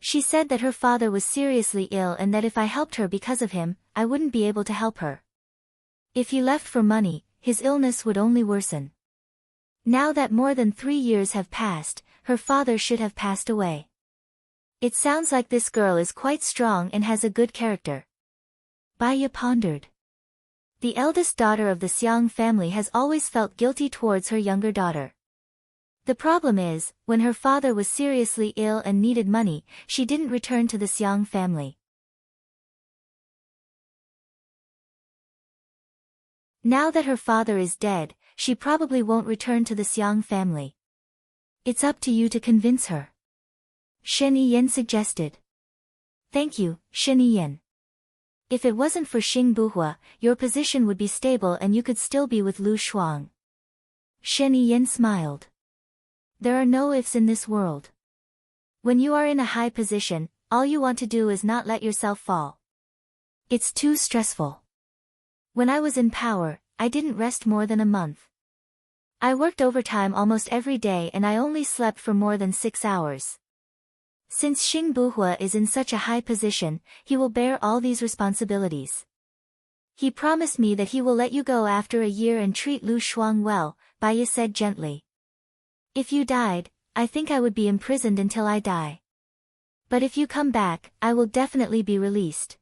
She said that her father was seriously ill and that if I helped her because of him, I wouldn't be able to help her. If he left for money, his illness would only worsen. Now that more than 3 years have passed, her father should have passed away. It sounds like this girl is quite strong and has a good character." Baya pondered. The eldest daughter of the Xiang family has always felt guilty towards her younger daughter. The problem is, when her father was seriously ill and needed money, she didn't return to the Xiang family. Now that her father is dead, she probably won't return to the Xiang family. It's up to you to convince her," Shen Yiyan suggested. "Thank you, Shen Yiyan. If it wasn't for Xing Buhua, your position would be stable and you could still be with Lu Shuang." Shen Yiyan smiled. "There are no ifs in this world. When you are in a high position, all you want to do is not let yourself fall. It's too stressful. When I was in power, I didn't rest more than a month. I worked overtime almost every day and I only slept for more than 6 hours. Since Xing Buhua is in such a high position, he will bear all these responsibilities. He promised me that he will let you go after a year and treat Lu Shuang well, Bai Ye said gently. If you died, I think I would be imprisoned until I die. But if you come back, I will definitely be released.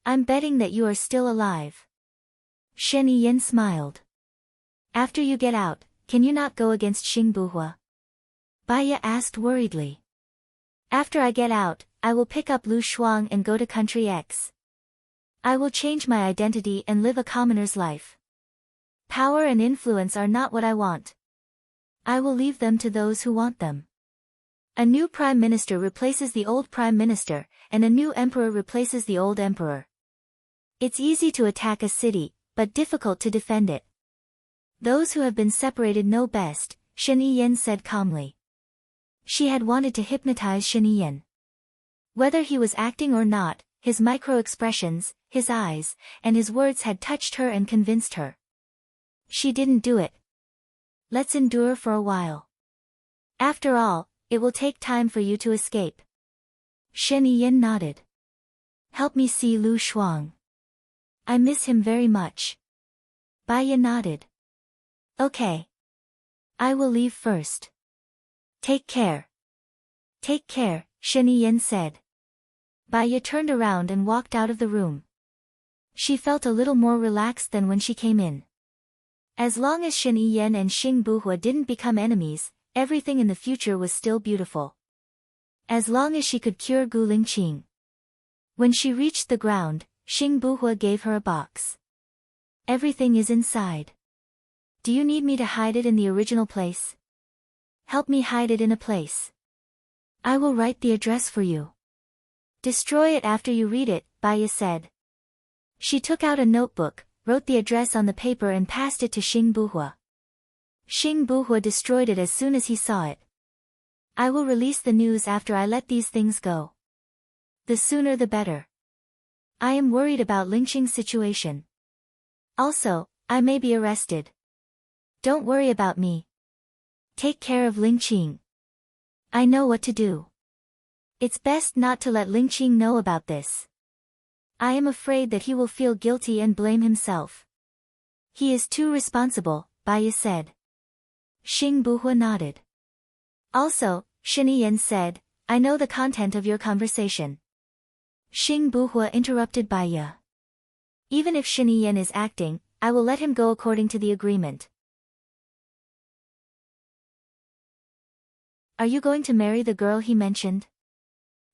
I'm betting that you are still alive. Shen Yiyan smiled. After you get out, can you not go against Xing Buhua? Bai Ye asked worriedly. After I get out, I will pick up Lu Shuang and go to country X. I will change my identity and live a commoner's life. Power and influence are not what I want. I will leave them to those who want them. A new prime minister replaces the old prime minister, and a new emperor replaces the old emperor. It's easy to attack a city, but difficult to defend it. Those who have been separated know best, Shen Yiyan said calmly. She had wanted to hypnotize Shen Yiyan. Whether he was acting or not, his micro-expressions, his eyes, and his words had touched her and convinced her. She didn't do it. Let's endure for a while. After all, it will take time for you to escape. Shen Yiyan nodded. Help me see Lu Shuang. I miss him very much. Bai Ye nodded. Okay. I will leave first. Take care. Take care, Shen Yiyan said. Bai Ye turned around and walked out of the room. She felt a little more relaxed than when she came in. As long as Shen Yiyan and Xing Buhua didn't become enemies, everything in the future was still beautiful. As long as she could cure Gu Lingqing. When she reached the ground, Xing Buhua gave her a box. Everything is inside. Do you need me to hide it in the original place? Help me hide it in a place. I will write the address for you. Destroy it after you read it, Bai Ye said. She took out a notebook, wrote the address on the paper and passed it to Xing Buhua. Xing Buhua destroyed it as soon as he saw it. I will release the news after I let these things go. The sooner the better. I am worried about Lingqing's situation. Also, I may be arrested. Don't worry about me. Take care of Lingqing. I know what to do. It's best not to let Lingqing know about this. I am afraid that he will feel guilty and blame himself. He is too responsible, Bai Ye said. Xing Buhua nodded. Also, Shen Yiyan said, I know the content of your conversation. Xing Buhua interrupted Bai Ye. Even if Shen Yiyan is acting, I will let him go according to the agreement. Are you going to marry the girl he mentioned?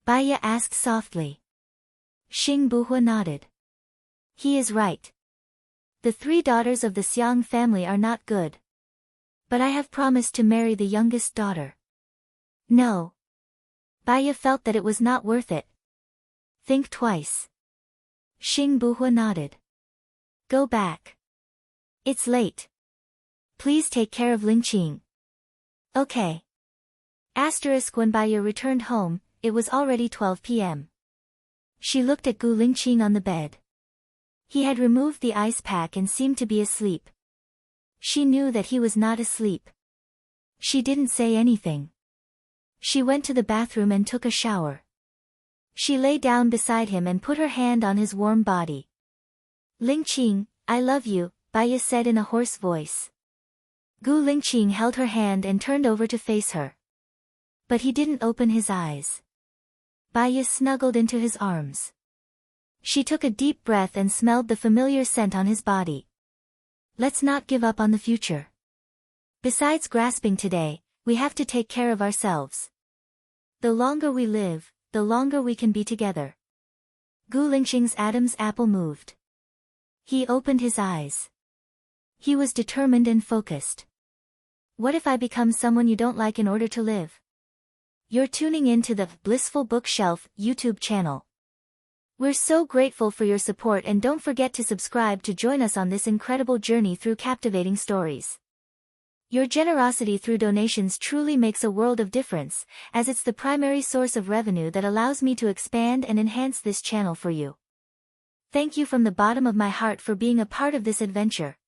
Bai Ye asked softly. Xing Buhua nodded. He is right. The 3 daughters of the Xiang family are not good. But I have promised to marry the youngest daughter. No. Bai Ye felt that it was not worth it. Think twice. Xing Buhua nodded. Go back. It's late. Please take care of Lingqing. Okay. When Bai Ye returned home, it was already 12 p.m. She looked at Gu Lingqing on the bed. He had removed the ice pack and seemed to be asleep. She knew that he was not asleep. She didn't say anything. She went to the bathroom and took a shower. She lay down beside him and put her hand on his warm body. Lingqing, I love you, Bai Ye said in a hoarse voice. Gu Lingqing held her hand and turned over to face her. But he didn't open his eyes. Bai Ye snuggled into his arms. She took a deep breath and smelled the familiar scent on his body. Let's not give up on the future. Besides grasping today, we have to take care of ourselves. The longer we live, the longer we can be together. Gu Lingqing's Adam's apple moved. He opened his eyes. He was determined and focused. What if I become someone you don't like in order to live? You're tuning in to the Blissful Bookshelf YouTube channel. We're so grateful for your support and don't forget to subscribe to join us on this incredible journey through captivating stories. Your generosity through donations truly makes a world of difference, as it's the primary source of revenue that allows me to expand and enhance this channel for you. Thank you from the bottom of my heart for being a part of this adventure.